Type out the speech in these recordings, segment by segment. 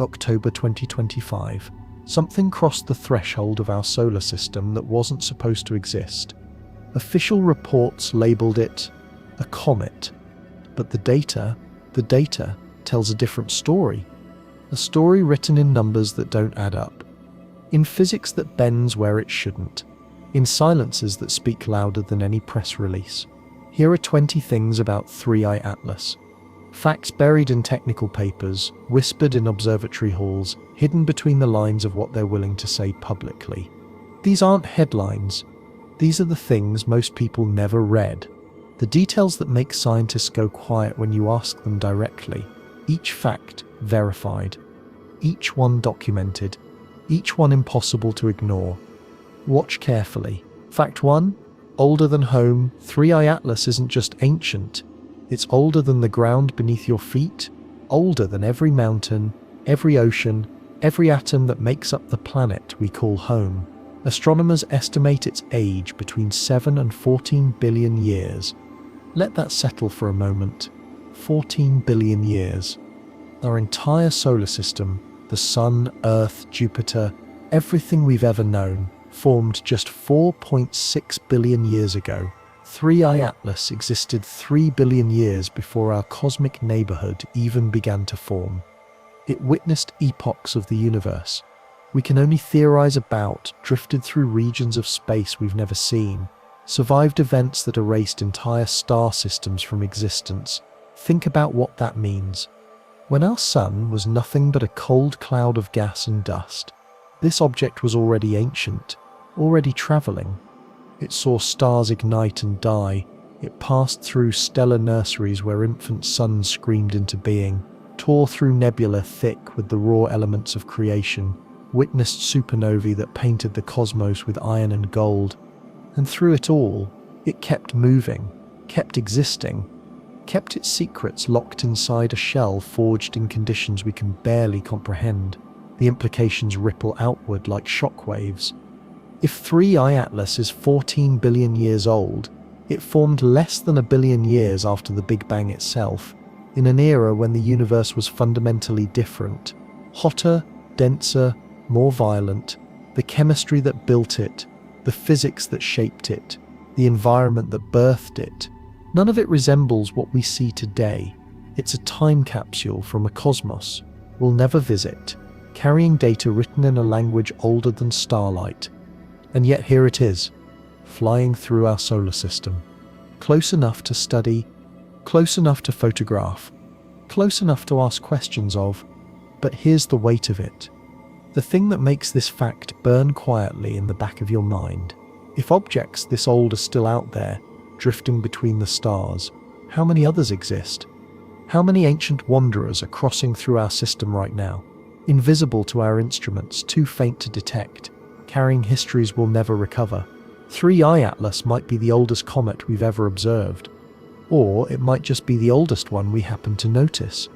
October 2025. Something crossed the threshold of our solar system that wasn't supposed to exist. Official reports labeled it a comet. But the data tells a different story. A story written in numbers that don't add up. In physics that bends where it shouldn't. In silences that speak louder than any press release. Here are 20 things about 3I Atlas. Facts buried in technical papers, whispered in observatory halls, hidden between the lines of what they're willing to say publicly. These aren't headlines. These are the things most people never read. The details that make scientists go quiet when you ask them directly. Each fact verified. Each one documented. Each one impossible to ignore. Watch carefully. Fact 1. Older than home, 3I Atlas isn't just ancient. It's older than the ground beneath your feet, older than every mountain, every ocean, every atom that makes up the planet we call home. Astronomers estimate its age between 7 and 14 billion years. Let that settle for a moment. 14 billion years. Our entire solar system, the Sun, Earth, Jupiter, everything we've ever known, formed just 4.6 billion years ago. 3I Atlas existed 3 billion years before our cosmic neighborhood even began to form. It witnessed epochs of the universe we can only theorize about, drifted through regions of space we've never seen, survived events that erased entire star systems from existence. Think about what that means. When our sun was nothing but a cold cloud of gas and dust, this object was already ancient, already traveling. It saw stars ignite and die. It passed through stellar nurseries where infant suns screamed into being, tore through nebula thick with the raw elements of creation, witnessed supernovae that painted the cosmos with iron and gold. And through it all, it kept moving, kept existing, kept its secrets locked inside a shell forged in conditions we can barely comprehend. The implications ripple outward like shockwaves. If 3I Atlas is 14 billion years old, it formed less than a billion years after the Big Bang itself, in an era when the universe was fundamentally different. Hotter, denser, more violent. The chemistry that built it, the physics that shaped it, the environment that birthed it. None of it resembles what we see today. It's a time capsule from a cosmos we'll never visit, carrying data written in a language older than starlight. And yet here it is, flying through our solar system. Close enough to study, close enough to photograph, close enough to ask questions of, but here's the weight of it. The thing that makes this fact burn quietly in the back of your mind. If objects this old are still out there, drifting between the stars, how many others exist? How many ancient wanderers are crossing through our system right now? Invisible to our instruments, too faint to detect, carrying histories we'll never recover. 3I Atlas might be the oldest comet we've ever observed. Or it might just be the oldest one we happen to notice.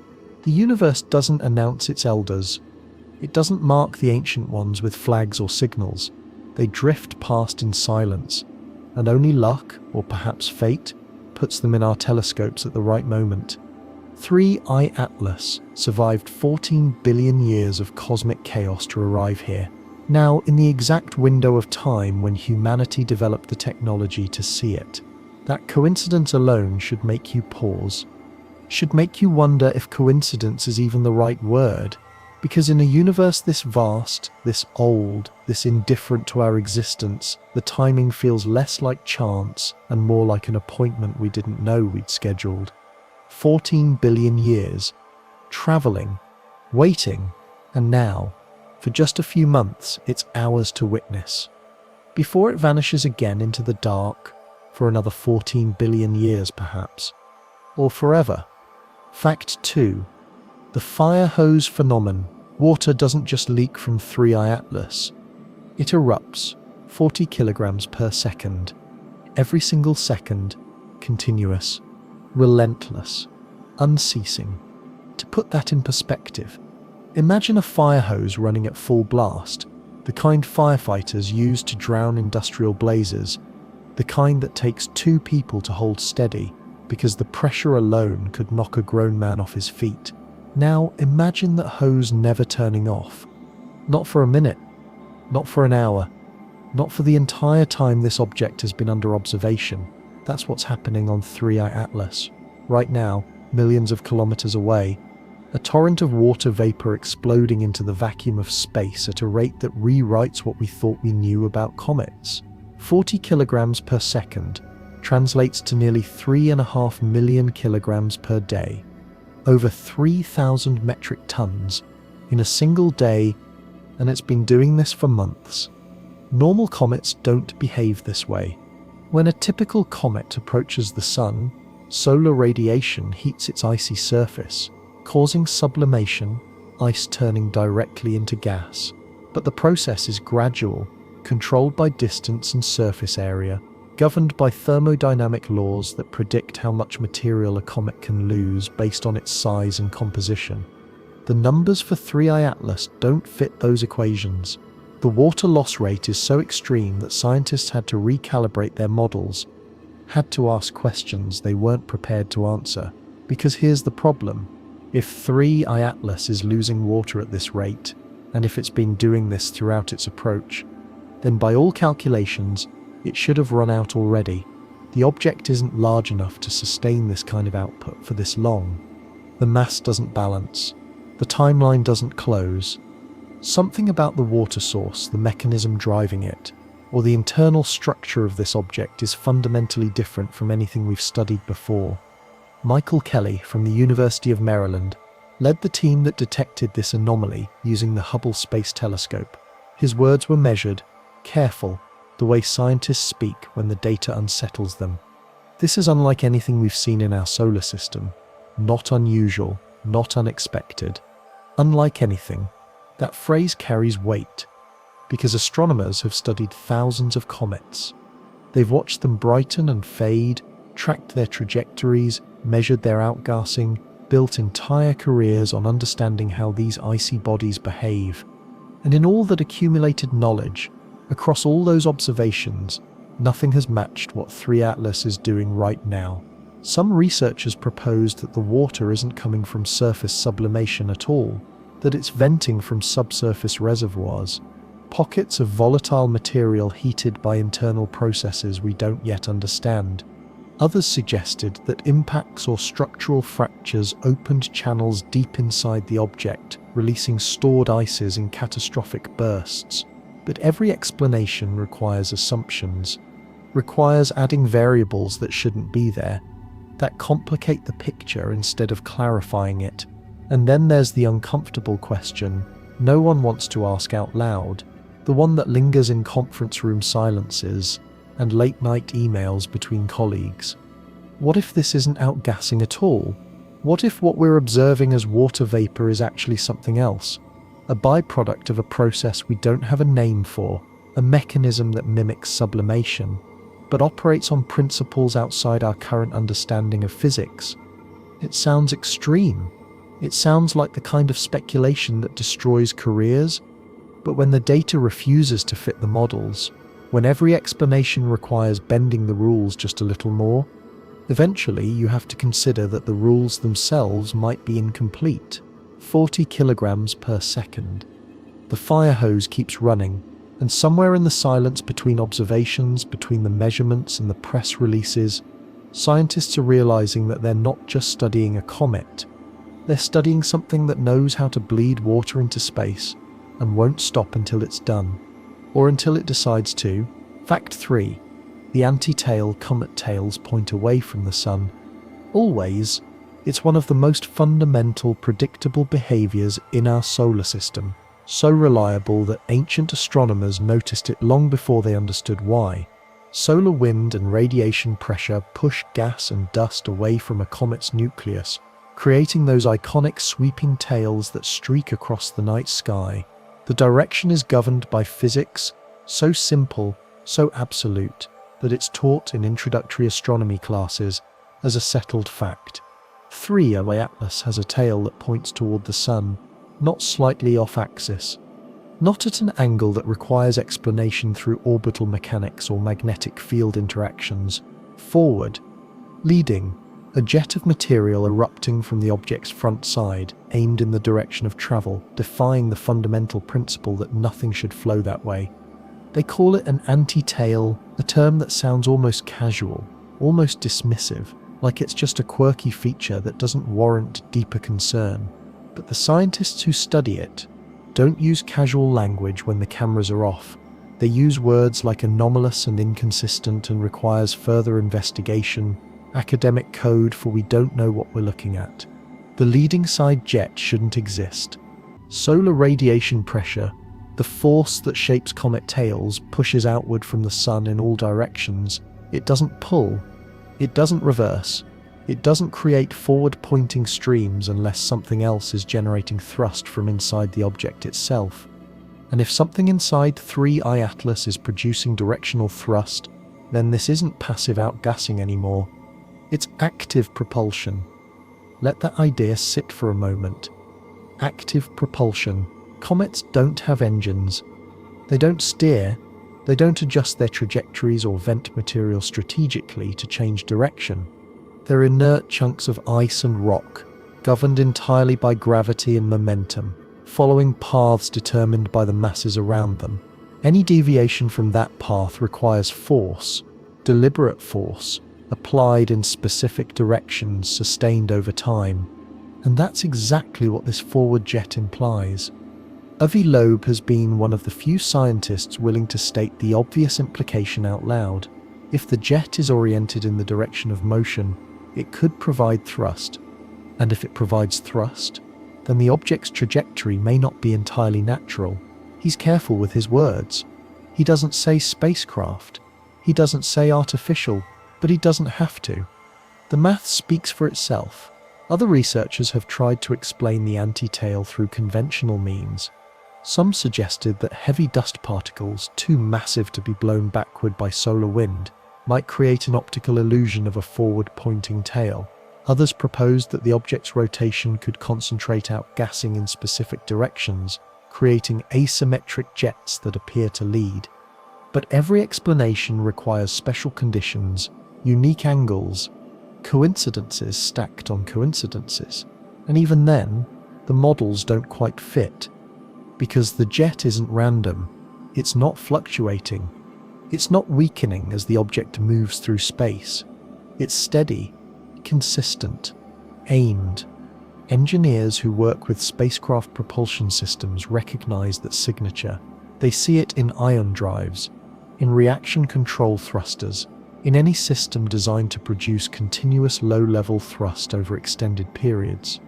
The universe doesn't announce its elders. It doesn't mark the ancient ones with flags or signals. They drift past in silence, and only luck, or perhaps fate, puts them in our telescopes at the right moment. 3I Atlas survived 14 billion years of cosmic chaos to arrive here. Now, in the exact window of time when humanity developed the technology to see it. That coincidence alone should make you pause. Should make you wonder if coincidence is even the right word. Because in a universe this vast, this old, this indifferent to our existence, the timing feels less like chance and more like an appointment we didn't know we'd scheduled. 14 billion years, traveling, waiting, and now, for just a few months, it's ours to witness. Before it vanishes again into the dark, for another 14 billion years perhaps, or forever. Fact 2. The fire hose phenomenon. Water doesn't just leak from 3I Atlas. It erupts, 40 kilograms per second. Every single second, continuous, relentless, unceasing. To put that in perspective, imagine a fire hose running at full blast, the kind firefighters use to drown industrial blazes, the kind that takes 2 people to hold steady because the pressure alone could knock a grown man off his feet. Now imagine that hose never turning off. Not for a minute, not for an hour, not for the entire time this object has been under observation. That's what's happening on 3i Atlas. Right now, millions of kilometers away, a torrent of water vapor exploding into the vacuum of space at a rate that rewrites what we thought we knew about comets. 40 kilograms per second translates to nearly 3.5 million kilograms per day. Over 3,000 metric tons in a single day, and it's been doing this for months. Normal comets don't behave this way. When a typical comet approaches the sun, solar radiation heats its icy surface, causing sublimation, ice turning directly into gas. But the process is gradual, controlled by distance and surface area, governed by thermodynamic laws that predict how much material a comet can lose based on its size and composition. The numbers for 3i Atlas don't fit those equations. The water loss rate is so extreme that scientists had to recalibrate their models, had to ask questions they weren't prepared to answer. Because here's the problem. If 3i Atlas is losing water at this rate, and if it's been doing this throughout its approach, then by all calculations, it should have run out already. The object isn't large enough to sustain this kind of output for this long. The mass doesn't balance. The timeline doesn't close. Something about the water source, the mechanism driving it, or the internal structure of this object is fundamentally different from anything we've studied before. Michael Kelly from the University of Maryland led the team that detected this anomaly using the Hubble Space Telescope. His words were measured, careful, the way scientists speak when the data unsettles them. This is unlike anything we've seen in our solar system. Not unusual, not unexpected. Unlike anything. That phrase carries weight, because astronomers have studied thousands of comets. They've watched them brighten and fade, tracked their trajectories, measured their outgassing, built entire careers on understanding how these icy bodies behave. And in all that accumulated knowledge, across all those observations, nothing has matched what 3 Atlas is doing right now. Some researchers proposed that the water isn't coming from surface sublimation at all, that it's venting from subsurface reservoirs, pockets of volatile material heated by internal processes we don't yet understand. Others suggested that impacts or structural fractures opened channels deep inside the object, releasing stored ices in catastrophic bursts. But every explanation requires assumptions, requires adding variables that shouldn't be there, that complicate the picture instead of clarifying it. And then there's the uncomfortable question no one wants to ask out loud, the one that lingers in conference room silences and late-night emails between colleagues. What if this isn't outgassing at all? What if what we're observing as water vapor is actually something else? A byproduct of a process we don't have a name for, a mechanism that mimics sublimation, but operates on principles outside our current understanding of physics. It sounds extreme. It sounds like the kind of speculation that destroys careers, but when the data refuses to fit the models, when every explanation requires bending the rules just a little more, eventually you have to consider that the rules themselves might be incomplete. 40 kilograms per second. The fire hose keeps running, and somewhere in the silence between observations, between the measurements and the press releases, scientists are realizing that they're not just studying a comet, they're studying something that knows how to bleed water into space and won't stop until it's done, or until it decides to. Fact 3. The anti-tail comet tails point away from the sun. Always. It's one of the most fundamental, predictable behaviors in our solar system, so reliable that ancient astronomers noticed it long before they understood why. Solar wind and radiation pressure push gas and dust away from a comet's nucleus, creating those iconic sweeping tails that streak across the night sky. The direction is governed by physics, so simple, so absolute, that it's taught in introductory astronomy classes as a settled fact. 3i Atlas has a tail that points toward the sun, not slightly off-axis, not at an angle that requires explanation through orbital mechanics or magnetic field interactions. Forward, leading, A jet of material erupting from the object's front side, aimed in the direction of travel, defying the fundamental principle that nothing should flow that way. They call it an anti-tail, a term that sounds almost casual, almost dismissive, like it's just a quirky feature that doesn't warrant deeper concern. But the scientists who study it don't use casual language when the cameras are off. They use words like anomalous and inconsistent and requires further investigation, academic code for we don't know what we're looking at. The leading side jet shouldn't exist. Solar radiation pressure, the force that shapes comet tails, pushes outward from the sun in all directions. It doesn't pull. It doesn't reverse. It doesn't create forward-pointing streams unless something else is generating thrust from inside the object itself. And if something inside 3I Atlas is producing directional thrust, then this isn't passive outgassing anymore. It's active propulsion. Let that idea sit for a moment. Active propulsion. Comets don't have engines. They don't steer. They don't adjust their trajectories or vent material strategically to change direction. They're inert chunks of ice and rock, governed entirely by gravity and momentum, following paths determined by the masses around them. Any deviation from that path requires force, deliberate force, applied in specific directions sustained over time. And that's exactly what this forward jet implies. Avi Loeb has been one of the few scientists willing to state the obvious implication out loud. If the jet is oriented in the direction of motion, it could provide thrust. And if it provides thrust, then the object's trajectory may not be entirely natural. He's careful with his words. He doesn't say spacecraft. He doesn't say artificial, but he doesn't have to. The math speaks for itself. Other researchers have tried to explain the anti-tail through conventional means. Some suggested that heavy dust particles, too massive to be blown backward by solar wind, might create an optical illusion of a forward-pointing tail. Others proposed that the object's rotation could concentrate outgassing in specific directions, creating asymmetric jets that appear to lead. But every explanation requires special conditions, unique angles, coincidences stacked on coincidences. And even then, the models don't quite fit. Because the jet isn't random, it's not fluctuating, it's not weakening as the object moves through space. It's steady, consistent, aimed. Engineers who work with spacecraft propulsion systems recognize that signature. They see it in ion drives, in reaction control thrusters, in any system designed to produce continuous low-level thrust over extended periods.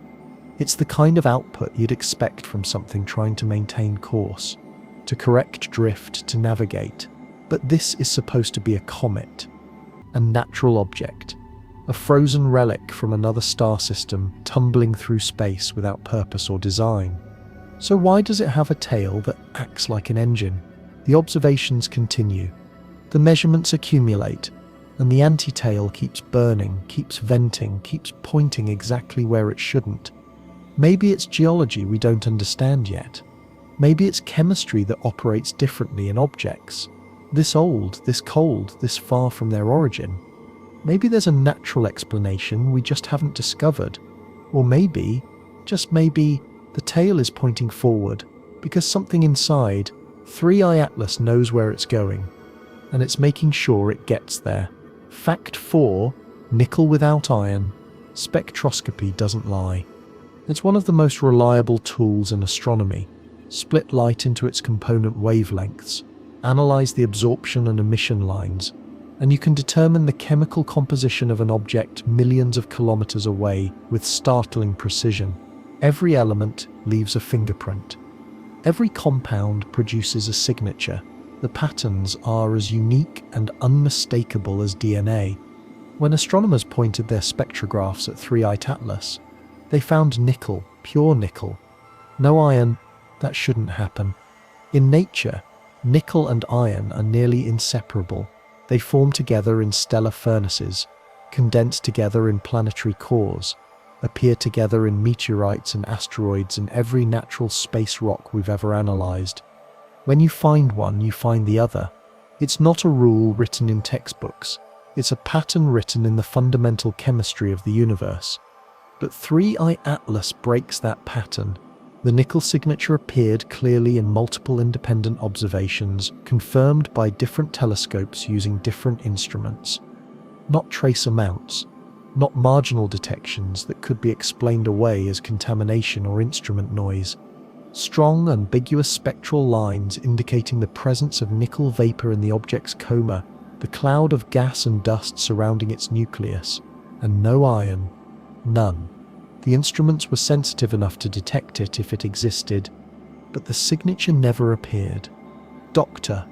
It's the kind of output you'd expect from something trying to maintain course, to correct drift, to navigate. But this is supposed to be a comet, a natural object, a frozen relic from another star system tumbling through space without purpose or design. So why does it have a tail that acts like an engine? The observations continue. The measurements accumulate, and the anti-tail keeps burning, keeps venting, keeps pointing exactly where it shouldn't. Maybe it's geology we don't understand yet. Maybe it's chemistry that operates differently in objects. This old, this cold, this far from their origin. Maybe there's a natural explanation we just haven't discovered. Or maybe, just maybe, the tail is pointing forward because something inside 3I Atlas knows where it's going, and it's making sure it gets there. Fact 4, nickel without iron. Spectroscopy doesn't lie. It's one of the most reliable tools in astronomy. Split light into its component wavelengths, analyze the absorption and emission lines, and you can determine the chemical composition of an object millions of kilometers away with startling precision. Every element leaves a fingerprint. Every compound produces a signature. The patterns are as unique and unmistakable as DNA. When astronomers pointed their spectrographs at 3I Atlas, they found nickel, pure nickel. No iron. That shouldn't happen. In nature, nickel and iron are nearly inseparable. They form together in stellar furnaces, condense together in planetary cores, appear together in meteorites and asteroids and every natural space rock we've ever analyzed. When you find one, you find the other. It's not a rule written in textbooks. It's a pattern written in the fundamental chemistry of the universe. But 3I Atlas breaks that pattern. The nickel signature appeared clearly in multiple independent observations, confirmed by different telescopes using different instruments. Not trace amounts, not marginal detections that could be explained away as contamination or instrument noise. Strong, ambiguous spectral lines indicating the presence of nickel vapor in the object's coma, the cloud of gas and dust surrounding its nucleus, and no iron. None. The instruments were sensitive enough to detect it if it existed, but the signature never appeared. Dr.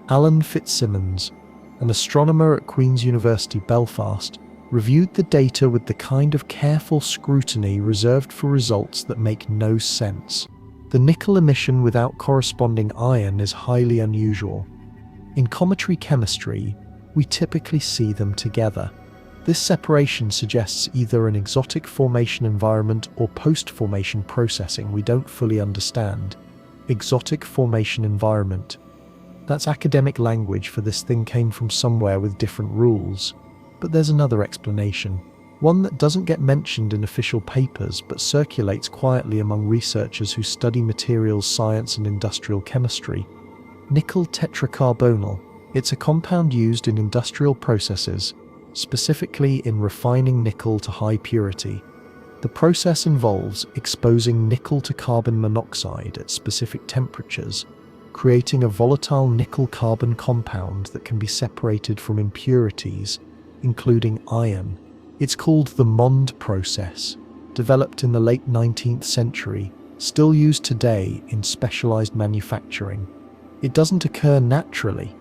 Alan Fitzsimmons, an astronomer at Queen's University Belfast, reviewed the data with the kind of careful scrutiny reserved for results that make no sense. The nickel emission without corresponding iron is highly unusual. In cometary chemistry, we typically see them together. This separation suggests either an exotic formation environment or post-formation processing we don't fully understand. Exotic formation environment. That's academic language for this thing came from somewhere with different rules. But there's another explanation, one that doesn't get mentioned in official papers but circulates quietly among researchers who study materials science and industrial chemistry. Nickel tetracarbonyl. It's a compound used in industrial processes, specifically in refining nickel to high purity. The process involves exposing nickel to carbon monoxide at specific temperatures, creating a volatile nickel-carbon compound that can be separated from impurities, including iron. It's called the Mond process, developed in the late 19th century, still used today in specialized manufacturing. It doesn't occur naturally.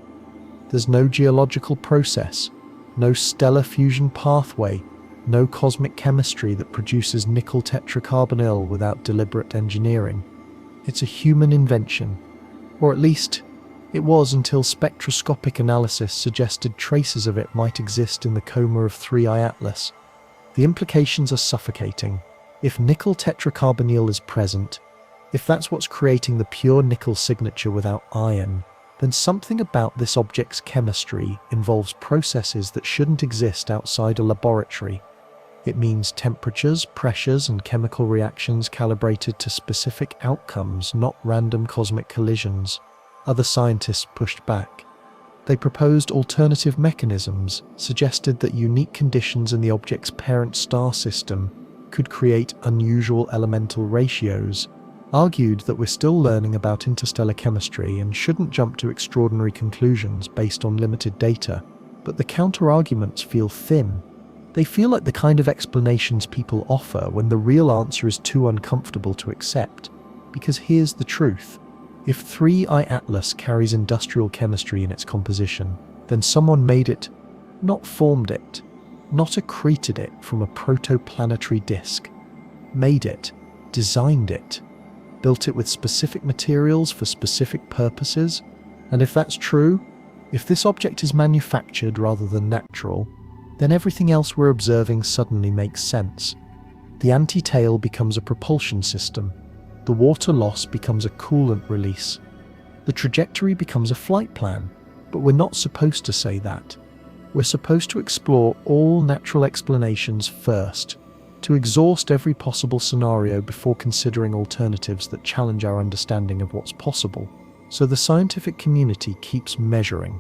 There's no geological process, no stellar fusion pathway, no cosmic chemistry that produces nickel tetracarbonyl without deliberate engineering. It's a human invention, or at least it was until spectroscopic analysis suggested traces of it might exist in the coma of 3I Atlas. The implications are suffocating. If nickel tetracarbonyl is present, if that's what's creating the pure nickel signature without iron, then something about this object's chemistry involves processes that shouldn't exist outside a laboratory. It means temperatures, pressures, and chemical reactions calibrated to specific outcomes, not random cosmic collisions. Other scientists pushed back. They proposed alternative mechanisms, suggested that unique conditions in the object's parent star system could create unusual elemental ratios, argued that we're still learning about interstellar chemistry and shouldn't jump to extraordinary conclusions based on limited data. But the counter-arguments feel thin. They feel like the kind of explanations people offer when the real answer is too uncomfortable to accept. Because here's the truth. If 3I Atlas carries industrial chemistry in its composition, then someone made it, not formed it, not accreted it from a protoplanetary disk. Made it, designed it, built it with specific materials for specific purposes. And if that's true, if this object is manufactured rather than natural, then everything else we're observing suddenly makes sense. The anti-tail becomes a propulsion system. The water loss becomes a coolant release. The trajectory becomes a flight plan. But we're not supposed to say that. We're supposed to explore all natural explanations first, to exhaust every possible scenario before considering alternatives that challenge our understanding of what's possible. So the scientific community keeps measuring,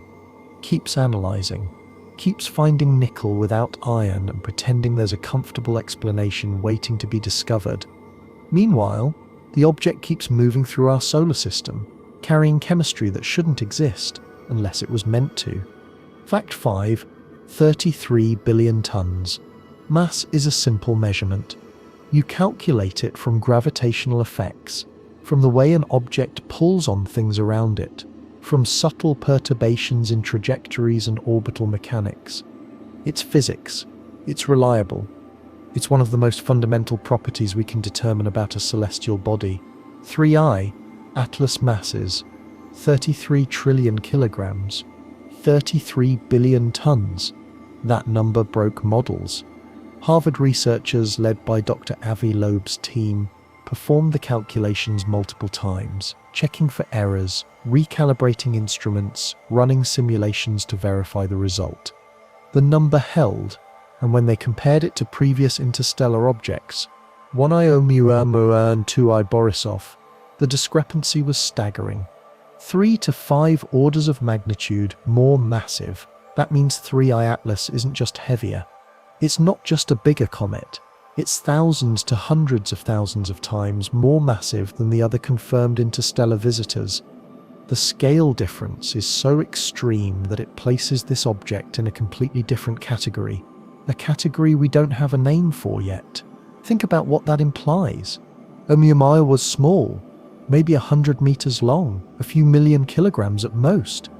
keeps analyzing, keeps finding nickel without iron and pretending there's a comfortable explanation waiting to be discovered. Meanwhile, the object keeps moving through our solar system, carrying chemistry that shouldn't exist unless it was meant to. Fact 5. 33 billion tons. Mass is a simple measurement. You calculate it from gravitational effects, from the way an object pulls on things around it, from subtle perturbations in trajectories and orbital mechanics. It's physics. It's reliable. It's one of the most fundamental properties we can determine about a celestial body. 3I Atlas masses 33 trillion kilograms, 33 billion tons. That number broke models. Harvard researchers led by Dr. Avi Loeb's team performed the calculations multiple times, checking for errors, recalibrating instruments, running simulations to verify the result. The number held, and when they compared it to previous interstellar objects, 1I Oumuamua and 2I Borisov, the discrepancy was staggering. 3 to 5 orders of magnitude more massive. That means 3I Atlas isn't just heavier. It's not just a bigger comet. It's thousands to hundreds of thousands of times more massive than the other confirmed interstellar visitors. The scale difference is so extreme that it places this object in a completely different category, a category we don't have a name for yet. Think about what that implies. Oumuamua was small, maybe 100 meters long, a few million kilograms at most.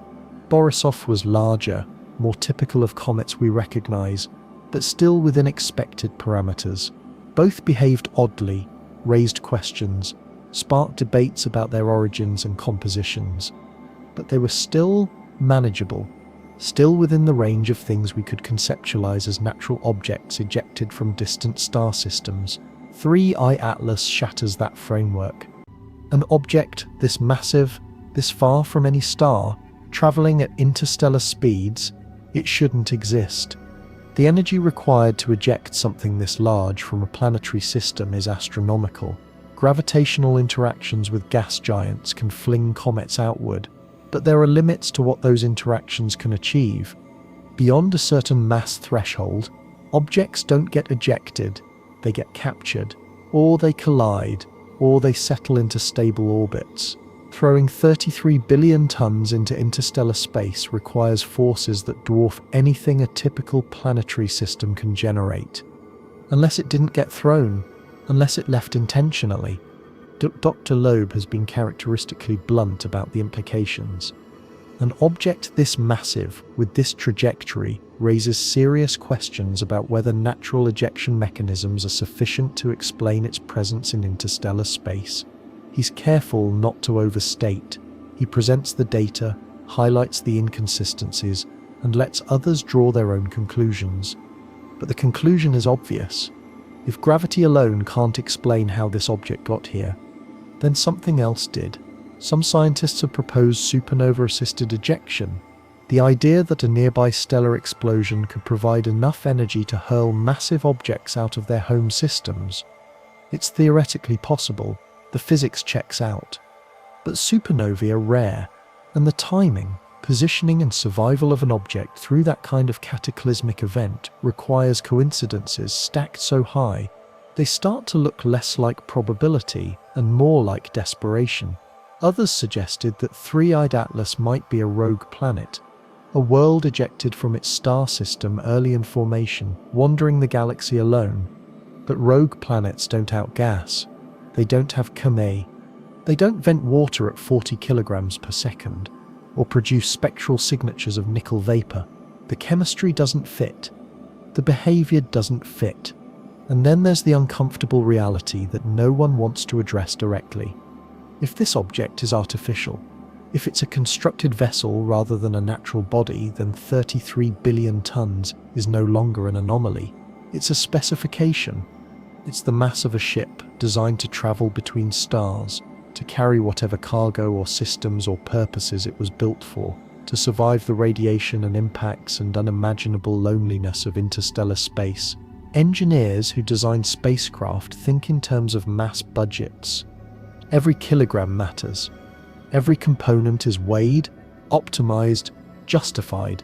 Borisov was larger, more typical of comets we recognize, but still within expected parameters. Both behaved oddly, raised questions, sparked debates about their origins and compositions, but they were still manageable, still within the range of things we could conceptualize as natural objects ejected from distant star systems. 3I Atlas shatters that framework. An object this massive, this far from any star, traveling at interstellar speeds, it shouldn't exist. The energy required to eject something this large from a planetary system is astronomical. Gravitational interactions with gas giants can fling comets outward, but there are limits to what those interactions can achieve. Beyond a certain mass threshold, objects don't get ejected, they get captured, or they collide, or they settle into stable orbits. Throwing 33 billion tons into interstellar space requires forces that dwarf anything a typical planetary system can generate. Unless it didn't get thrown, unless it left intentionally. Dr. Loeb has been characteristically blunt about the implications. An object this massive, with this trajectory, raises serious questions about whether natural ejection mechanisms are sufficient to explain its presence in interstellar space. He's careful not to overstate. He presents the data, highlights the inconsistencies, and lets others draw their own conclusions. But the conclusion is obvious. If gravity alone can't explain how this object got here, then something else did. Some scientists have proposed supernova-assisted ejection, the idea that a nearby stellar explosion could provide enough energy to hurl massive objects out of their home systems. It's theoretically possible. The physics checks out. But supernovae are rare, and the timing, positioning and survival of an object through that kind of cataclysmic event requires coincidences stacked so high, they start to look less like probability and more like desperation. Others suggested that 3I Atlas might be a rogue planet, a world ejected from its star system early in formation, wandering the galaxy alone. But rogue planets don't outgas. They don't have Kame. They don't vent water at 40 kilograms per second, or produce spectral signatures of nickel vapor. The chemistry doesn't fit. The behavior doesn't fit. And then there's the uncomfortable reality that no one wants to address directly. If this object is artificial, if it's a constructed vessel rather than a natural body, then 33 billion tons is no longer an anomaly. It's a specification. It's the mass of a ship designed to travel between stars, to carry whatever cargo or systems or purposes it was built for, to survive the radiation and impacts and unimaginable loneliness of interstellar space. Engineers who design spacecraft think in terms of mass budgets. Every kilogram matters. Every component is weighed, optimized, justified.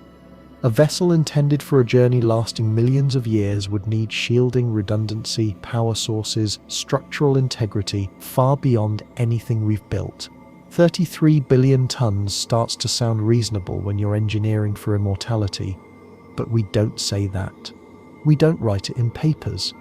A vessel intended for a journey lasting millions of years would need shielding, redundancy, power sources, structural integrity far beyond anything we've built. 33 billion tons starts to sound reasonable when you're engineering for immortality, but we don't say that. We don't write it in papers.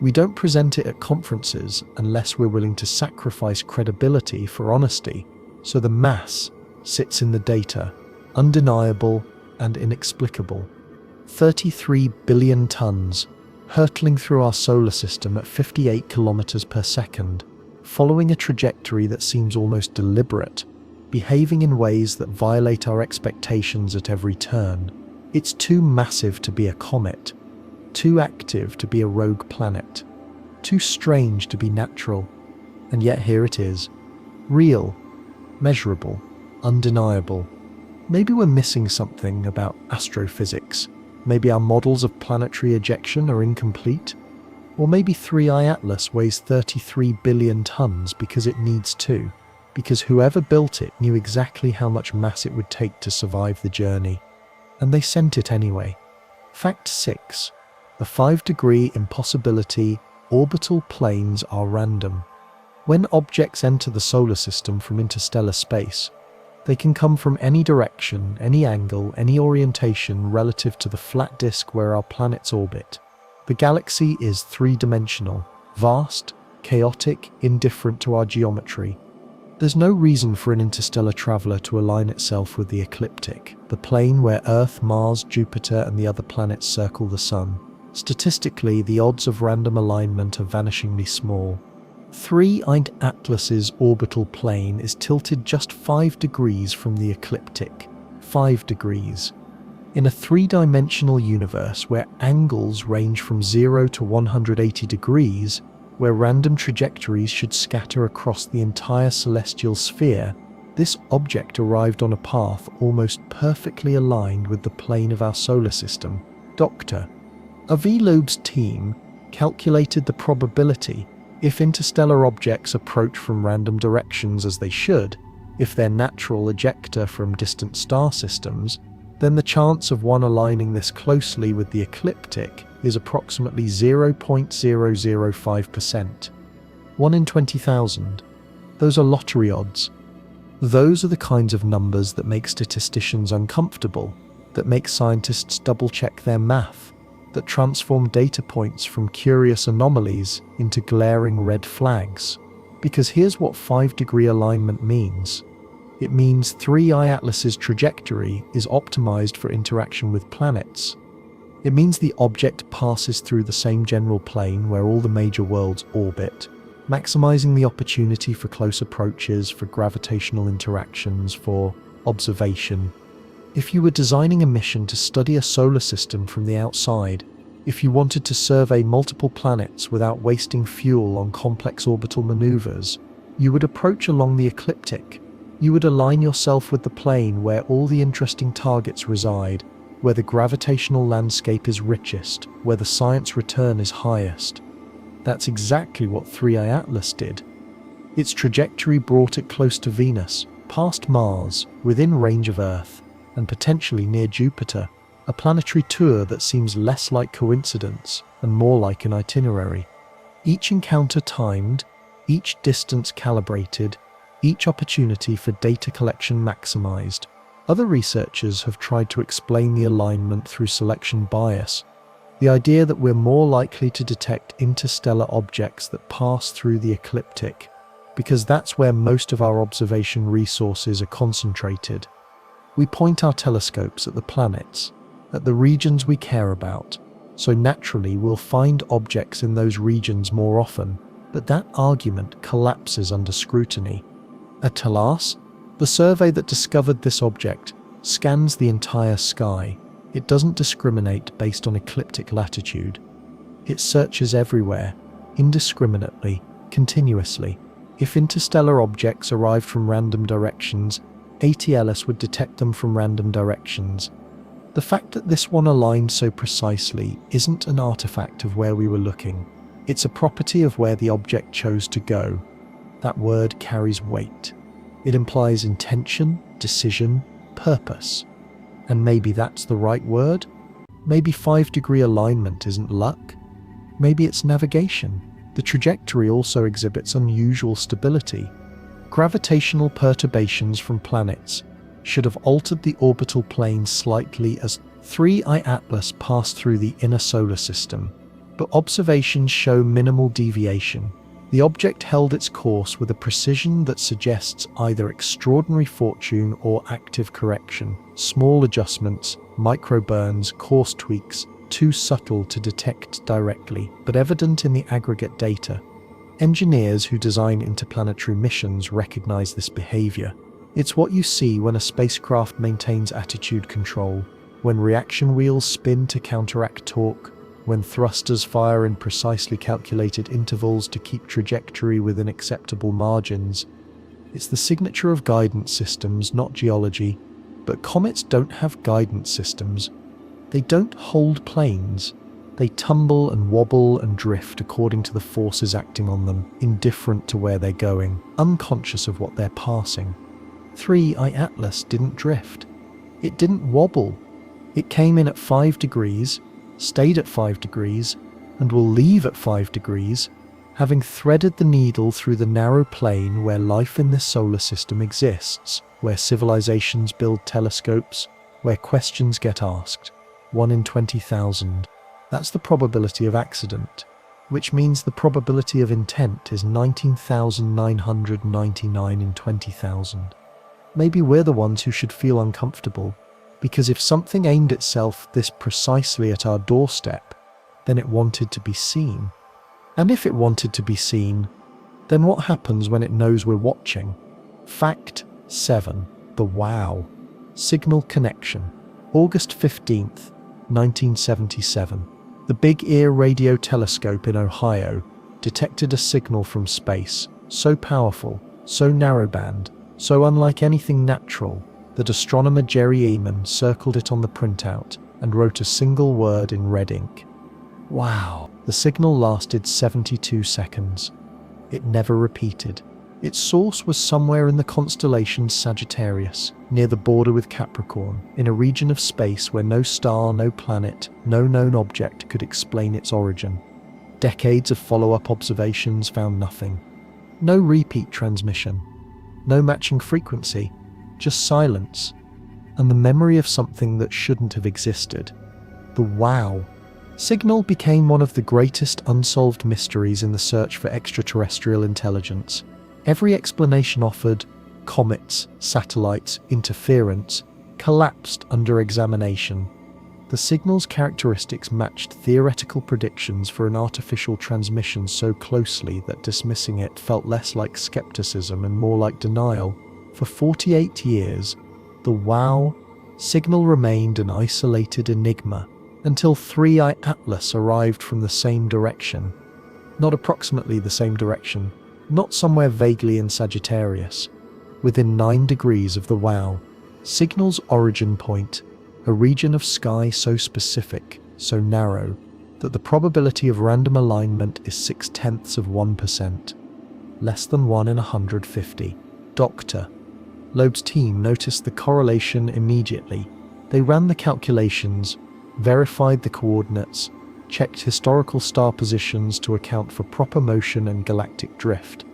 We don't present it at conferences unless we're willing to sacrifice credibility for honesty. So the mass sits in the data, undeniable and inexplicable. 33 billion tons, hurtling through our solar system at 58 kilometers per second, following a trajectory that seems almost deliberate, behaving in ways that violate our expectations at every turn. It's too massive to be a comet, too active to be a rogue planet, too strange to be natural, and yet here it is. Real, measurable, undeniable. Maybe we're missing something about astrophysics, Maybe our models of planetary ejection are incomplete? Or maybe 3I Atlas weighs 33 billion tons because it needs to, because whoever built it knew exactly how much mass it would take to survive the journey. And they sent it anyway. Fact 6. The 5-degree impossibility: orbital planes are random. When objects enter the solar system from interstellar space, they can come from any direction, any angle, any orientation relative to the flat disk where our planets orbit. The galaxy is three-dimensional, vast, chaotic, indifferent to our geometry. There's no reason for an interstellar traveler to align itself with the ecliptic, the plane where Earth, Mars, Jupiter, and the other planets circle the Sun. Statistically, the odds of random alignment are vanishingly small. 3I Atlas's orbital plane is tilted just 5 degrees from the ecliptic. 5 degrees. In a three-dimensional universe where angles range from 0 to 180 degrees, where random trajectories should scatter across the entire celestial sphere, this object arrived on a path almost perfectly aligned with the plane of our solar system. Dr. Avi Loeb's team calculated the probability if interstellar objects approach from random directions as they should, if they're natural ejecta from distant star systems, then the chance of one aligning this closely with the ecliptic is approximately 0.005%. 1 in 20,000. Those are lottery odds. Those are the kinds of numbers that make statisticians uncomfortable, that make scientists double-check their math, that transform data points from curious anomalies into glaring red flags. Because here's what 5-degree alignment means. It means 3I Atlas's trajectory is optimized for interaction with planets. It means the object passes through the same general plane where all the major worlds orbit, maximizing the opportunity for close approaches, for gravitational interactions, for observation. If you were designing a mission to study a solar system from the outside, if you wanted to survey multiple planets without wasting fuel on complex orbital maneuvers, you would approach along the ecliptic. You would align yourself with the plane where all the interesting targets reside, where the gravitational landscape is richest, where the science return is highest. That's exactly what 3I Atlas did. Its trajectory brought it close to Venus, past Mars, within range of Earth, and potentially near Jupiter, a planetary tour that seems less like coincidence and more like an itinerary. Each encounter timed, each distance calibrated, each opportunity for data collection maximized. Other researchers have tried to explain the alignment through selection bias, the idea that we're more likely to detect interstellar objects that pass through the ecliptic, because that's where most of our observation resources are concentrated. We point our telescopes at the planets, at the regions we care about, so naturally we'll find objects in those regions more often, but that argument collapses under scrutiny. At TELAS, the survey that discovered this object scans the entire sky. It doesn't discriminate based on ecliptic latitude. It searches everywhere, indiscriminately, continuously. If interstellar objects arrived from random directions, ATLS would detect them from random directions. The fact that this one aligned so precisely isn't an artifact of where we were looking. It's a property of where the object chose to go. That word carries weight. It implies intention, decision, purpose. And maybe that's the right word? Maybe 5-degree alignment isn't luck? Maybe it's navigation. The trajectory also exhibits unusual stability. Gravitational perturbations from planets should have altered the orbital plane slightly as 3I Atlas passed through the inner solar system, but observations show minimal deviation. The object held its course with a precision that suggests either extraordinary fortune or active correction. Small adjustments, microburns, course tweaks, too subtle to detect directly, but evident in the aggregate data. Engineers who design interplanetary missions recognize this behavior. It's what you see when a spacecraft maintains attitude control, when reaction wheels spin to counteract torque, when thrusters fire in precisely calculated intervals to keep trajectory within acceptable margins. It's the signature of guidance systems, not geology. But comets don't have guidance systems. They don't hold planes. They tumble and wobble and drift according to the forces acting on them, indifferent to where they're going, unconscious of what they're passing. 3i Atlas didn't drift. It didn't wobble. It came in at 5 degrees, stayed at 5 degrees, and will leave at 5 degrees, having threaded the needle through the narrow plane where life in this solar system exists, where civilizations build telescopes, where questions get asked. 1 in 20,000. That's the probability of accident, which means the probability of intent is 19,999 in 20,000. Maybe we're the ones who should feel uncomfortable, because if something aimed itself this precisely at our doorstep, then it wanted to be seen. And if it wanted to be seen, then what happens when it knows we're watching? Fact 7. The WOW. Signal connection. August 15th, 1977. The Big Ear radio telescope in Ohio detected a signal from space, so powerful, so narrowband, so unlike anything natural, that astronomer Jerry Eman circled it on the printout and wrote a single word in red ink. Wow. The signal lasted 72 seconds. It never repeated. Its source was somewhere in the constellation Sagittarius, near the border with Capricorn, in a region of space where no star, no planet, no known object could explain its origin. Decades of follow-up observations found nothing. No repeat transmission. No matching frequency. Just silence. And the memory of something that shouldn't have existed. The WOW. Signal became one of the greatest unsolved mysteries in the search for extraterrestrial intelligence. Every explanation offered, comets, satellites, interference, collapsed under examination. The signal's characteristics matched theoretical predictions for an artificial transmission so closely that dismissing it felt less like skepticism and more like denial. For 48 years, the WOW signal remained an isolated enigma, until 3i Atlas arrived from the same direction. Not approximately the same direction, not somewhere vaguely in Sagittarius. Within 9 degrees of the WOW, signal's origin point, a region of sky so specific, so narrow, that the probability of random alignment is 0.6%. Less than 1 in 150. Dr. Loeb's team noticed the correlation immediately. They ran the calculations, verified the coordinates, checked historical star positions to account for proper motion and galactic drift.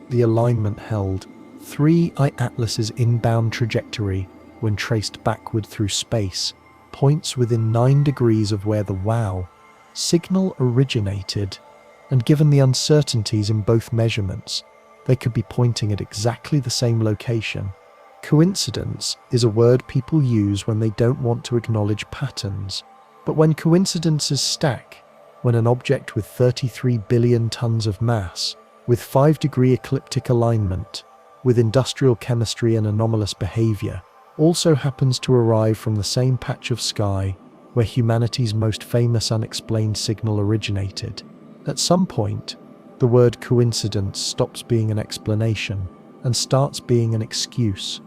The alignment held. 3i Atlas's inbound trajectory, when traced backward through space, points within 9 degrees of where the WOW signal originated, and given the uncertainties in both measurements, they could be pointing at exactly the same location. Coincidence is a word people use when they don't want to acknowledge patterns. But when coincidences stack, when an object with 33 billion tons of mass, with 5-degree ecliptic alignment, with industrial chemistry and anomalous behavior, also happens to arrive from the same patch of sky where humanity's most famous unexplained signal originated, at some point, the word coincidence stops being an explanation and starts being an excuse.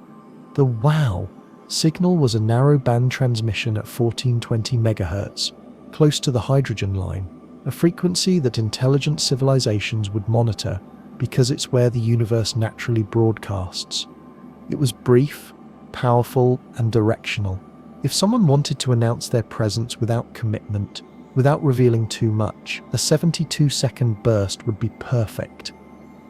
The WOW signal was a narrow-band transmission at 1420 MHz, close to the hydrogen line, a frequency that intelligent civilizations would monitor because it's where the universe naturally broadcasts. It was brief, powerful, and directional. If someone wanted to announce their presence without commitment, without revealing too much, a 72-second burst would be perfect.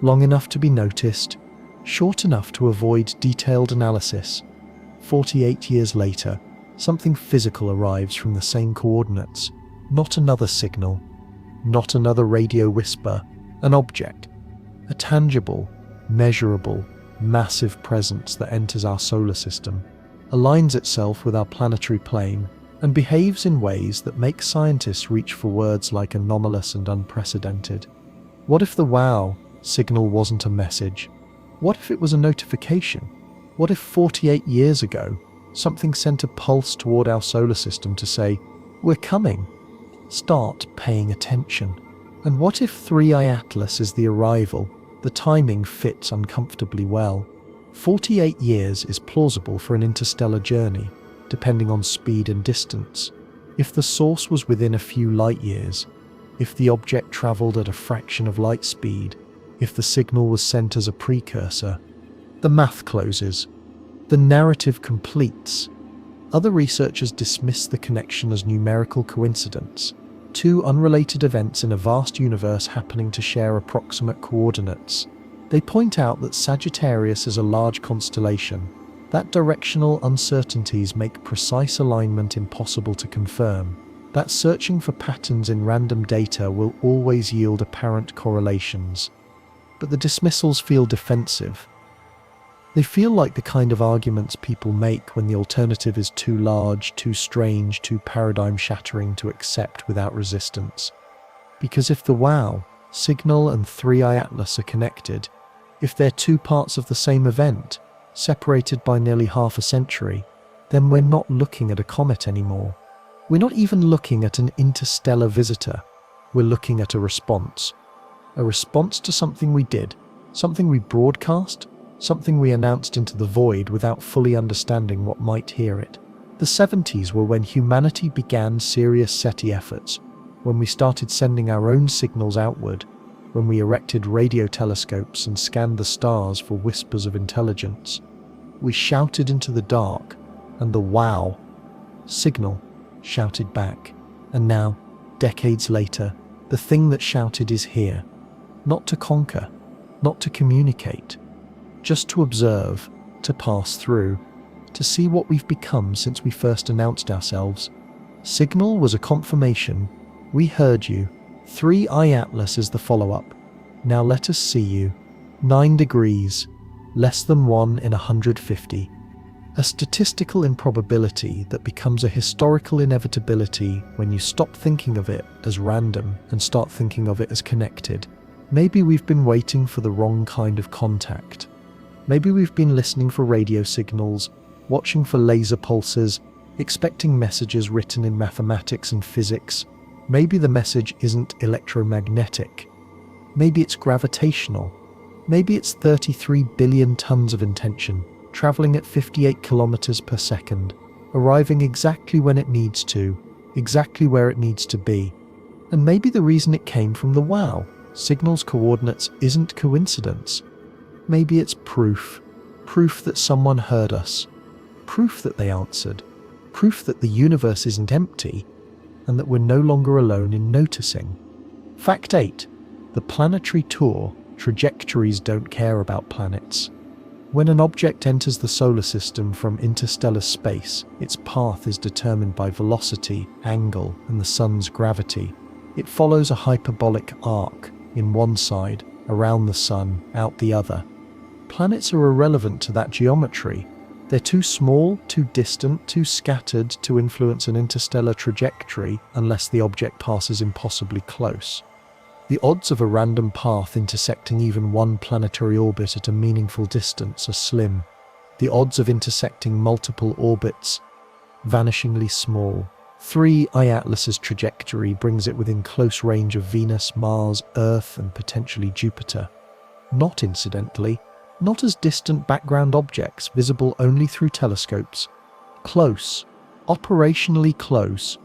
Long enough to be noticed, short enough to avoid detailed analysis. 48 years later, something physical arrives from the same coordinates. Not another signal, not another radio whisper, an object. A tangible, measurable, massive presence that enters our solar system, aligns itself with our planetary plane, and behaves in ways that make scientists reach for words like anomalous and unprecedented. What if the WOW signal wasn't a message? What if it was a notification? What if 48 years ago, something sent a pulse toward our solar system to say, "We're coming. Start paying attention"? And what if 3i Atlas is the arrival? The timing fits uncomfortably well. 48 years is plausible for an interstellar journey, depending on speed and distance. If the source was within a few light years, if the object traveled at a fraction of light speed, if the signal was sent as a precursor, the math closes. The narrative completes. Other researchers dismiss the connection as numerical coincidence, two unrelated events in a vast universe happening to share approximate coordinates. They point out that Sagittarius is a large constellation, that directional uncertainties make precise alignment impossible to confirm, that searching for patterns in random data will always yield apparent correlations. But the dismissals feel defensive. They feel like the kind of arguments people make when the alternative is too large, too strange, too paradigm-shattering to accept without resistance. Because if the WOW, signal and 3i Atlas are connected, if they're two parts of the same event, separated by nearly half a century, then we're not looking at a comet anymore. We're not even looking at an interstellar visitor. We're looking at a response. A response to something we did, something we broadcast, something we announced into the void without fully understanding what might hear it. The 70s were when humanity began serious SETI efforts, when we started sending our own signals outward, when we erected radio telescopes and scanned the stars for whispers of intelligence. We shouted into the dark, and the WOW signal shouted back. And now, decades later, the thing that shouted is here. Not to conquer, not to communicate, just to observe, to pass through, to see what we've become since we first announced ourselves. Signal was a confirmation. We heard you. 3i Atlas is the follow-up. Now let us see you. 9 degrees, less than 1 in 150. A statistical improbability that becomes a historical inevitability when you stop thinking of it as random and start thinking of it as connected. Maybe we've been waiting for the wrong kind of contact. Maybe we've been listening for radio signals, watching for laser pulses, expecting messages written in mathematics and physics. Maybe the message isn't electromagnetic. Maybe it's gravitational. Maybe it's 33 billion tons of intention, traveling at 58 kilometers per second, arriving exactly when it needs to, exactly where it needs to be. And maybe the reason it came from the WOW, signal's coordinates, isn't coincidence. Maybe it's proof that someone heard us, proof that they answered, proof that the universe isn't empty, and that we're no longer alone in noticing. Fact 8. The planetary tour. Trajectories don't care about planets. When an object enters the solar system from interstellar space, its path is determined by velocity, angle, and the sun's gravity. It follows a hyperbolic arc, in one side, around the sun, out the other. Planets are irrelevant to that geometry. They're too small, too distant, too scattered to influence an interstellar trajectory unless the object passes impossibly close. The odds of a random path intersecting even one planetary orbit at a meaningful distance are slim. The odds of intersecting multiple orbits, vanishingly small. 3i Atlas's trajectory brings it within close range of Venus, Mars, Earth, and potentially Jupiter. Not incidentally, not as distant background objects visible only through telescopes. Close, operationally close,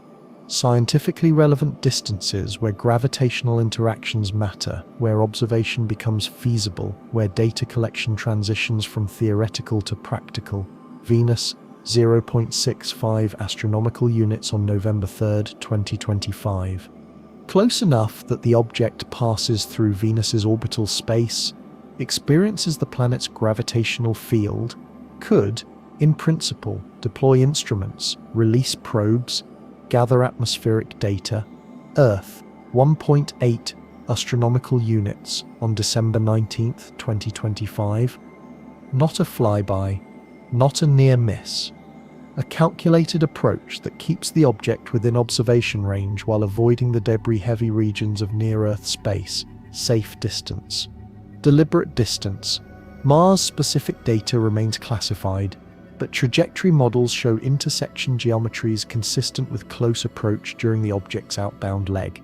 scientifically relevant distances where gravitational interactions matter, where observation becomes feasible, where data collection transitions from theoretical to practical. Venus, 0.65 astronomical units on November 3, 2025. Close enough that the object passes through Venus's orbital space, experiences the planet's gravitational field, could, in principle, deploy instruments, release probes, gather atmospheric data. Earth, 1.8 astronomical units on December 19, 2025. Not a flyby, not a near miss. A calculated approach that keeps the object within observation range while avoiding the debris-heavy regions of near-Earth space. Safe distance. Deliberate distance. Mars-specific data remains classified, but trajectory models show intersection geometries consistent with close approach during the object's outbound leg.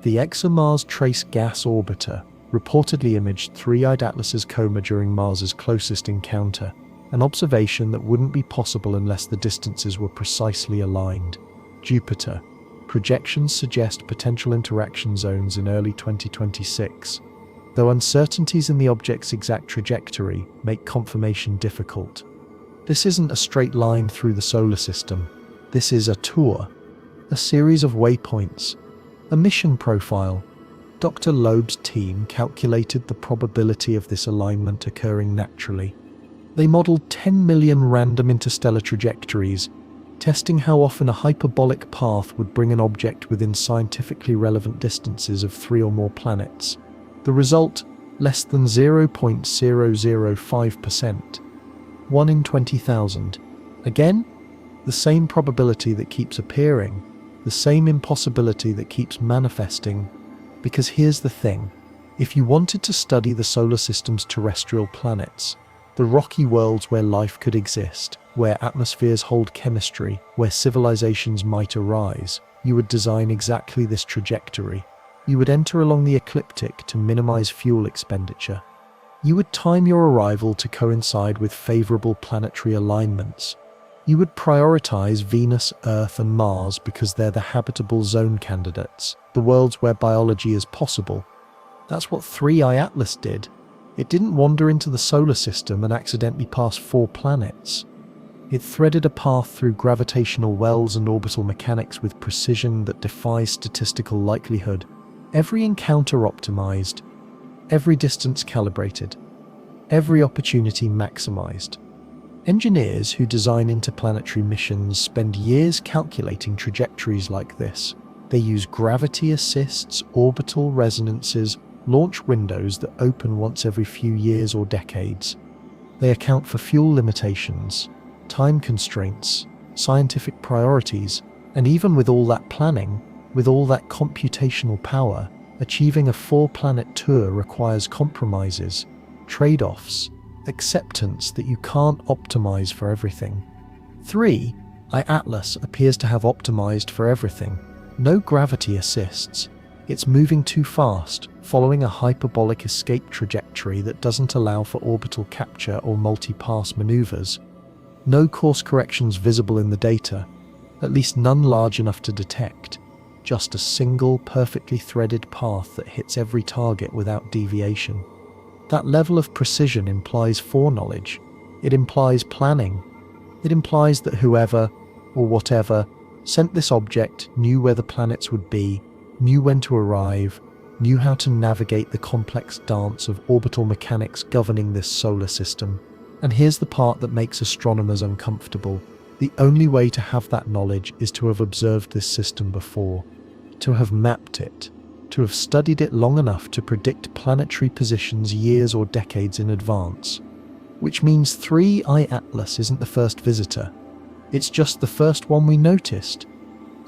The ExoMars Trace Gas Orbiter reportedly imaged 3i Atlas's coma during Mars's closest encounter, an observation that wouldn't be possible unless the distances were precisely aligned. Jupiter. Projections suggest potential interaction zones in early 2026, though uncertainties in the object's exact trajectory make confirmation difficult. This isn't a straight line through the solar system. This is a tour, a series of waypoints, a mission profile. Dr. Loeb's team calculated the probability of this alignment occurring naturally. They modeled 10 million random interstellar trajectories, testing how often a hyperbolic path would bring an object within scientifically relevant distances of 3 or more planets. The result, less than 0.005%. 1 in 20,000. Again, the same probability that keeps appearing, the same impossibility that keeps manifesting. Because here's the thing, if you wanted to study the solar system's terrestrial planets, the rocky worlds where life could exist, where atmospheres hold chemistry, where civilizations might arise, you would design exactly this trajectory. You would enter along the ecliptic to minimize fuel expenditure. You would time your arrival to coincide with favorable planetary alignments. You would prioritize Venus, Earth, and Mars because they're the habitable zone candidates, the worlds where biology is possible. That's what 3I Atlas did. It didn't wander into the solar system and accidentally pass 4 planets. It threaded a path through gravitational wells and orbital mechanics with precision that defies statistical likelihood. Every encounter optimized, every distance calibrated, every opportunity maximized. Engineers who design interplanetary missions spend years calculating trajectories like this. They use gravity assists, orbital resonances, launch windows that open once every few years or decades. They account for fuel limitations, time constraints, scientific priorities, and even with all that planning, with all that computational power, achieving a 4-planet tour requires compromises, trade-offs, acceptance that you can't optimize for everything. 3I Atlas appears to have optimized for everything. No gravity assists. It's moving too fast, following a hyperbolic escape trajectory that doesn't allow for orbital capture or multi-pass maneuvers. No course corrections visible in the data, at least none large enough to detect. Just a single, perfectly threaded path that hits every target without deviation. That level of precision implies foreknowledge. It implies planning. It implies that whoever, or whatever, sent this object knew where the planets would be, knew when to arrive, knew how to navigate the complex dance of orbital mechanics governing this solar system. And here's the part that makes astronomers uncomfortable. The only way to have that knowledge is to have observed this system before, to have mapped it, to have studied it long enough to predict planetary positions years or decades in advance. Which means 3I Atlas isn't the first visitor. It's just the first one we noticed.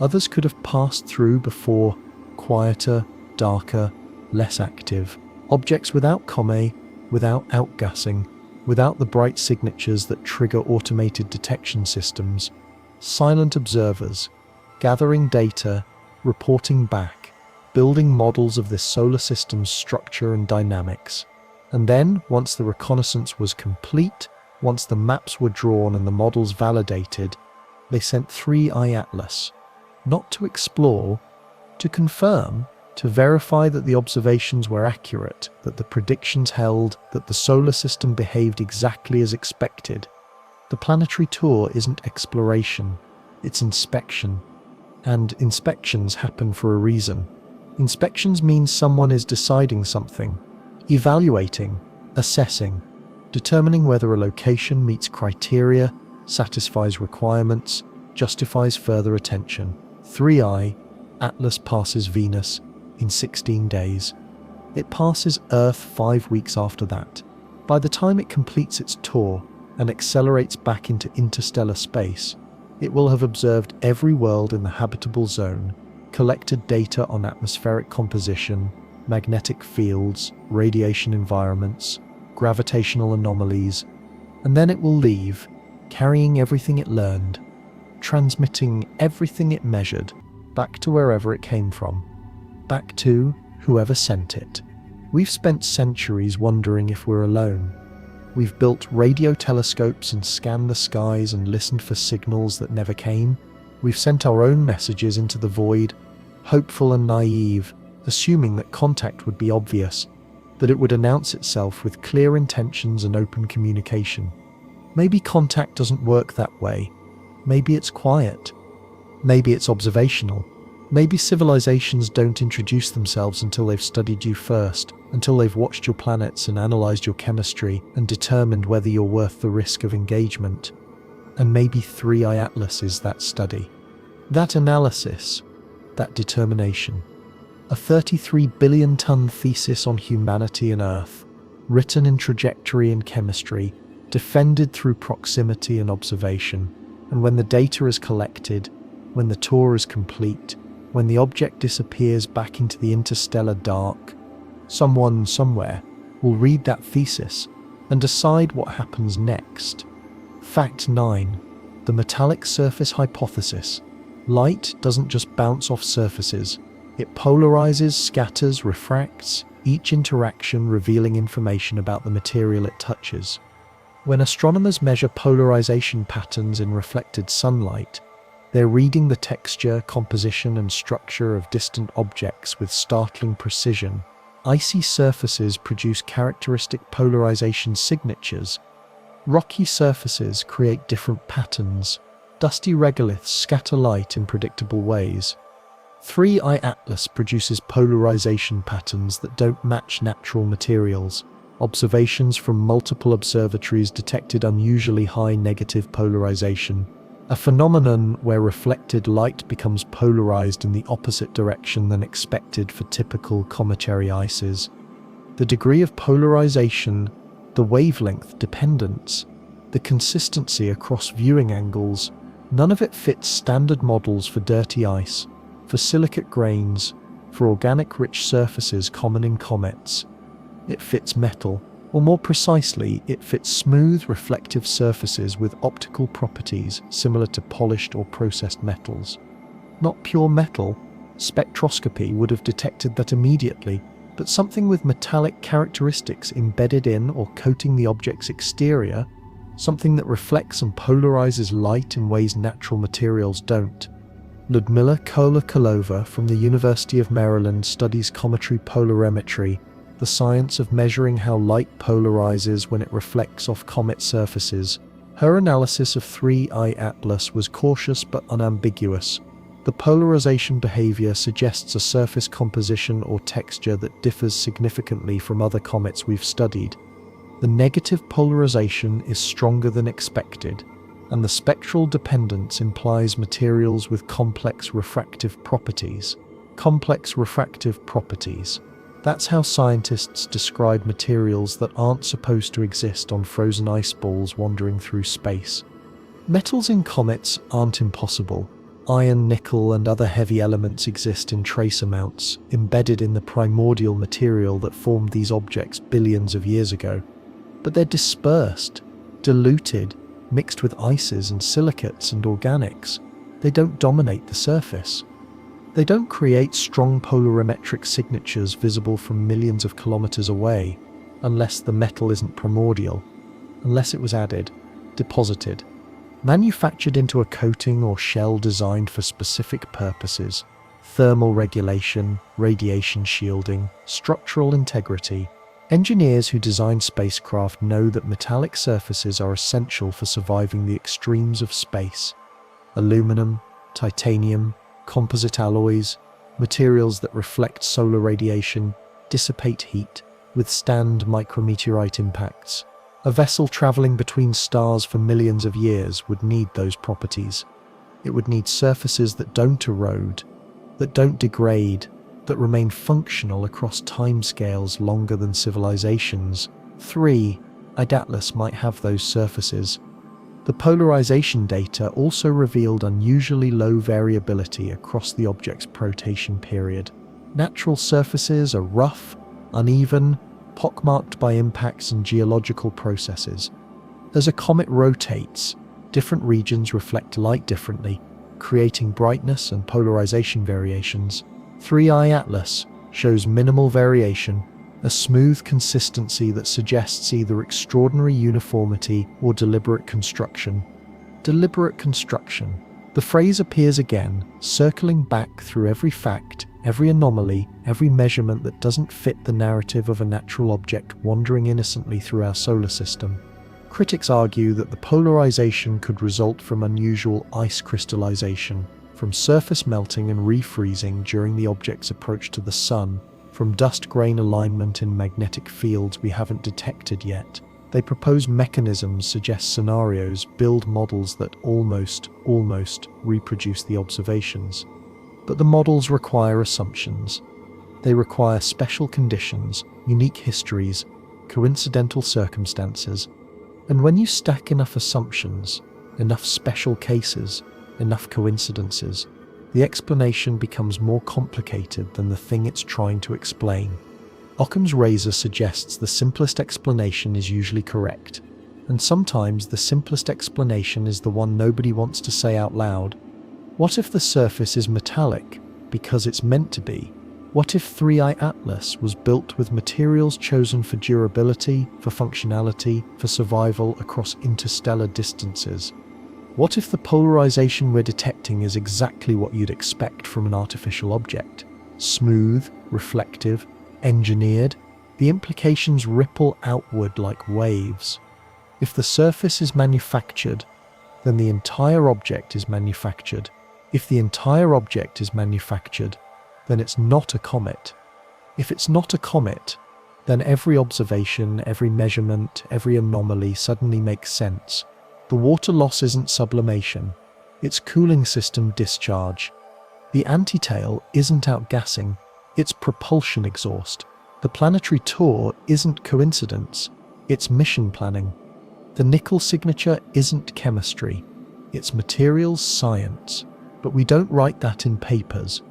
Others could have passed through before, quieter, darker, less active. Objects without comet, without outgassing, without the bright signatures that trigger automated detection systems. Silent observers, gathering data, reporting back, building models of this solar system's structure and dynamics. And then, once the reconnaissance was complete, once the maps were drawn and the models validated, they sent 3I Atlas, not to explore, to confirm, to verify that the observations were accurate, that the predictions held, that the solar system behaved exactly as expected. The planetary tour isn't exploration, it's inspection. And inspections happen for a reason. Inspections means someone is deciding something, evaluating, assessing, determining whether a location meets criteria, satisfies requirements, justifies further attention. 3I Atlas passes Venus in 16 days. It passes Earth 5 weeks after that. By the time it completes its tour and accelerates back into interstellar space, it will have observed every world in the habitable zone, collected data on atmospheric composition, magnetic fields, radiation environments, gravitational anomalies, and then it will leave, carrying everything it learned, transmitting everything it measured, back to wherever it came from, back to whoever sent it. We've spent centuries wondering if we're alone. We've built radio telescopes and scanned the skies and listened for signals that never came. We've sent our own messages into the void, hopeful and naive, assuming that contact would be obvious, that it would announce itself with clear intentions and open communication. Maybe contact doesn't work that way. Maybe it's quiet. Maybe it's observational. Maybe civilizations don't introduce themselves until they've studied you first, until they've watched your planets and analyzed your chemistry and determined whether you're worth the risk of engagement. And maybe 3i Atlas is that study. That analysis, that determination. A 33 billion ton thesis on humanity and Earth, written in trajectory and chemistry, defended through proximity and observation. And when the data is collected, when the tour is complete, when the object disappears back into the interstellar dark, someone somewhere will read that thesis and decide what happens next. Fact 9. The metallic surface hypothesis. Light doesn't just bounce off surfaces. It polarizes, scatters, refracts, each interaction revealing information about the material it touches. When astronomers measure polarization patterns in reflected sunlight, they're reading the texture, composition, and structure of distant objects with startling precision. Icy surfaces produce characteristic polarization signatures. Rocky surfaces create different patterns. Dusty regoliths scatter light in predictable ways. 3i Atlas produces polarization patterns that don't match natural materials. Observations from multiple observatories detected unusually high negative polarization, a phenomenon where reflected light becomes polarized in the opposite direction than expected for typical cometary ices. The degree of polarization, the wavelength dependence, the consistency across viewing angles, none of it fits standard models for dirty ice, for silicate grains, for organic-rich surfaces common in comets. It fits metal, or more precisely, it fits smooth, reflective surfaces with optical properties similar to polished or processed metals. Not pure metal, spectroscopy would have detected that immediately, but something with metallic characteristics embedded in or coating the object's exterior, something that reflects and polarizes light in ways natural materials don't. Ludmila Kola-Kolova from the University of Maryland studies cometary polarimetry, the science of measuring how light polarizes when it reflects off comet surfaces. Her analysis of 3i Atlas was cautious but unambiguous. The polarization behavior suggests a surface composition or texture that differs significantly from other comets we've studied. The negative polarization is stronger than expected, and the spectral dependence implies materials with complex refractive properties. Complex refractive properties. That's how scientists describe materials that aren't supposed to exist on frozen ice balls wandering through space. Metals in comets aren't impossible. Iron, nickel, and other heavy elements exist in trace amounts, embedded in the primordial material that formed these objects billions of years ago. But they're dispersed, diluted, mixed with ices and silicates and organics. They don't dominate the surface. They don't create strong polarimetric signatures visible from millions of kilometers away, unless the metal isn't primordial, unless it was added, deposited, manufactured into a coating or shell designed for specific purposes: thermal regulation, radiation shielding, structural integrity. Engineers who design spacecraft know that metallic surfaces are essential for surviving the extremes of space. Aluminum, titanium, composite alloys, materials that reflect solar radiation, dissipate heat, withstand micrometeorite impacts. A vessel traveling between stars for millions of years would need those properties. It would need surfaces that don't erode, that don't degrade, that remain functional across timescales longer than civilizations. 3i Atlas might have those surfaces. The polarization data also revealed unusually low variability across the object's protation period. Natural surfaces are rough, uneven, pockmarked by impacts and geological processes. As a comet rotates, different regions reflect light differently, creating brightness and polarization variations. 3i Atlas shows minimal variation, a smooth consistency that suggests either extraordinary uniformity or deliberate construction. Deliberate construction. The phrase appears again, circling back through every fact, every anomaly, every measurement that doesn't fit the narrative of a natural object wandering innocently through our solar system. Critics argue that the polarization could result from unusual ice crystallization, from surface melting and refreezing during the object's approach to the Sun, from dust-grain alignment in magnetic fields we haven't detected yet. They propose mechanisms, suggest scenarios, build models that almost reproduce the observations. But the models require assumptions. They require special conditions, unique histories, coincidental circumstances. And when you stack enough assumptions, enough special cases, enough coincidences, the explanation becomes more complicated than the thing it's trying to explain. Occam's razor suggests the simplest explanation is usually correct, and sometimes the simplest explanation is the one nobody wants to say out loud. What if the surface is metallic because it's meant to be? What if 3I Atlas was built with materials chosen for durability, for functionality, for survival across interstellar distances? What if the polarization we're detecting is exactly what you'd expect from an artificial object? Smooth, reflective, engineered? The implications ripple outward like waves. If the surface is manufactured, then the entire object is manufactured. If the entire object is manufactured, then it's not a comet. If it's not a comet, then every observation, every measurement, every anomaly suddenly makes sense. The water loss isn't sublimation, it's cooling system discharge. The antitail isn't outgassing, it's propulsion exhaust. The planetary tour isn't coincidence, it's mission planning. The nickel signature isn't chemistry, it's materials science. But we don't write that in papers.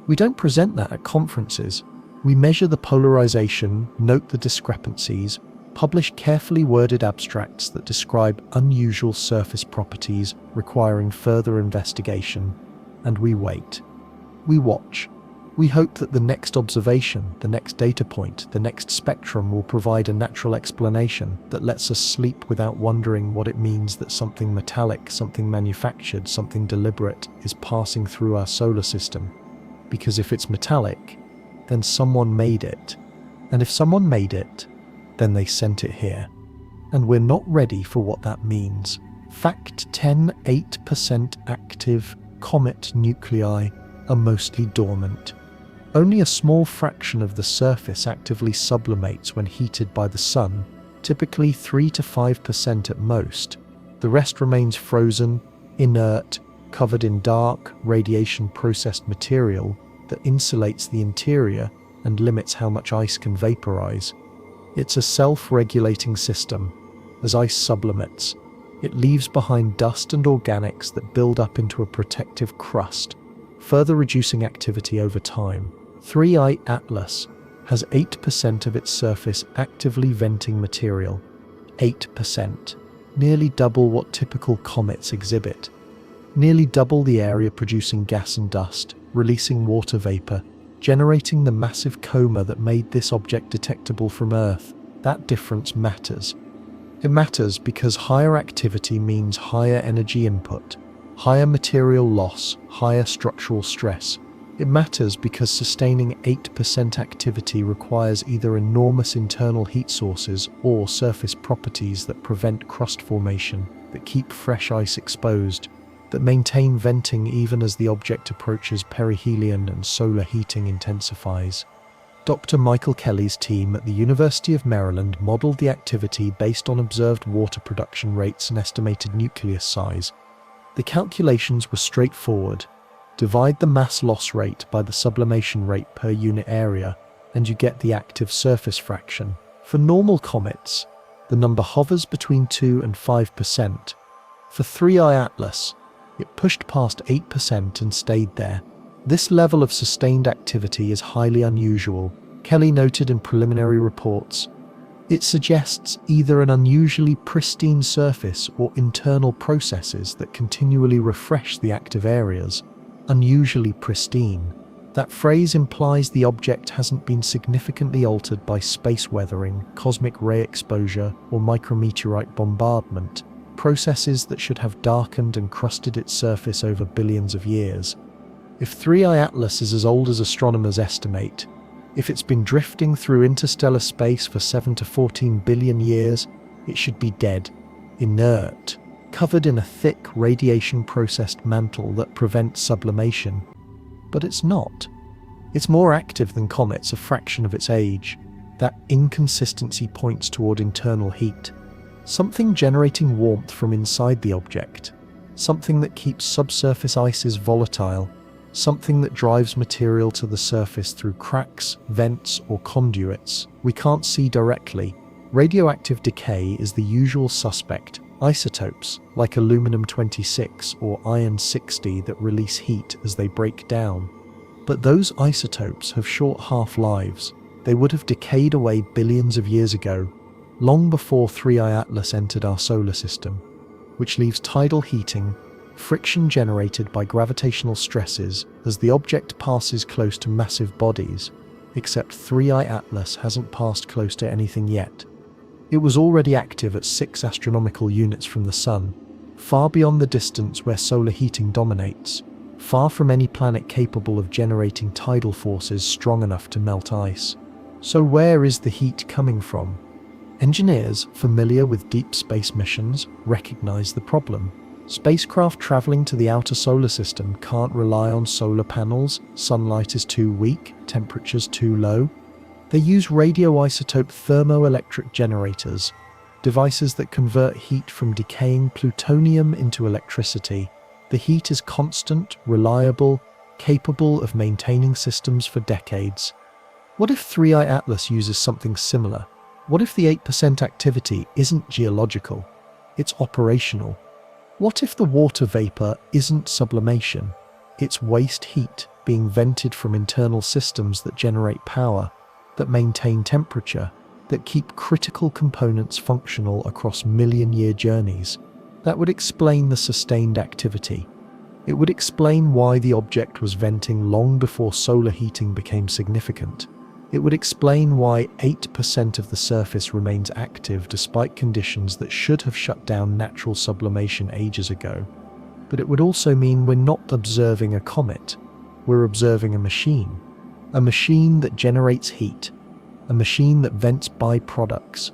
We don't present that at conferences. We measure the polarization, note the discrepancies, publish carefully worded abstracts that describe unusual surface properties requiring further investigation, and we wait. We watch. We hope that the next observation, the next data point, the next spectrum will provide a natural explanation that lets us sleep without wondering what it means that something metallic, something manufactured, something deliberate is passing through our solar system. Because if it's metallic, then someone made it. And if someone made it, then they sent it here. And we're not ready for what that means. Fact 10, 8% active comet nuclei are mostly dormant. Only a small fraction of the surface actively sublimates when heated by the sun, typically 3 to 5% at most. The rest remains frozen, inert, covered in dark, radiation-processed material that insulates the interior and limits how much ice can vaporize. It's a self-regulating system. As ice sublimates, it leaves behind dust and organics that build up into a protective crust, further reducing activity over time. 3I Atlas has 8% of its surface actively venting material. 8%. Nearly double what typical comets exhibit. Nearly double the area producing gas and dust, releasing water vapor, generating the massive coma that made this object detectable from Earth. That difference matters. It matters because higher activity means higher energy input, higher material loss, higher structural stress. It matters because sustaining 8% activity requires either enormous internal heat sources or surface properties that prevent crust formation, that keep fresh ice exposed, that maintain venting even as the object approaches perihelion and solar heating intensifies. Dr. Michael Kelly's team at the University of Maryland modeled the activity based on observed water production rates and estimated nucleus size. The calculations were straightforward. Divide the mass loss rate by the sublimation rate per unit area, and you get the active surface fraction. For normal comets, the number hovers between 2 and 5%. For 3I Atlas, it pushed past 8% and stayed there. This level of sustained activity is highly unusual, Kelly noted in preliminary reports. It suggests either an unusually pristine surface or internal processes that continually refresh the active areas. Unusually pristine. That phrase implies the object hasn't been significantly altered by space weathering, cosmic ray exposure, or micrometeorite bombardment. processes that should have darkened and crusted its surface over billions of years. If 3I Atlas is as old as astronomers estimate, if it's been drifting through interstellar space for 7 to 14 billion years, it should be dead, inert, covered in a thick radiation-processed mantle that prevents sublimation. But it's not. It's more active than comets a fraction of its age. That inconsistency points toward internal heat. Something generating warmth from inside the object. Something that keeps subsurface ices volatile. Something that drives material to the surface through cracks, vents, or conduits we can't see directly. Radioactive decay is the usual suspect. Isotopes, like aluminum-26 or iron-60, that release heat as they break down. But those isotopes have short half-lives. They would have decayed away billions of years ago, long before 3I Atlas entered our solar system, which leaves tidal heating, friction generated by gravitational stresses as the object passes close to massive bodies, except 3I Atlas hasn't passed close to anything yet. It was already active at 6 astronomical units from the Sun, far beyond the distance where solar heating dominates, far from any planet capable of generating tidal forces strong enough to melt ice. So where is the heat coming from? Engineers familiar with deep space missions recognize the problem. Spacecraft traveling to the outer solar system can't rely on solar panels, sunlight is too weak, temperatures too low. They use radioisotope thermoelectric generators, devices that convert heat from decaying plutonium into electricity. The heat is constant, reliable, capable of maintaining systems for decades. What if 3I Atlas uses something similar? What if the 8% activity isn't geological? It's operational. What if the water vapor isn't sublimation? It's waste heat being vented from internal systems that generate power, that maintain temperature, that keep critical components functional across million-year journeys. That would explain the sustained activity. It would explain why the object was venting long before solar heating became significant. It would explain why 8% of the surface remains active despite conditions that should have shut down natural sublimation ages ago. But it would also mean we're not observing a comet. We're observing a machine that generates heat, a machine that vents byproducts,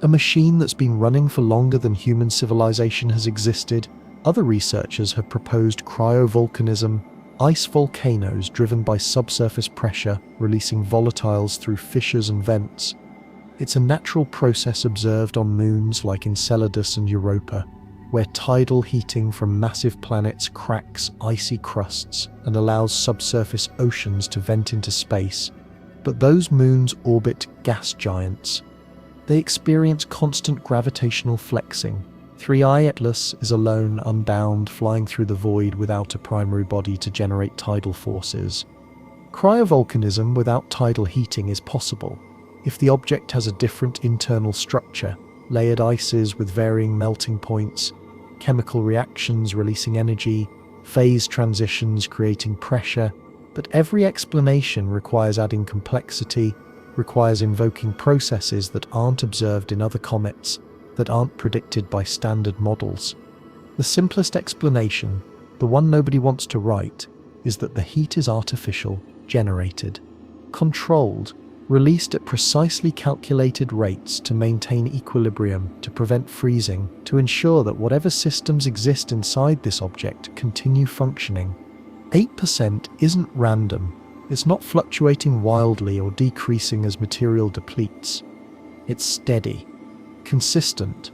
a machine that's been running for longer than human civilization has existed. Other researchers have proposed cryovolcanism, ice volcanoes driven by subsurface pressure, releasing volatiles through fissures and vents. It's a natural process observed on moons like Enceladus and Europa, where tidal heating from massive planets cracks icy crusts and allows subsurface oceans to vent into space. But those moons orbit gas giants. They experience constant gravitational flexing. 3I Atlas is alone, unbound, flying through the void without a primary body to generate tidal forces. Cryovolcanism without tidal heating is possible if the object has a different internal structure, layered ices with varying melting points, chemical reactions releasing energy, phase transitions creating pressure. But every explanation requires adding complexity, requires invoking processes that aren't observed in other comets, that aren't predicted by standard models. The simplest explanation, the one nobody wants to write, is that the heat is artificial, generated, controlled, released at precisely calculated rates to maintain equilibrium, to prevent freezing, to ensure that whatever systems exist inside this object continue functioning. 8% isn't random. It's not fluctuating wildly or decreasing as material depletes. It's steady, consistent,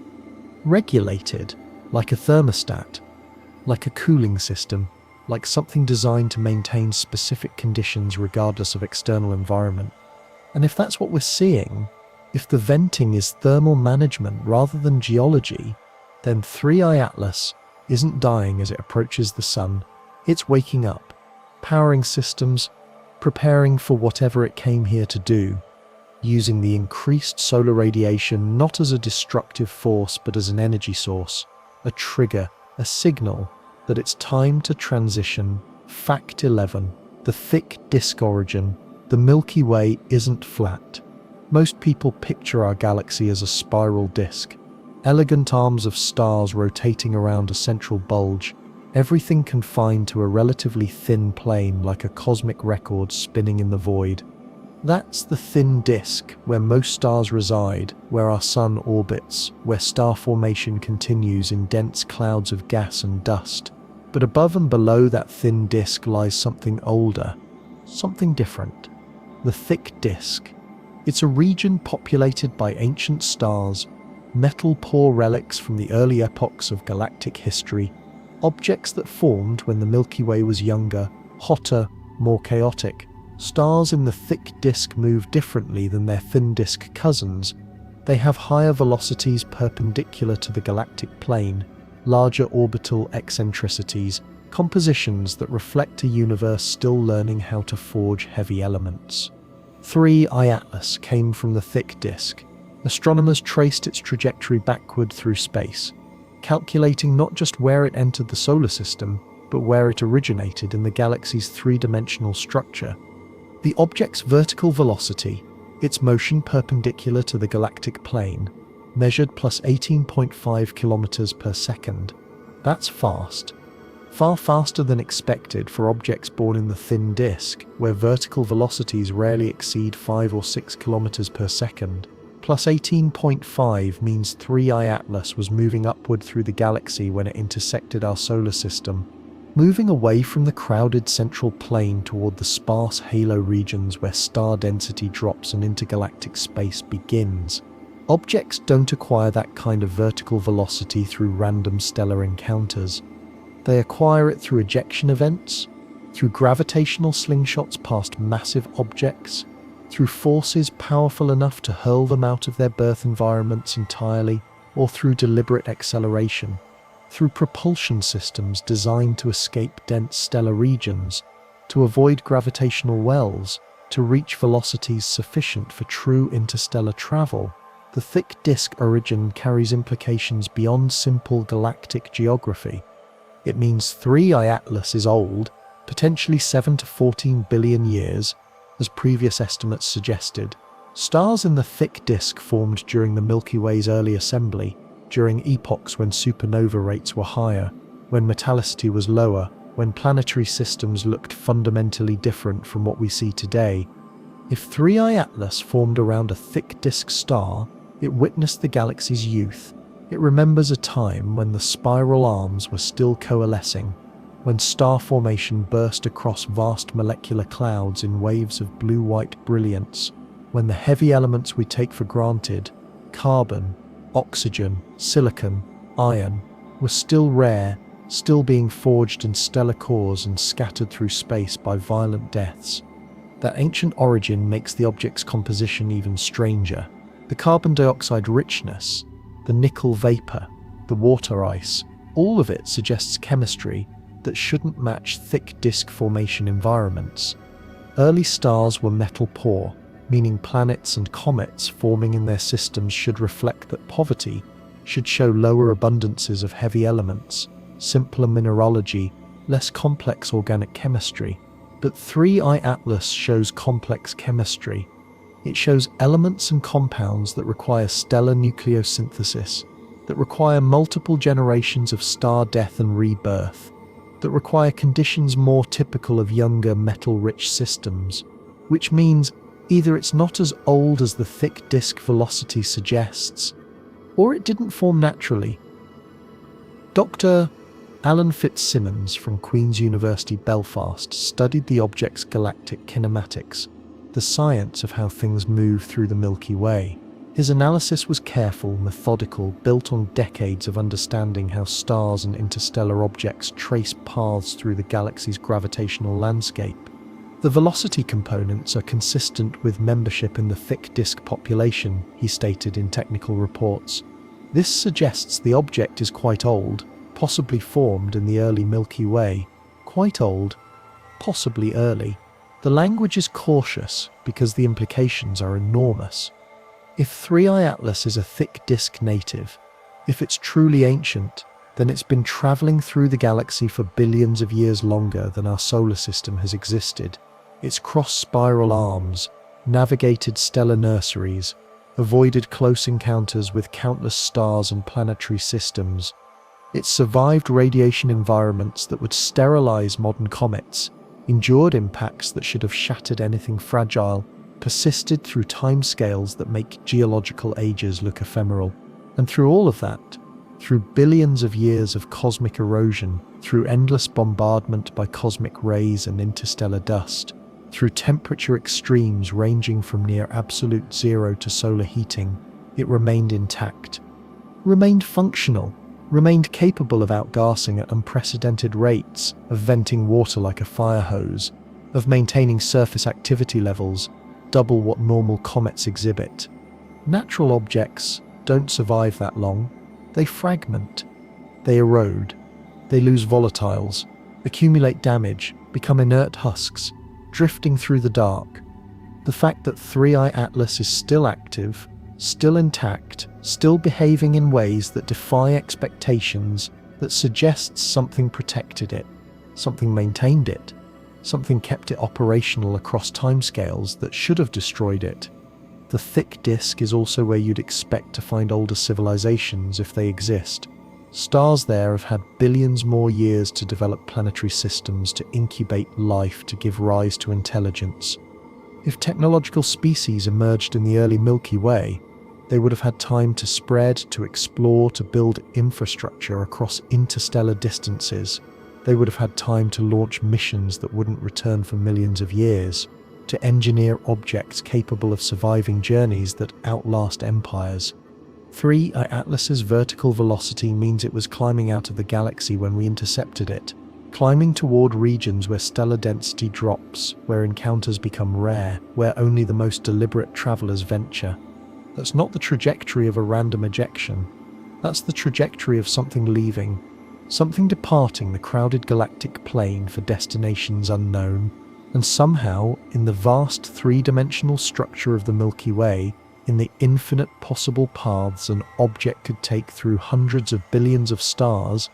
regulated, like a thermostat, like a cooling system, like something designed to maintain specific conditions regardless of external environment. And if that's what we're seeing, if the venting is thermal management rather than geology, then 3I Atlas isn't dying as it approaches the Sun. It's waking up, powering systems, preparing for whatever it came here to do, using the increased solar radiation not as a destructive force but as an energy source, a trigger, a signal that it's time to transition. Fact 11. The thick disk origin. The Milky Way isn't flat. Most people picture our galaxy as a spiral disk. elegant arms of stars rotating around a central bulge, everything confined to a relatively thin plane like a cosmic record spinning in the void. That's the thin disk where most stars reside, where our sun orbits, where star formation continues in dense clouds of gas and dust. But above and below that thin disk lies something older, something different. The thick disk. It's a region populated by ancient stars, metal-poor relics from the early epochs of galactic history, objects that formed when the Milky Way was younger, hotter, more chaotic. Stars in the thick disk move differently than their thin disk cousins. They have higher velocities perpendicular to the galactic plane, larger orbital eccentricities, compositions that reflect a universe still learning how to forge heavy elements. 3I Atlas came from the thick disk. Astronomers traced its trajectory backward through space, calculating not just where it entered the solar system, but where it originated in the galaxy's three-dimensional structure. The object's vertical velocity, its motion perpendicular to the galactic plane, measured plus 18.5 kilometers per second. That's fast. Far faster than expected for objects born in the thin disk, where vertical velocities rarely exceed 5 or 6 kilometers per second. Plus 18.5 means 3I Atlas was moving upward through the galaxy when it intersected our solar system, moving away from the crowded central plane toward the sparse halo regions where star density drops and intergalactic space begins. Objects don't acquire that kind of vertical velocity through random stellar encounters. They acquire it through ejection events, through gravitational slingshots past massive objects, through forces powerful enough to hurl them out of their birth environments entirely, or through deliberate acceleration, through propulsion systems designed to escape dense stellar regions, to avoid gravitational wells, to reach velocities sufficient for true interstellar travel. The thick disk origin carries implications beyond simple galactic geography. It means 3I Atlas is old, potentially 7 to 14 billion years, as previous estimates suggested. Stars in the thick disk formed during the Milky Way's early assembly, during epochs when supernova rates were higher, when metallicity was lower, when planetary systems looked fundamentally different from what we see today. If 3I Atlas formed around a thick disk star, it witnessed the galaxy's youth. It remembers a time when the spiral arms were still coalescing, when star formation burst across vast molecular clouds in waves of blue-white brilliance, when the heavy elements we take for granted, carbon, oxygen, silicon, iron, were still rare, still being forged in stellar cores and scattered through space by violent deaths. That ancient origin makes the object's composition even stranger. The carbon dioxide richness, the nickel vapor, the water ice, all of it suggests chemistry that shouldn't match thick disk formation environments. Early stars were metal poor, meaning planets and comets forming in their systems should reflect that poverty, should show lower abundances of heavy elements, simpler mineralogy, less complex organic chemistry. But 3I Atlas shows complex chemistry. It shows elements and compounds that require stellar nucleosynthesis, that require multiple generations of star death and rebirth, that require conditions more typical of younger metal-rich systems, which means either it's not as old as the thick disk velocity suggests, or it didn't form naturally. Dr. Alan Fitzsimmons from Queen's University Belfast studied the object's galactic kinematics, the science of how things move through the Milky Way. His analysis was careful, methodical, built on decades of understanding how stars and interstellar objects trace paths through the galaxy's gravitational landscape. The velocity components are consistent with membership in the thick disk population, he stated in technical reports. This suggests the object is quite old, possibly formed in the early Milky Way. Quite old, possibly early. The language is cautious because the implications are enormous. If 3I Atlas is a thick disk native, if it's truly ancient, then it's been traveling through the galaxy for billions of years longer than our solar system has existed. It's crossed spiral arms, navigated stellar nurseries, avoided close encounters with countless stars and planetary systems. It survived radiation environments that would sterilize modern comets, endured impacts that should have shattered anything fragile, persisted through timescales that make geological ages look ephemeral. And through all of that, through billions of years of cosmic erosion, through endless bombardment by cosmic rays and interstellar dust, through temperature extremes ranging from near absolute zero to solar heating, it remained intact, remained functional, remained capable of outgassing at unprecedented rates, of venting water like a fire hose, of maintaining surface activity levels double what normal comets exhibit. Natural objects don't survive that long. They fragment, they erode, they lose volatiles, accumulate damage, become inert husks, drifting through the dark. The fact that 3I Atlas is still active, still intact, still behaving in ways that defy expectations, that suggests something protected it, something maintained it, something kept it operational across timescales that should have destroyed it. The thick disk is also where you'd expect to find older civilizations if they exist. Stars there have had billions more years to develop planetary systems, to incubate life, to give rise to intelligence. If technological species emerged in the early Milky Way, they would have had time to spread, to explore, to build infrastructure across interstellar distances. They would have had time to launch missions that wouldn't return for millions of years, to engineer objects capable of surviving journeys that outlast empires. 3I Atlas's vertical velocity means it was climbing out of the galaxy when we intercepted it, climbing toward regions where stellar density drops, where encounters become rare, where only the most deliberate travelers venture. That's not the trajectory of a random ejection. That's the trajectory of something leaving, something departing the crowded galactic plane for destinations unknown. And somehow, in the vast three-dimensional structure of the Milky Way, in the infinite possible paths an object could take through hundreds of billions of stars,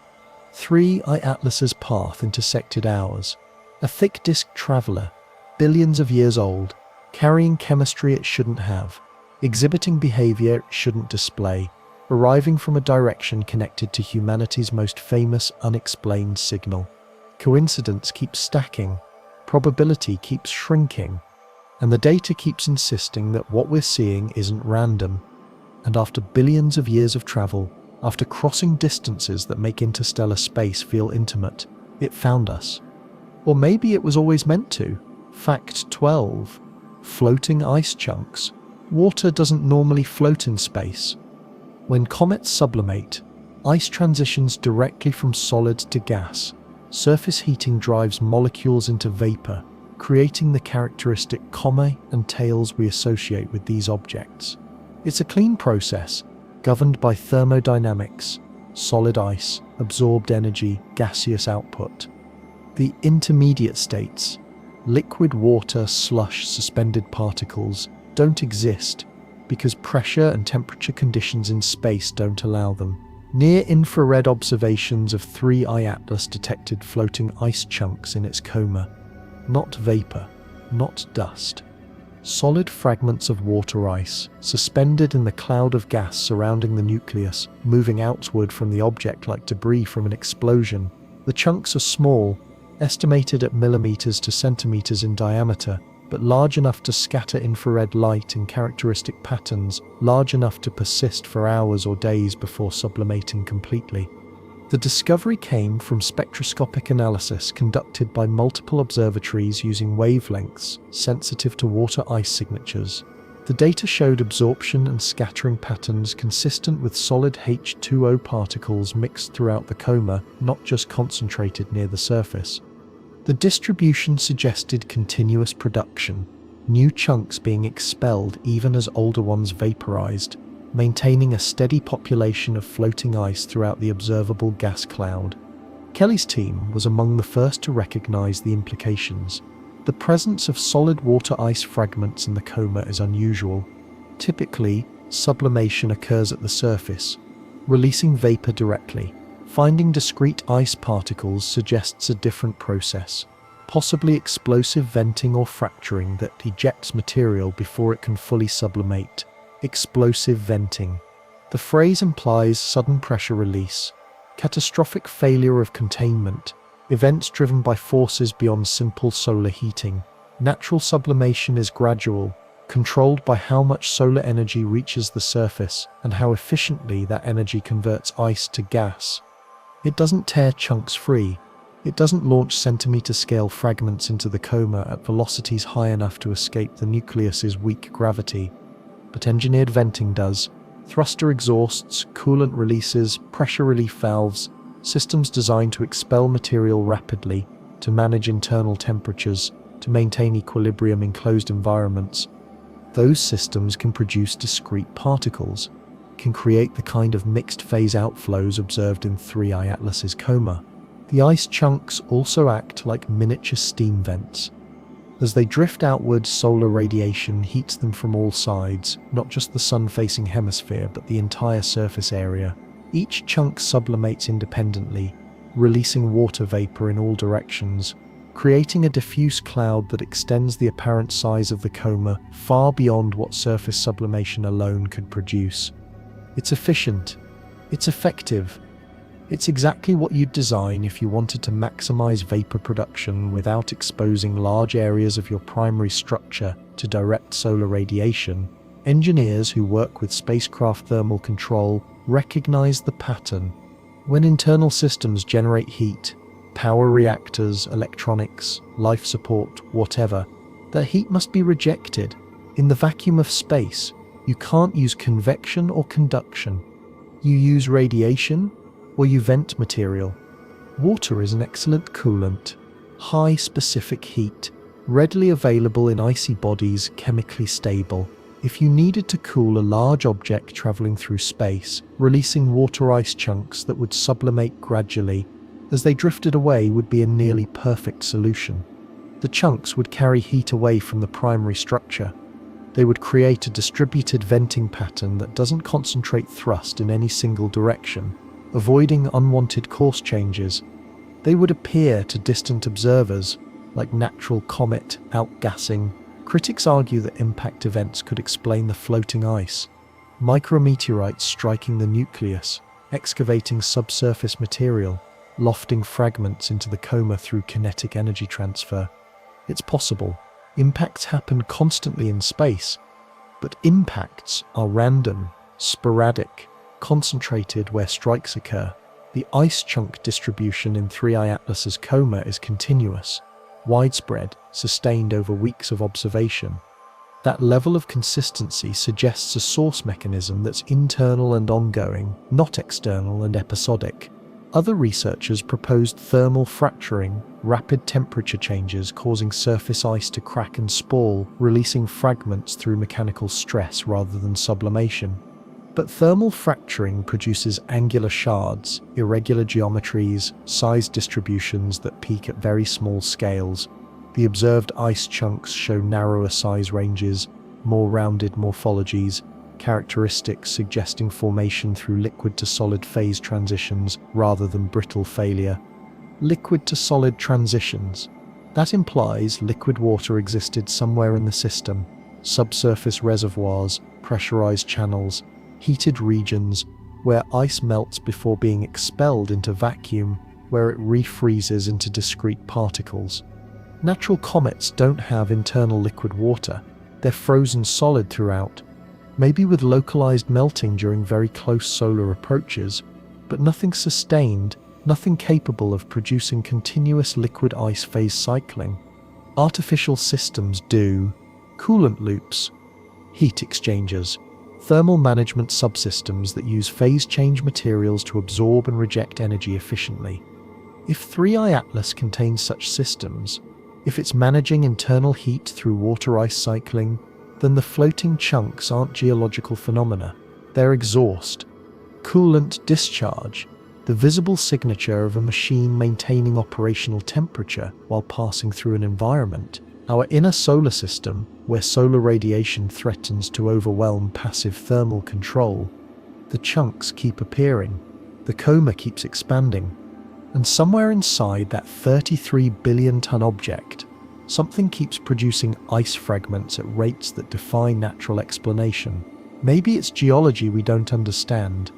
3I Atlas's path intersected ours. A thick-disk traveler, billions of years old, carrying chemistry it shouldn't have, exhibiting behavior it shouldn't display, arriving from a direction connected to humanity's most famous unexplained signal. Coincidence keeps stacking, probability keeps shrinking, and the data keeps insisting that what we're seeing isn't random. And after billions of years of travel, after crossing distances that make interstellar space feel intimate, it found us. Or maybe it was always meant to. Fact 12. Floating ice chunks. Water doesn't normally float in space. When comets sublimate, ice transitions directly from solid to gas. Surface heating drives molecules into vapor, creating the characteristic comet and tails we associate with these objects. It's a clean process, governed by thermodynamics. Solid ice, absorbed energy, gaseous output. The intermediate states, liquid water, slush, suspended particles, don't exist because pressure and temperature conditions in space don't allow them. Near-infrared observations of 3I Atlas detected floating ice chunks in its coma. Not vapor, not dust. Solid fragments of water ice, suspended in the cloud of gas surrounding the nucleus, moving outward from the object like debris from an explosion. The chunks are small, estimated at millimeters to centimeters in diameter, but large enough to scatter infrared light in characteristic patterns, large enough to persist for hours or days before sublimating completely. The discovery came from spectroscopic analysis conducted by multiple observatories using wavelengths sensitive to water ice signatures. The data showed absorption and scattering patterns consistent with solid H2O particles mixed throughout the coma, not just concentrated near the surface. The distribution suggested continuous production, new chunks being expelled even as older ones vaporized, maintaining a steady population of floating ice throughout the observable gas cloud. Kelly's team was among the first to recognize the implications. The presence of solid water ice fragments in the coma is unusual. Typically, sublimation occurs at the surface, releasing vapor directly. Finding discrete ice particles suggests a different process, possibly explosive venting or fracturing that ejects material before it can fully sublimate. explosive venting. The phrase implies sudden pressure release, catastrophic failure of containment, events driven by forces beyond simple solar heating. Natural sublimation is gradual, controlled by how much solar energy reaches the surface and how efficiently that energy converts ice to gas. It doesn't tear chunks free. It doesn't launch centimeter-scale fragments into the coma at velocities high enough to escape the nucleus's weak gravity. But engineered venting does. Thruster exhausts, coolant releases, pressure relief valves, systems designed to expel material rapidly, to manage internal temperatures, to maintain equilibrium in closed environments. Those systems can produce discrete particles, can create the kind of mixed phase outflows observed in 3I Atlas's coma. The ice chunks also act like miniature steam vents. As they drift outward, solar radiation heats them from all sides, not just the sun-facing hemisphere, but the entire surface area. Each chunk sublimates independently, releasing water vapor in all directions, creating a diffuse cloud that extends the apparent size of the coma far beyond what surface sublimation alone could produce. It's efficient. It's effective. It's exactly what you'd design if you wanted to maximize vapor production without exposing large areas of your primary structure to direct solar radiation. Engineers who work with spacecraft thermal control recognize the pattern. When internal systems generate heat, power reactors, electronics, life support, whatever, that heat must be rejected. In the vacuum of space, you can't use convection or conduction. You use radiation, or you vent material. Water is an excellent coolant, high specific heat, readily available in icy bodies, chemically stable. If you needed to cool a large object traveling through space, releasing water ice chunks that would sublimate gradually as they drifted away would be a nearly perfect solution. The chunks would carry heat away from the primary structure. They would create a distributed venting pattern that doesn't concentrate thrust in any single direction, avoiding unwanted course changes. They would appear to distant observers like natural comet outgassing. Critics argue that impact events could explain the floating ice, micrometeorites striking the nucleus, excavating subsurface material, lofting fragments into the coma through kinetic energy transfer. It's possible. Impacts happen constantly in space, but impacts are random, sporadic, concentrated where strikes occur. The ice chunk distribution in 3I Atlas's coma is continuous, widespread, sustained over weeks of observation. That level of consistency suggests a source mechanism that's internal and ongoing, not external and episodic. Other researchers proposed thermal fracturing, rapid temperature changes causing surface ice to crack and spall, releasing fragments through mechanical stress rather than sublimation. But thermal fracturing produces angular shards, irregular geometries, size distributions that peak at very small scales. The observed ice chunks show narrower size ranges, more rounded morphologies, characteristics suggesting formation through liquid to solid phase transitions rather than brittle failure. Liquid to solid transitions. That implies liquid water existed somewhere in the system. Subsurface reservoirs, pressurized channels, heated regions where ice melts before being expelled into vacuum, where it refreezes into discrete particles. Natural comets don't have internal liquid water. They're frozen solid throughout, maybe with localized melting during very close solar approaches, but nothing sustained, nothing capable of producing continuous liquid ice phase cycling. Artificial systems do. Coolant loops, heat exchangers, thermal management subsystems that use phase change materials to absorb and reject energy efficiently. If 3I Atlas contains such systems, if it's managing internal heat through water ice cycling, then the floating chunks aren't geological phenomena. They're exhaust, coolant discharge, the visible signature of a machine maintaining operational temperature while passing through an environment. Our inner solar system, where solar radiation threatens to overwhelm passive thermal control, the chunks keep appearing, the coma keeps expanding, and somewhere inside that 33 billion ton object, something keeps producing ice fragments at rates that defy natural explanation. Maybe it's geology we don't understand.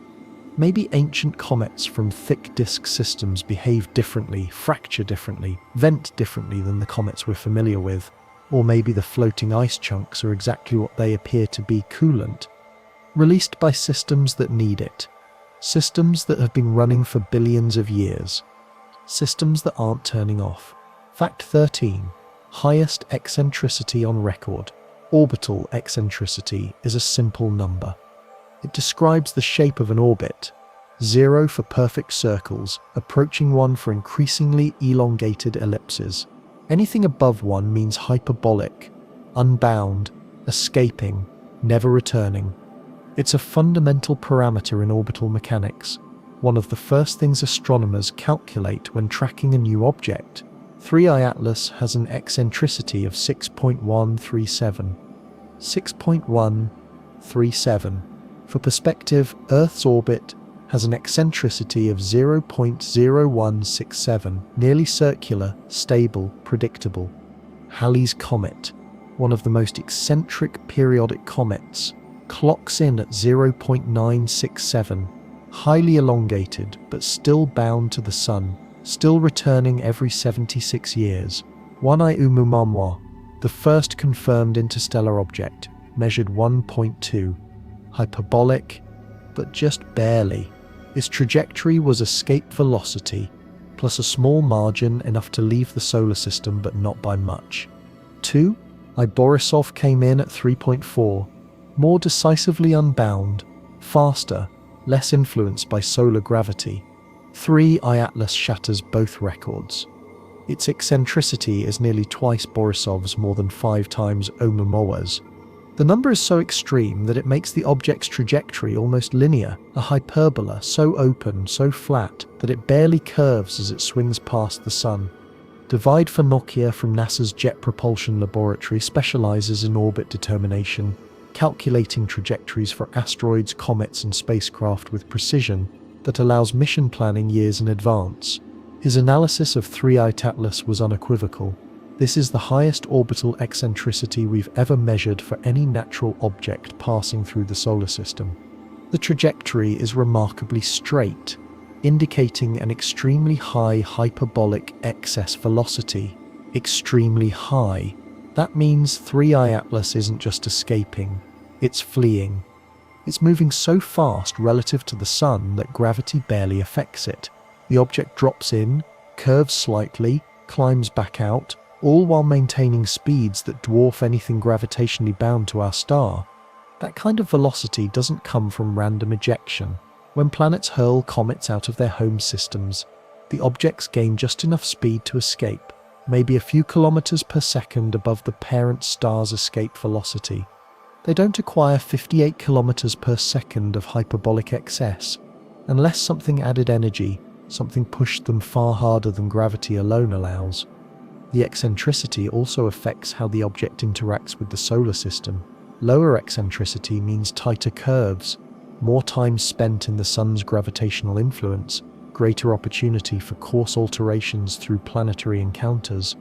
Maybe ancient comets from thick disk systems behave differently, fracture differently, vent differently than the comets we're familiar with. Or maybe the floating ice chunks are exactly what they appear to be: coolant, released by systems that need it. Systems that have been running for billions of years. Systems that aren't turning off. Fact 13. Highest eccentricity on record. Orbital eccentricity is a simple number. It describes the shape of an orbit. 0 for perfect circles, approaching 1 for increasingly elongated ellipses. Anything above 1 means hyperbolic, unbound, escaping, never returning. It's a fundamental parameter in orbital mechanics, one of the first things astronomers calculate when tracking a new object. 3i Atlas has an eccentricity of 6.137. 6.137. For perspective, Earth's orbit has an eccentricity of 0.0167, nearly circular, stable, predictable. Halley's Comet, one of the most eccentric periodic comets, clocks in at 0.967, highly elongated but still bound to the Sun, still returning every 76 years. 1i Oumuamua, the first confirmed interstellar object, measured 1.2. Hyperbolic, but just barely. Its trajectory was escape velocity, plus a small margin enough to leave the solar system but not by much. 2. Borisov came in at 3.4, more decisively unbound, faster, less influenced by solar gravity. 3i Atlas shatters both records. Its eccentricity is nearly twice Borisov's, more than 5 times Oumuamua's. The number is so extreme that it makes the object's trajectory almost linear, a hyperbola so open, so flat, that it barely curves as it swings past the Sun. Divide for Nokia from NASA's Jet Propulsion Laboratory specializes in orbit determination, calculating trajectories for asteroids, comets, and spacecraft with precision that allows mission planning years in advance. His analysis of 3i Atlas was unequivocal. This is the highest orbital eccentricity we've ever measured for any natural object passing through the solar system. The trajectory is remarkably straight, indicating an extremely high hyperbolic excess velocity. Extremely high. That means 3i Atlas isn't just escaping, it's fleeing. It's moving so fast relative to the Sun that gravity barely affects it. The object drops in, curves slightly, climbs back out, all while maintaining speeds that dwarf anything gravitationally bound to our star. That kind of velocity doesn't come from random ejection. When planets hurl comets out of their home systems, the objects gain just enough speed to escape, maybe a few kilometers per second above the parent star's escape velocity. They don't acquire 58 kilometers per second of hyperbolic excess, unless something added energy, something pushed them far harder than gravity alone allows. The eccentricity also affects how the object interacts with the solar system. Lower eccentricity means tighter curves, more time spent in the Sun's gravitational influence, greater opportunity for course alterations through planetary encounters.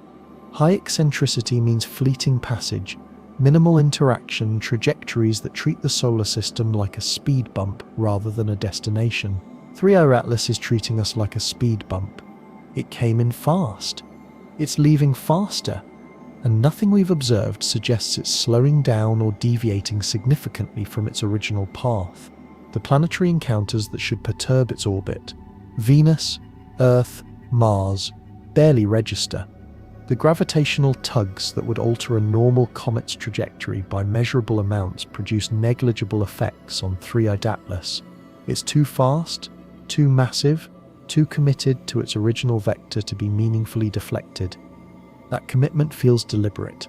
High eccentricity means fleeting passage, minimal interaction, trajectories that treat the solar system like a speed bump rather than a destination. 3i Atlas is treating us like a speed bump. It came in fast. It's leaving faster, and nothing we've observed suggests it's slowing down or deviating significantly from its original path. The planetary encounters that should perturb its orbit, Venus, Earth, Mars, barely register. The gravitational tugs that would alter a normal comet's trajectory by measurable amounts produce negligible effects on 3i Atlas. It's too fast, too massive, too committed to its original vector to be meaningfully deflected. That commitment feels deliberate.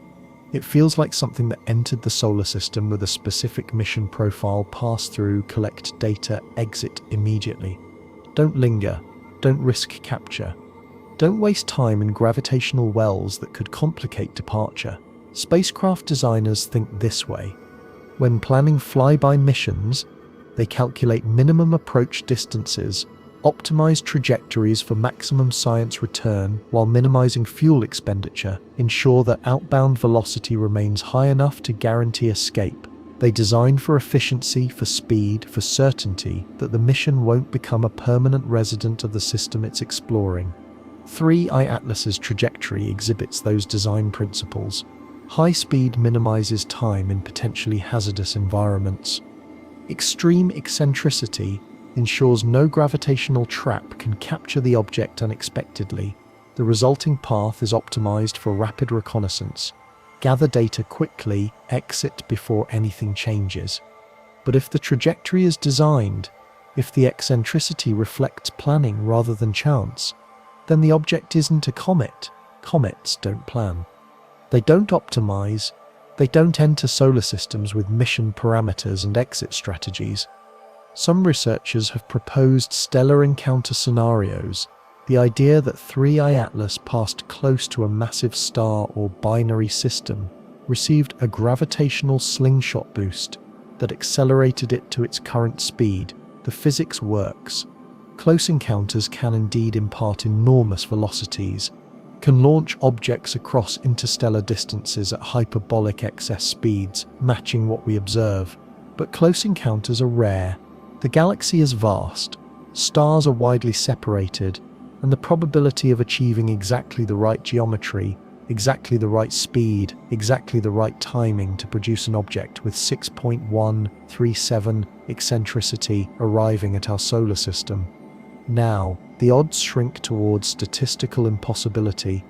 It feels like something that entered the solar system with a specific mission profile: pass through, collect data, exit immediately. Don't linger. Don't risk capture. Don't waste time in gravitational wells that could complicate departure. Spacecraft designers think this way. When planning flyby missions, they calculate minimum approach distances, optimize trajectories for maximum science return while minimizing fuel expenditure, ensure that outbound velocity remains high enough to guarantee escape, They design for efficiency, for speed, for certainty that the mission won't become a permanent resident of the system it's exploring. 3I Atlas's trajectory exhibits those design principles. High speed minimizes time in potentially hazardous environments. Extreme eccentricity ensures no gravitational trap can capture the object unexpectedly. The resulting path is optimized for rapid reconnaissance. Gather data quickly, exit before anything changes. But if the trajectory is designed, if the eccentricity reflects planning rather than chance, then the object isn't a comet. Comets don't plan. They don't optimize. They don't enter solar systems with mission parameters and exit strategies. Some researchers have proposed stellar encounter scenarios. The idea that 3I Atlas passed close to a massive star or binary system, received a gravitational slingshot boost that accelerated it to its current speed. The physics works. Close encounters can indeed impart enormous velocities, can launch objects across interstellar distances at hyperbolic excess speeds, matching what we observe. But close encounters are rare. The galaxy is vast, stars are widely separated, and the probability of achieving exactly the right geometry, exactly the right speed, exactly the right timing to produce an object with 6.137 eccentricity arriving at our solar system. Now, the odds shrink towards statistical impossibility,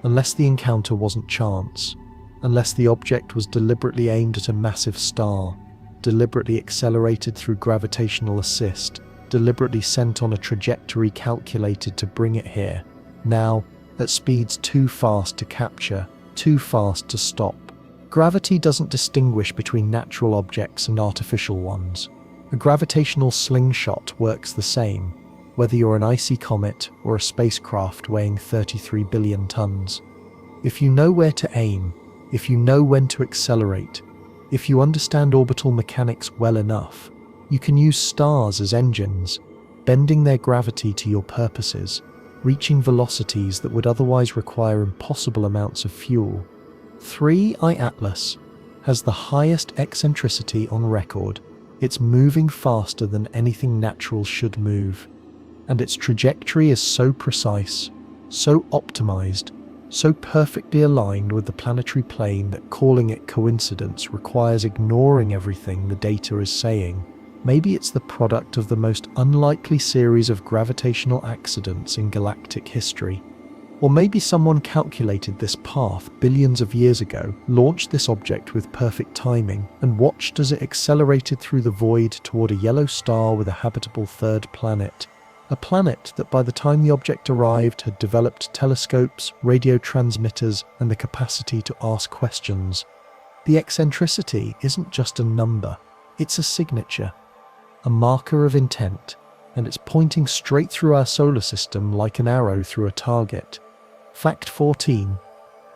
unless the encounter wasn't chance, unless the object was deliberately aimed at a massive star, deliberately accelerated through gravitational assist, deliberately sent on a trajectory calculated to bring it here, now at speeds too fast to capture, too fast to stop. Gravity doesn't distinguish between natural objects and artificial ones. A gravitational slingshot works the same, whether you're an icy comet or a spacecraft weighing 33 billion tons. If you know where to aim, if you know when to accelerate, if you understand orbital mechanics well enough, you can use stars as engines, bending their gravity to your purposes, reaching velocities that would otherwise require impossible amounts of fuel. 3I Atlas has the highest eccentricity on record. It's moving faster than anything natural should move. And its trajectory is so precise, so optimized, so perfectly aligned with the planetary plane that calling it coincidence requires ignoring everything the data is saying. Maybe it's the product of the most unlikely series of gravitational accidents in galactic history. Or maybe someone calculated this path billions of years ago, launched this object with perfect timing, and watched as it accelerated through the void toward a yellow star with a habitable third planet. A planet that by the time the object arrived had developed telescopes, radio transmitters, and the capacity to ask questions. The eccentricity isn't just a number, it's a signature, a marker of intent, and it's pointing straight through our solar system like an arrow through a target. Fact 14.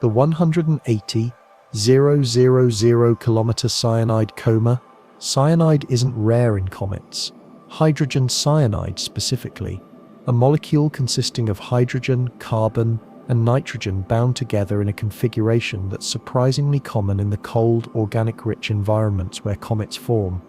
The 180,000 kilometer cyanide coma. Cyanide isn't rare in comets. Hydrogen cyanide specifically, a molecule consisting of hydrogen, carbon, and nitrogen bound together in a configuration that's surprisingly common in the cold, organic-rich environments where comets form.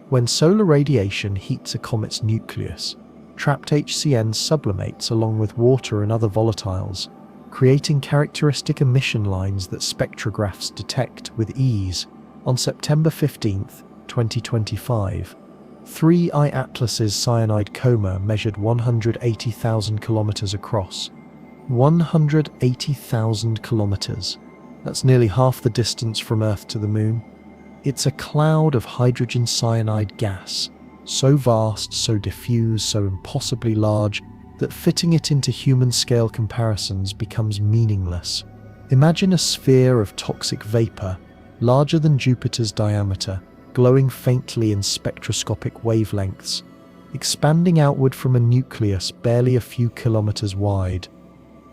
When solar radiation heats a comet's nucleus, trapped HCN sublimates along with water and other volatiles, creating characteristic emission lines that spectrographs detect with ease. On September 15, 2025, 3I Atlas's cyanide coma measured 180,000 kilometers across. 180,000 kilometers. That's nearly half the distance from Earth to the Moon. It's a cloud of hydrogen cyanide gas, so vast, so diffuse, so impossibly large, that fitting it into human-scale comparisons becomes meaningless. Imagine a sphere of toxic vapor, larger than Jupiter's diameter, glowing faintly in spectroscopic wavelengths, expanding outward from a nucleus barely a few kilometers wide.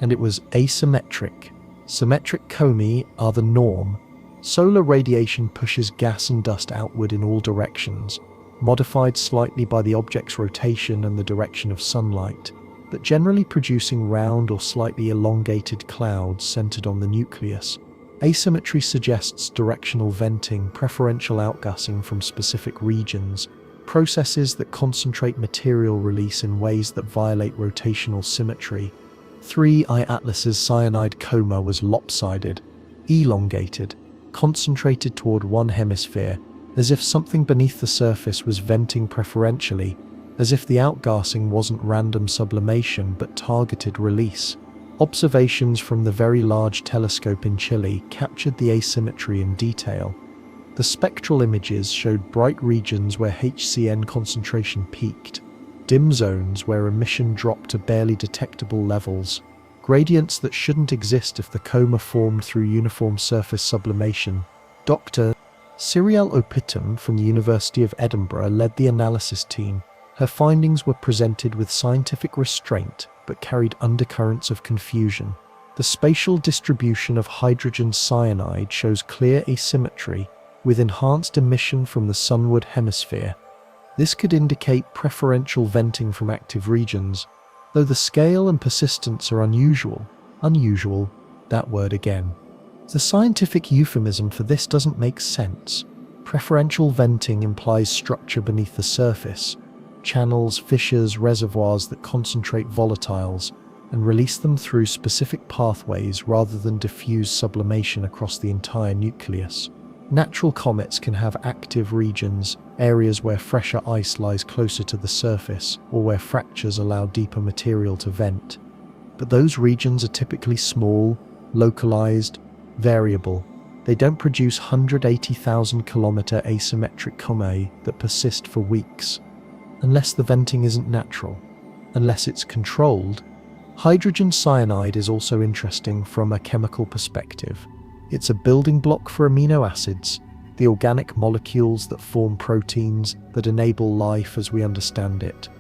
And it was asymmetric. Symmetric comae are the norm. Solar radiation pushes gas and dust outward in all directions, modified slightly by the object's rotation and the direction of sunlight, but generally producing round or slightly elongated clouds centered on the nucleus. Asymmetry suggests directional venting, preferential outgassing from specific regions, processes that concentrate material release in ways that violate rotational symmetry. 3I Atlas's cyanide coma was lopsided, elongated, concentrated toward one hemisphere, as if something beneath the surface was venting preferentially, as if the outgassing wasn't random sublimation but targeted release. Observations from the Very Large Telescope in Chile captured the asymmetry in detail. The spectral images showed bright regions where HCN concentration peaked, dim zones where emission dropped to barely detectable levels, gradients that shouldn't exist if the coma formed through uniform surface sublimation. Dr. Cyrielle Opitum from the University of Edinburgh led the analysis team. Her findings were presented with scientific restraint but carried undercurrents of confusion. The spatial distribution of hydrogen cyanide shows clear asymmetry, with enhanced emission from the sunward hemisphere. This could indicate preferential venting from active regions, though the scale and persistence are unusual. Unusual, that word again. The scientific euphemism for this doesn't make sense. Preferential venting implies structure beneath the surface, channels, fissures, reservoirs that concentrate volatiles and release them through specific pathways rather than diffuse sublimation across the entire nucleus. Natural comets can have active regions, areas where fresher ice lies closer to the surface or where fractures allow deeper material to vent. But those regions are typically small, localized, variable. They don't produce 180,000 kilometer asymmetric comae that persist for weeks. Unless the venting isn't natural, unless it's controlled. Hydrogen cyanide is also interesting from a chemical perspective. It's a building block for amino acids, the organic molecules that form proteins that enable life as we understand it.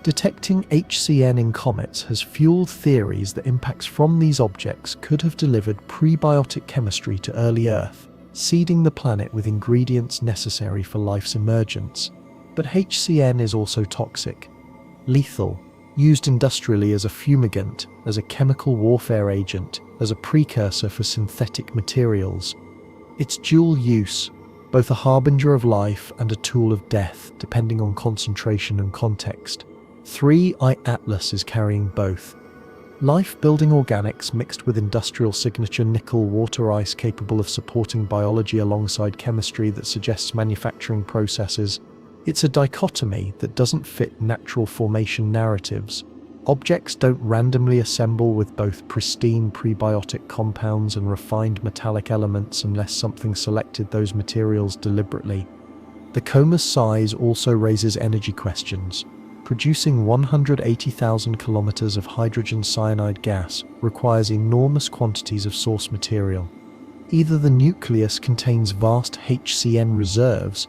Detecting HCN in comets has fueled theories that impacts from these objects could have delivered prebiotic chemistry to early Earth, seeding the planet with ingredients necessary for life's emergence. But HCN is also toxic, lethal, used industrially as a fumigant, as a chemical warfare agent, as a precursor for synthetic materials. It's dual use, both a harbinger of life and a tool of death, depending on concentration and context. 3I Atlas is carrying both. Life-building organics mixed with industrial signature nickel water ice capable of supporting biology alongside chemistry that suggests manufacturing processes. It's a dichotomy that doesn't fit natural formation narratives. Objects don't randomly assemble with both pristine prebiotic compounds and refined metallic elements unless something selected those materials deliberately. The coma's size also raises energy questions. Producing 180,000 kilometers of hydrogen cyanide gas requires enormous quantities of source material. Either the nucleus contains vast HCN reserves,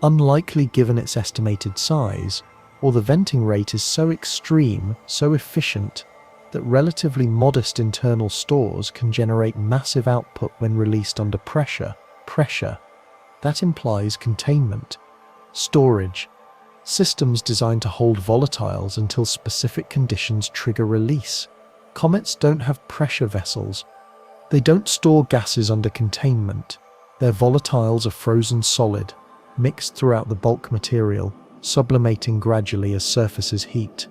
unlikely given its estimated size, or the venting rate is so extreme, so efficient, that relatively modest internal stores can generate massive output when released under pressure. That implies containment, storage, systems designed to hold volatiles until specific conditions trigger release. Comets don't have pressure vessels. They don't store gases under containment. Their volatiles are frozen solid, mixed throughout the bulk material, sublimating gradually as surfaces heat.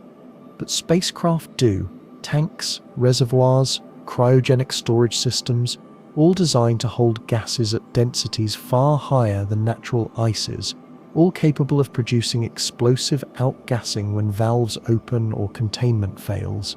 But spacecraft do. Tanks, reservoirs, cryogenic storage systems, all designed to hold gases at densities far higher than natural ices, all capable of producing explosive outgassing when valves open or containment fails.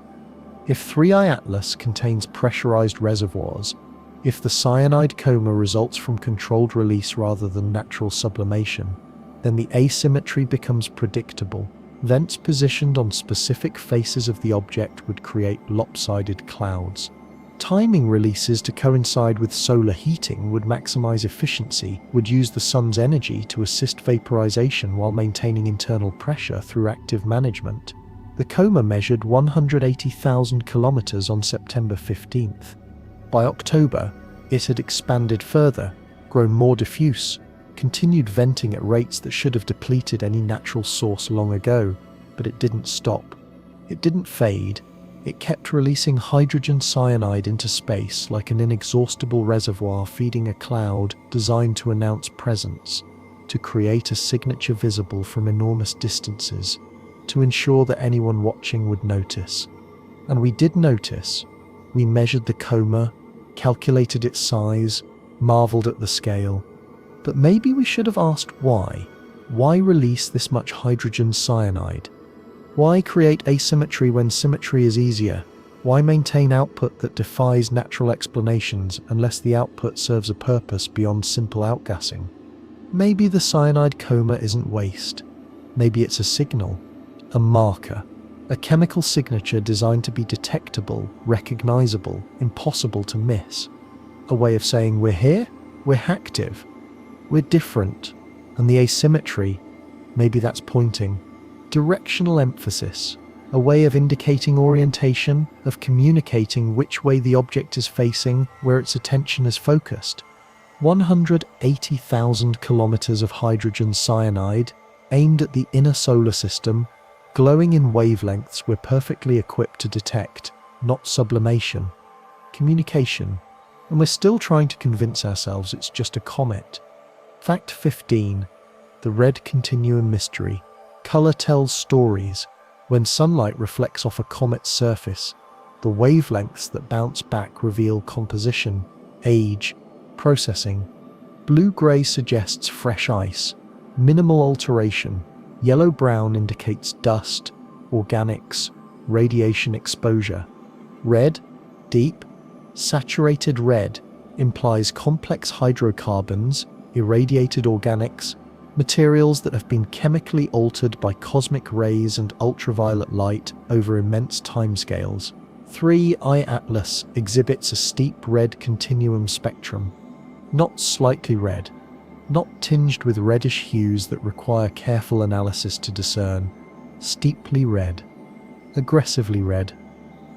If 3I Atlas contains pressurized reservoirs, if the cyanide coma results from controlled release rather than natural sublimation, then the asymmetry becomes predictable. Vents positioned on specific faces of the object would create lopsided clouds. Timing releases to coincide with solar heating would maximize efficiency, would use the sun's energy to assist vaporization while maintaining internal pressure through active management. The coma measured 180,000 kilometers on September 15th. By October, it had expanded further, grown more diffuse, continued venting at rates that should have depleted any natural source long ago, but it didn't stop. It didn't fade. It kept releasing hydrogen cyanide into space like an inexhaustible reservoir feeding a cloud designed to announce presence, to create a signature visible from enormous distances, to ensure that anyone watching would notice. And we did notice. We measured the coma, calculated its size, marveled at the scale. But maybe we should have asked why. Why release this much hydrogen cyanide? Why create asymmetry when symmetry is easier? Why maintain output that defies natural explanations unless the output serves a purpose beyond simple outgassing? Maybe the cyanide coma isn't waste. Maybe it's a signal, a marker, a chemical signature designed to be detectable, recognizable, impossible to miss. A way of saying we're here, we're active, we're different, and the asymmetry, maybe that's pointing. Directional emphasis, a way of indicating orientation, of communicating which way the object is facing, where its attention is focused. 180,000 kilometers of hydrogen cyanide, aimed at the inner solar system, glowing in wavelengths we're perfectly equipped to detect, not sublimation. Communication, and we're still trying to convince ourselves it's just a comet. Fact 15. The red continuum mystery. Color tells stories. When sunlight reflects off a comet's surface, the wavelengths that bounce back reveal composition, age, processing. Blue-gray suggests fresh ice, minimal alteration. Yellow-brown indicates dust, organics, radiation exposure. Red, deep, saturated red, implies complex hydrocarbons, irradiated organics, materials that have been chemically altered by cosmic rays and ultraviolet light over immense timescales. 3I Atlas exhibits a steep red continuum spectrum, not slightly red, not tinged with reddish hues that require careful analysis to discern, steeply red, aggressively red,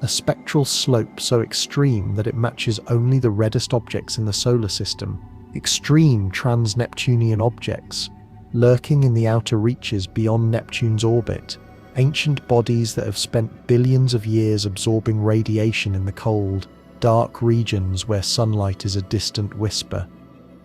a spectral slope so extreme that it matches only the reddest objects in the solar system, extreme trans-Neptunian objects, lurking in the outer reaches beyond Neptune's orbit, ancient bodies that have spent billions of years absorbing radiation in the cold, dark regions where sunlight is a distant whisper.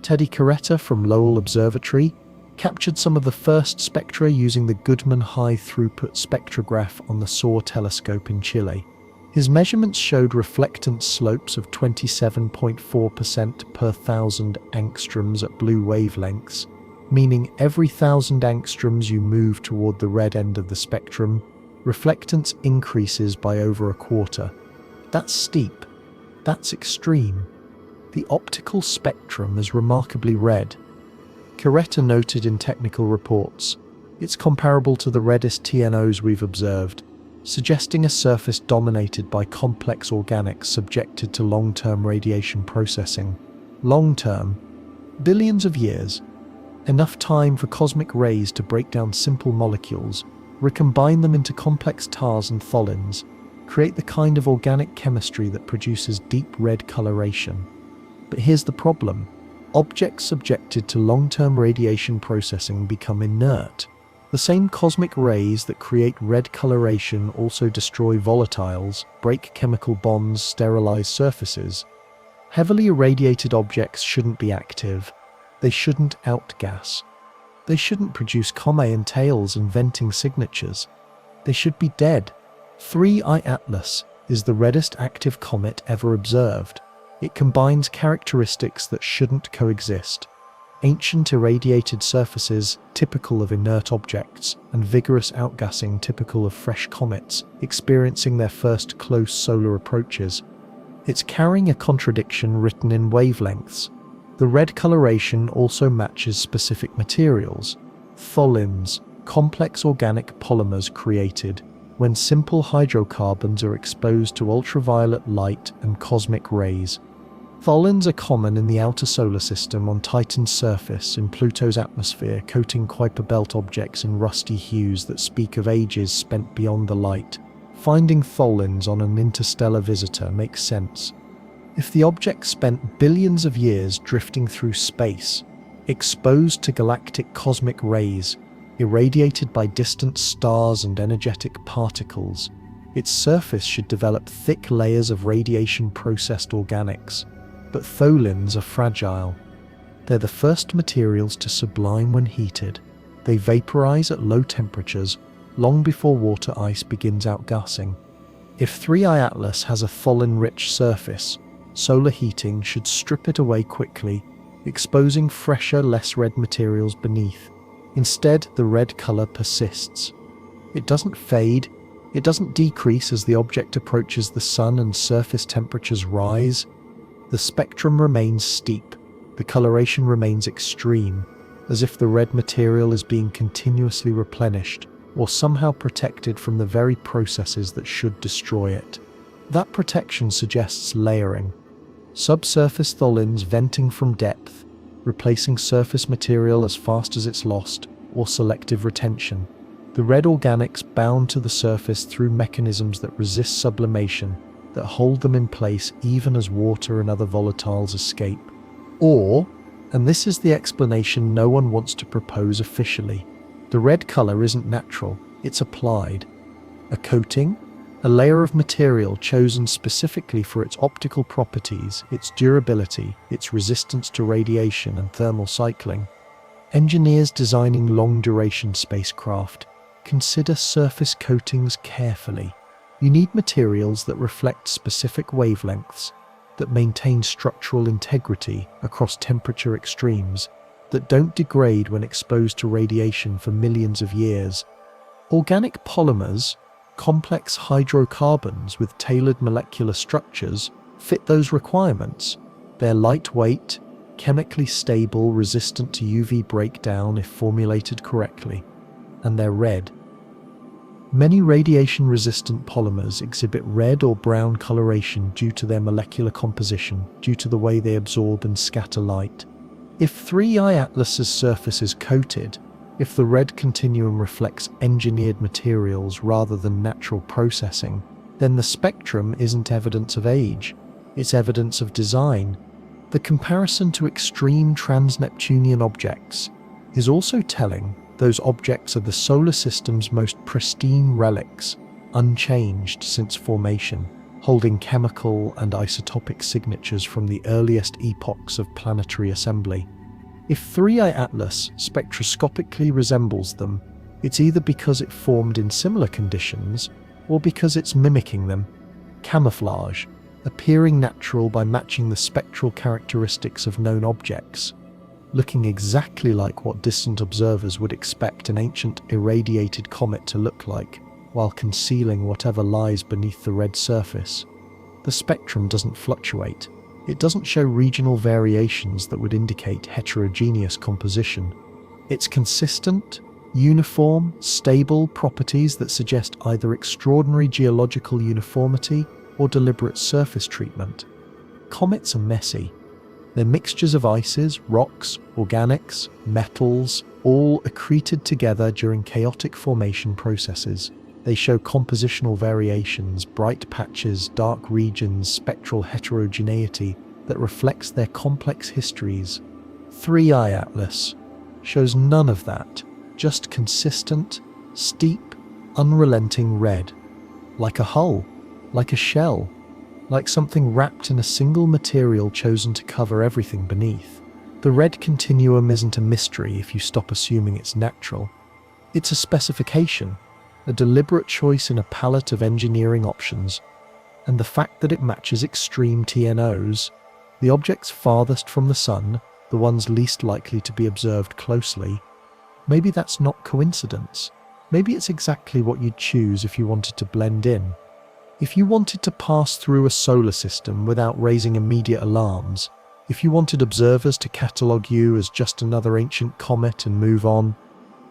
Teddy Carretta from Lowell Observatory captured some of the first spectra using the Goodman high-throughput spectrograph on the SOAR telescope in Chile. His measurements showed reflectance slopes of 27.4% per 1,000 angstroms at blue wavelengths, meaning every 1,000 angstroms you move toward the red end of the spectrum, reflectance increases by over a quarter. That's steep. That's extreme. The optical spectrum is remarkably red. Carretta noted in technical reports, it's comparable to the reddest TNOs we've observed, suggesting a surface dominated by complex organics subjected to long-term radiation processing. Long-term, billions of years. Enough time for cosmic rays to break down simple molecules, recombine them into complex tars and tholins, create the kind of organic chemistry that produces deep red coloration. But here's the problem. Objects subjected to long-term radiation processing become inert. The same cosmic rays that create red coloration also destroy volatiles, break chemical bonds, sterilize surfaces. Heavily irradiated objects shouldn't be active. They shouldn't outgas. They shouldn't produce comae and tails and venting signatures. They should be dead. 3I Atlas is the reddest active comet ever observed. It combines characteristics that shouldn't coexist. Ancient irradiated surfaces, typical of inert objects, and vigorous outgassing typical of fresh comets, experiencing their first close solar approaches. It's carrying a contradiction written in wavelengths. The red coloration also matches specific materials, tholins, complex organic polymers created when simple hydrocarbons are exposed to ultraviolet light and cosmic rays. Tholins are common in the outer solar system on Titan's surface, in Pluto's atmosphere, coating Kuiper belt objects in rusty hues that speak of ages spent beyond the light. Finding tholins on an interstellar visitor makes sense. If the object spent billions of years drifting through space, exposed to galactic cosmic rays, irradiated by distant stars and energetic particles, Its surface should develop thick layers of radiation-processed organics, but tholins are fragile. They're the first materials to sublime when heated. They vaporize at low temperatures, long before water ice begins outgassing. If 3I Atlas has a tholin-rich surface, solar heating should strip it away quickly, exposing fresher, less red materials beneath. Instead, the red color persists. It doesn't fade, it doesn't decrease as the object approaches the sun and surface temperatures rise. The spectrum remains steep, the coloration remains extreme, as if the red material is being continuously replenished or somehow protected from the very processes that should destroy it. That protection suggests layering. Subsurface tholins venting from depth, replacing surface material as fast as it's lost, or selective retention. The red organics bound to the surface through mechanisms that resist sublimation, that hold them in place even as water and other volatiles escape. Or, and this is the explanation no one wants to propose officially, the red color isn't natural, it's applied. A coating, a layer of material chosen specifically for its optical properties, its durability, its resistance to radiation and thermal cycling. Engineers designing long-duration spacecraft consider surface coatings carefully. You need materials that reflect specific wavelengths, that maintain structural integrity across temperature extremes, that don't degrade when exposed to radiation for millions of years. Organic polymers, complex hydrocarbons with tailored molecular structures, fit those requirements. They're lightweight, chemically stable, resistant to UV breakdown if formulated correctly, and they're red. Many radiation-resistant polymers exhibit red or brown coloration due to their molecular composition, due to the way they absorb and scatter light. If 3I Atlas's surface is coated, if the red continuum reflects engineered materials rather than natural processing, then the spectrum isn't evidence of age, it's evidence of design. The comparison to extreme trans-Neptunian objects is also telling. Those objects are the solar system's most pristine relics, unchanged since formation, holding chemical and isotopic signatures from the earliest epochs of planetary assembly. If 3I Atlas spectroscopically resembles them, it's either because it formed in similar conditions or because it's mimicking them. Camouflage, appearing natural by matching the spectral characteristics of known objects, looking exactly like what distant observers would expect an ancient irradiated comet to look like, while concealing whatever lies beneath the red surface. The spectrum doesn't fluctuate. It doesn't show regional variations that would indicate heterogeneous composition. It's consistent, uniform, stable properties that suggest either extraordinary geological uniformity or deliberate surface treatment. Comets are messy. They're mixtures of ices, rocks, organics, metals, all accreted together during chaotic formation processes. They show compositional variations, bright patches, dark regions, spectral heterogeneity that reflects their complex histories. 3I Atlas shows none of that, just consistent, steep, unrelenting red. Like a hull, like a shell, like something wrapped in a single material chosen to cover everything beneath. The red continuum isn't a mystery if you stop assuming it's natural. It's a specification, a deliberate choice in a palette of engineering options, and the fact that it matches extreme TNOs, the objects farthest from the sun, the ones least likely to be observed closely, maybe that's not coincidence. Maybe it's exactly what you'd choose if you wanted to blend in. If you wanted to pass through a solar system without raising immediate alarms, if you wanted observers to catalogue you as just another ancient comet and move on,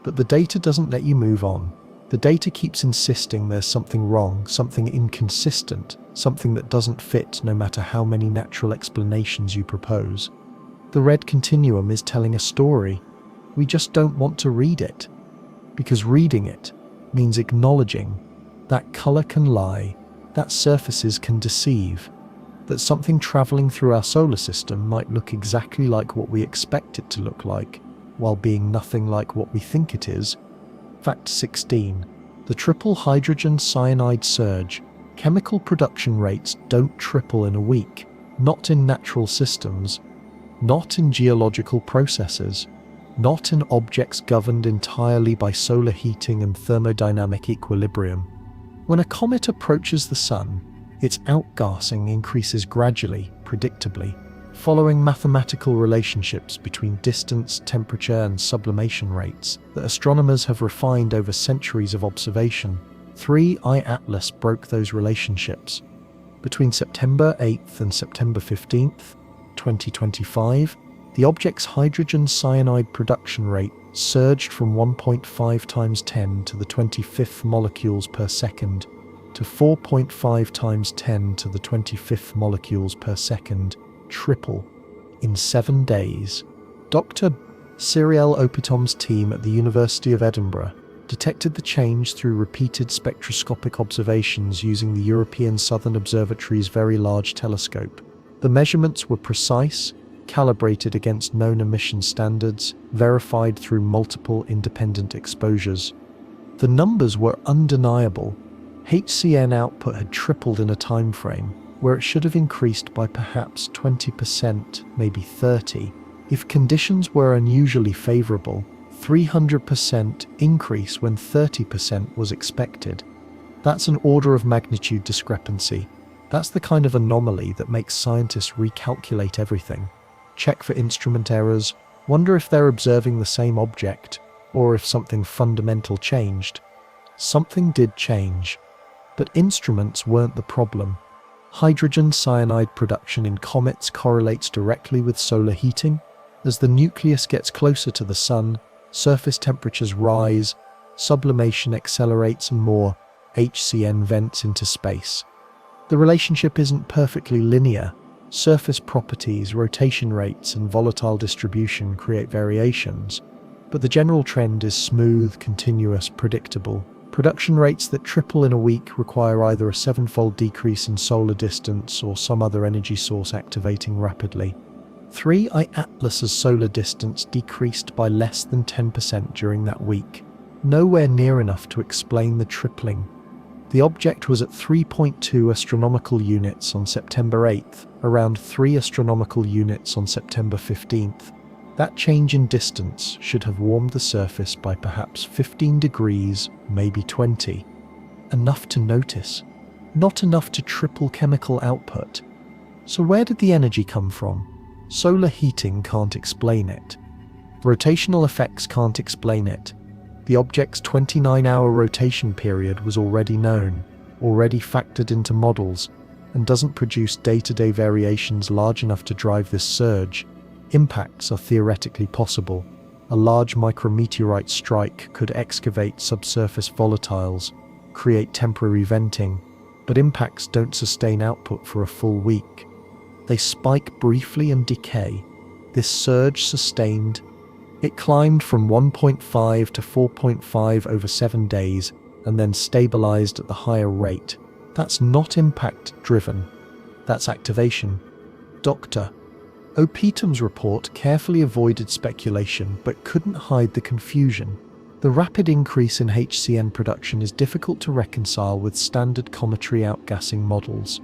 but the data doesn't let you move on. The data keeps insisting there's something wrong, something inconsistent, something that doesn't fit no matter how many natural explanations you propose. The red continuum is telling a story. We just don't want to read it, because reading it means acknowledging that color can lie, that surfaces can deceive, that something traveling through our solar system might look exactly like what we expect it to look like, while being nothing like what we think it is. Fact 16. The triple hydrogen cyanide surge. Chemical production rates don't triple in a week, not in natural systems, not in geological processes, not in objects governed entirely by solar heating and thermodynamic equilibrium. When a comet approaches the Sun, its outgassing increases gradually, predictably, following mathematical relationships between distance, temperature, and sublimation rates that astronomers have refined over centuries of observation. 3I Atlas broke those relationships. Between September 8th and September 15th, 2025, the object's hydrogen cyanide production rate surged from 1.5 times 10 to the 25th molecules per second to 4.5 times 10 to the 25th molecules per second, triple, in 7 days. Dr. Cyril Opitom's team at the University of Edinburgh detected the change through repeated spectroscopic observations using the European Southern Observatory's Very Large Telescope. The measurements were precise, calibrated against known emission standards, verified through multiple independent exposures. The numbers were undeniable. HCN output had tripled in a time frame where it should have increased by perhaps 20%, maybe 30%. If conditions were unusually favorable, 300% increase when 30% was expected. That's an order of magnitude discrepancy. That's the kind of anomaly that makes scientists recalculate everything. Check for instrument errors, wonder if they're observing the same object, or if something fundamental changed. Something did change, but instruments weren't the problem. Hydrogen cyanide production in comets correlates directly with solar heating. As the nucleus gets closer to the Sun, surface temperatures rise, sublimation accelerates, and more HCN vents into space. The relationship isn't perfectly linear. Surface properties, rotation rates, and volatile distribution create variations, but the general trend is smooth, continuous, predictable. Production rates that triple in a week require either a 7-fold decrease in solar distance or some other energy source activating rapidly. 3I Atlas's solar distance decreased by less than 10% during that week, nowhere near enough to explain the tripling. The object was at 3.2 astronomical units on September 8th, around 3 astronomical units on September 15th. That change in distance should have warmed the surface by perhaps 15 degrees, maybe 20. Enough to notice, not enough to triple chemical output. So where did the energy come from? Solar heating can't explain it. Rotational effects can't explain it. The object's 29-hour rotation period was already known, already factored into models, and doesn't produce day-to-day variations large enough to drive this surge. Impacts are theoretically possible. A large micrometeorite strike could excavate subsurface volatiles, create temporary venting, but impacts don't sustain output for a full week. They spike briefly and decay. This surge sustained. It climbed from 1.5 to 4.5 over 7 days and then stabilized at the higher rate. That's not impact-driven. That's activation. Dr. Opitom's report carefully avoided speculation but couldn't hide the confusion. The rapid increase in HCN production is difficult to reconcile with standard cometary outgassing models.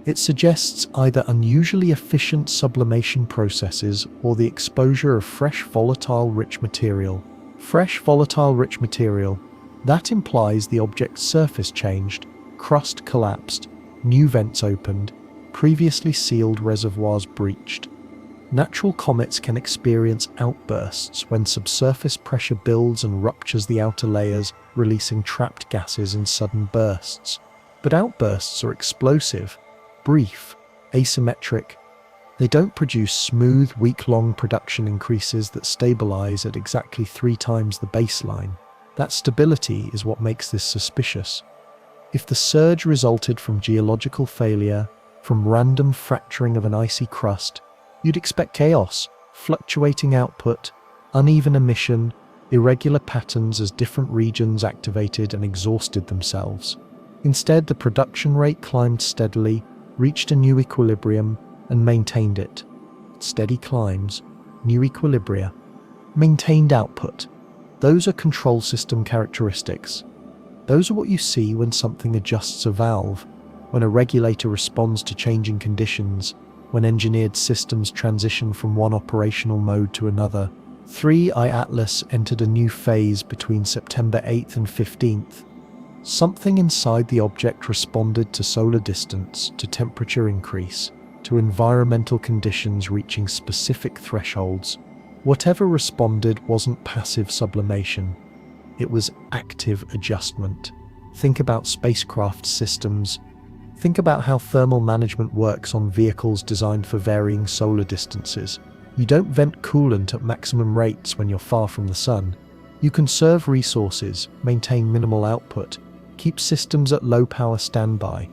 It suggests either unusually efficient sublimation processes or the exposure of fresh volatile rich material. Fresh volatile rich material. That implies the object's surface changed, crust collapsed, new vents opened, previously sealed reservoirs breached. Natural comets can experience outbursts when subsurface pressure builds and ruptures the outer layers, releasing trapped gases in sudden bursts. But outbursts are explosive, brief, asymmetric. They don't produce smooth, week-long production increases that stabilize at exactly 3 times the baseline. That stability is what makes this suspicious. If the surge resulted from geological failure, from random fracturing of an icy crust, you'd expect chaos, fluctuating output, uneven emission, irregular patterns as different regions activated and exhausted themselves. Instead, the production rate climbed steadily, reached a new equilibrium, and maintained it. Steady climbs, new equilibria, maintained output. Those are control system characteristics. Those are what you see when something adjusts a valve, when a regulator responds to changing conditions, when engineered systems transition from one operational mode to another. 3I Atlas entered a new phase between September 8th and 15th. Something inside the object responded to solar distance, to temperature increase, to environmental conditions reaching specific thresholds. Whatever responded wasn't passive sublimation. It was active adjustment. Think about spacecraft systems. Think about how thermal management works on vehicles designed for varying solar distances. You don't vent coolant at maximum rates when you're far from the sun. You conserve resources, maintain minimal output, keep systems at low power standby.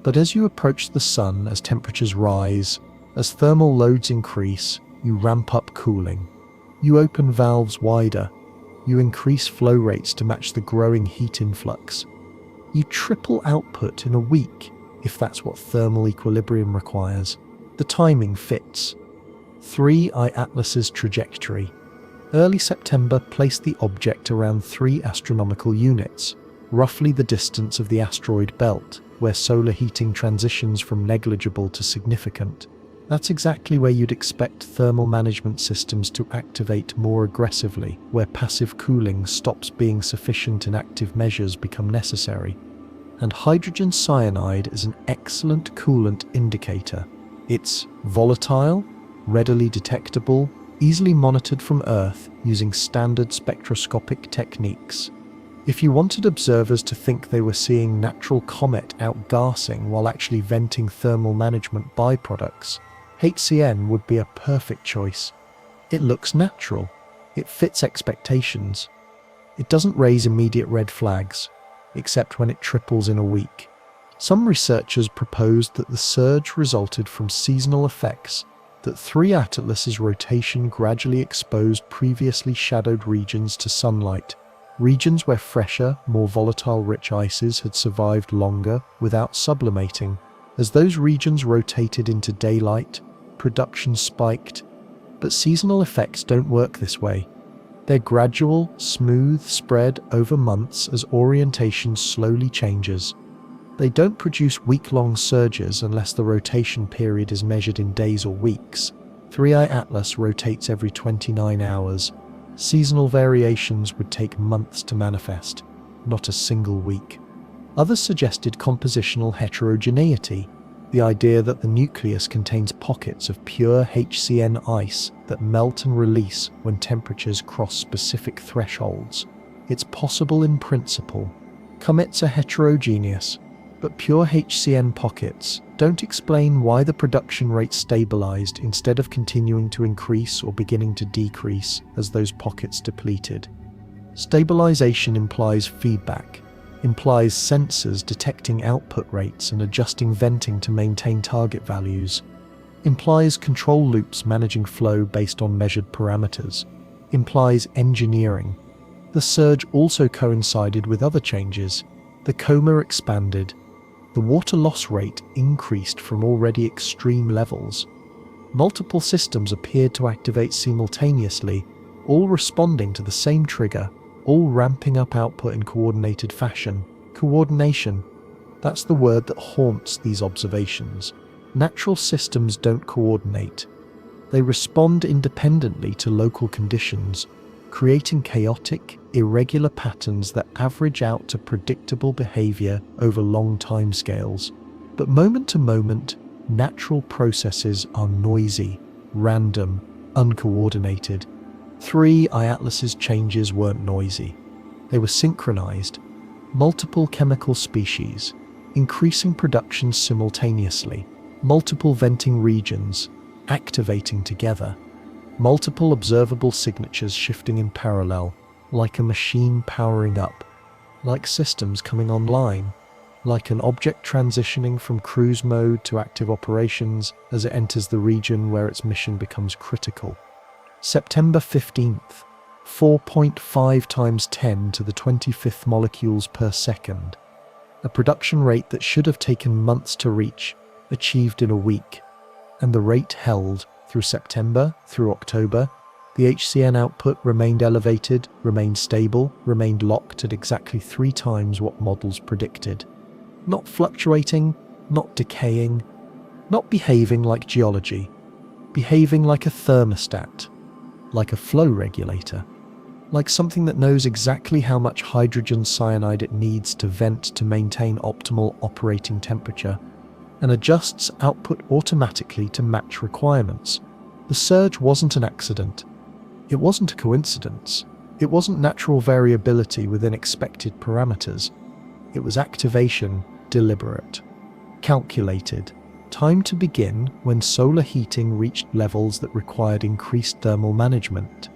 But as you approach the sun, as temperatures rise, as thermal loads increase, you ramp up cooling. You open valves wider. You increase flow rates to match the growing heat influx. You triple output in a week, if that's what thermal equilibrium requires. The timing fits. 3I Atlas's trajectory. Early September placed the object around 3 astronomical units, roughly the distance of the asteroid belt, where solar heating transitions from negligible to significant. That's exactly where you'd expect thermal management systems to activate more aggressively, where passive cooling stops being sufficient and active measures become necessary. And hydrogen cyanide is an excellent coolant indicator. It's volatile, readily detectable, easily monitored from Earth using standard spectroscopic techniques. If you wanted observers to think they were seeing natural comet outgassing while actually venting thermal management byproducts, HCN would be a perfect choice. It looks natural. It fits expectations. It doesn't raise immediate red flags, except when it triples in a week. Some researchers proposed that the surge resulted from seasonal effects, that 3I Atlas's rotation gradually exposed previously shadowed regions to sunlight, regions where fresher, more volatile rich ices had survived longer without sublimating. As those regions rotated into daylight, production spiked. But seasonal effects don't work this way. They're gradual, smooth spread over months as orientation slowly changes. They don't produce week-long surges unless the rotation period is measured in days or weeks. 3I Atlas rotates every 29 hours. Seasonal variations would take months to manifest, not a single week. Others suggested compositional heterogeneity, the idea that the nucleus contains pockets of pure HCN ice that melt and release when temperatures cross specific thresholds. It's possible in principle. Comets are heterogeneous, but pure HCN pockets don't explain why the production rate stabilized instead of continuing to increase or beginning to decrease as those pockets depleted. Stabilization implies feedback, implies sensors detecting output rates and adjusting venting to maintain target values, implies control loops managing flow based on measured parameters, implies engineering. The surge also coincided with other changes. The coma expanded. The water loss rate increased from already extreme levels. Multiple systems appeared to activate simultaneously, all responding to the same trigger, all ramping up output in coordinated fashion. Coordination, that's the word that haunts these observations. Natural systems don't coordinate. They respond independently to local conditions, creating chaotic, irregular patterns that average out to predictable behavior over long timescales. But moment to moment, natural processes are noisy, random, uncoordinated. 3I Atlas's changes weren't noisy. They were synchronized. Multiple chemical species, increasing production simultaneously. Multiple venting regions, activating together. Multiple observable signatures shifting in parallel, like a machine powering up, like systems coming online, like an object transitioning from cruise mode to active operations as it enters the region where its mission becomes critical. September 15th, 4.5 times 10 to the 25th molecules per second. A production rate that should have taken months to reach, achieved in a week, and the rate held through September, through October. The HCN output remained elevated, remained stable, remained locked at exactly 3 times what models predicted. Not fluctuating, not decaying, not behaving like geology, behaving like a thermostat, like a flow regulator, like something that knows exactly how much hydrogen cyanide it needs to vent to maintain optimal operating temperature, and adjusts output automatically to match requirements. The surge wasn't an accident. It wasn't a coincidence. It wasn't natural variability within expected parameters. It was activation, deliberate, calculated, time to begin when solar heating reached levels that required increased thermal management.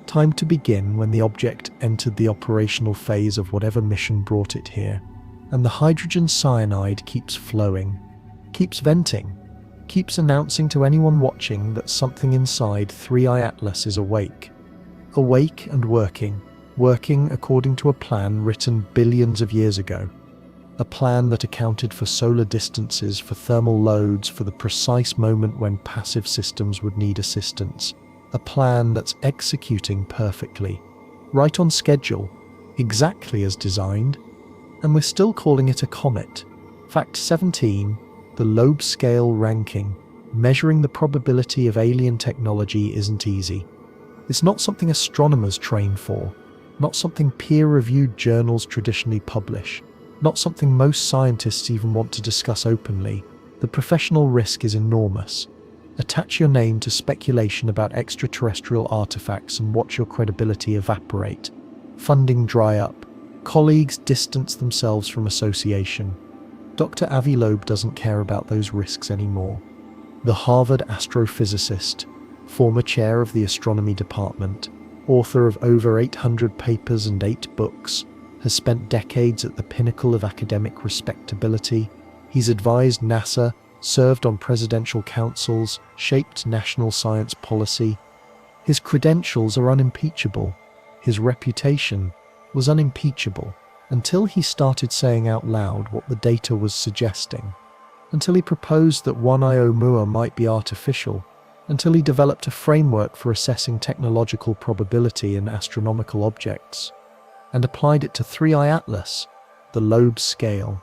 Time to begin when the object entered the operational phase of whatever mission brought it here. And the hydrogen cyanide keeps flowing, keeps venting, keeps announcing to anyone watching that something inside 3i Atlas is awake. Awake and working according to a plan written billions of years ago. A plan that accounted for solar distances, for thermal loads, for the precise moment when passive systems would need assistance. A plan that's executing perfectly, right on schedule, exactly as designed. And we're still calling it a comet. Fact 17, the Loeb scale ranking. Measuring the probability of alien technology isn't easy. It's not something astronomers train for, not something peer-reviewed journals traditionally publish, not something most scientists even want to discuss openly. The professional risk is enormous. Attach your name to speculation about extraterrestrial artifacts and watch your credibility evaporate. Funding dry up. Colleagues distance themselves from association. Dr. Avi Loeb doesn't care about those risks anymore. The Harvard astrophysicist, former chair of the astronomy department, author of over 800 papers and 8 books, has spent decades at the pinnacle of academic respectability. He's advised NASA, served on presidential councils, shaped national science policy. His credentials are unimpeachable. His reputation was unimpeachable until he started saying out loud what the data was suggesting, until he proposed that 1i Oumuamua might be artificial, until he developed a framework for assessing technological probability in astronomical objects, and applied it to 3i Atlas, the Loeb scale,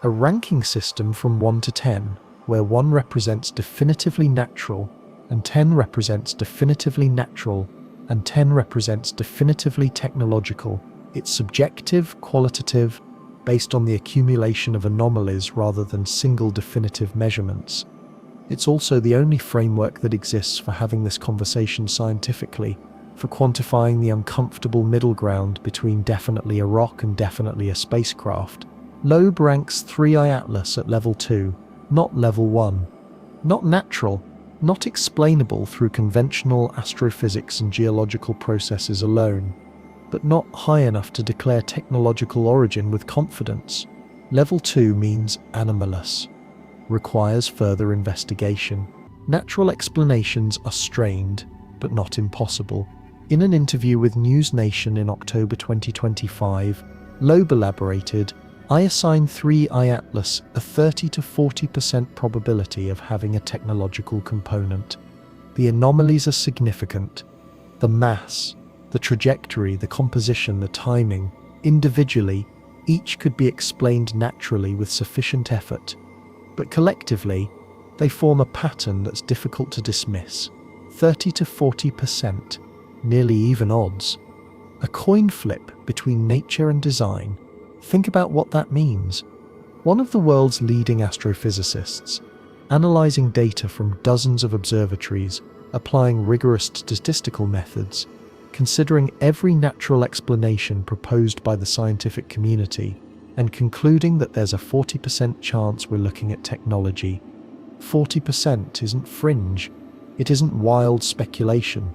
a ranking system from 1 to 10, where 1 represents definitively natural, and 10 represents definitively natural, and 10 represents definitively technological. It's subjective, qualitative, based on the accumulation of anomalies rather than single definitive measurements. It's also the only framework that exists for having this conversation scientifically, for quantifying the uncomfortable middle ground between definitely a rock and definitely a spacecraft. Loeb ranks 3i Atlas at level 2, not level 1. Not natural, not explainable through conventional astrophysics and geological processes alone, but not high enough to declare technological origin with confidence. Level 2 means anomalous, requires further investigation. Natural explanations are strained, but not impossible. In an interview with News Nation in October 2025, Loeb elaborated, I assign 3i Atlas a 30 to 40% probability of having a technological component. The anomalies are significant. The mass, the trajectory, the composition, the timing, individually, each could be explained naturally with sufficient effort. But collectively, they form a pattern that's difficult to dismiss. 30 to 40%, nearly even odds. A coin flip between nature and design. Think about what that means. One of the world's leading astrophysicists, analyzing data from dozens of observatories, applying rigorous statistical methods, considering every natural explanation proposed by the scientific community, and concluding that there's a 40% chance we're looking at technology. 40% isn't fringe. It isn't wild speculation.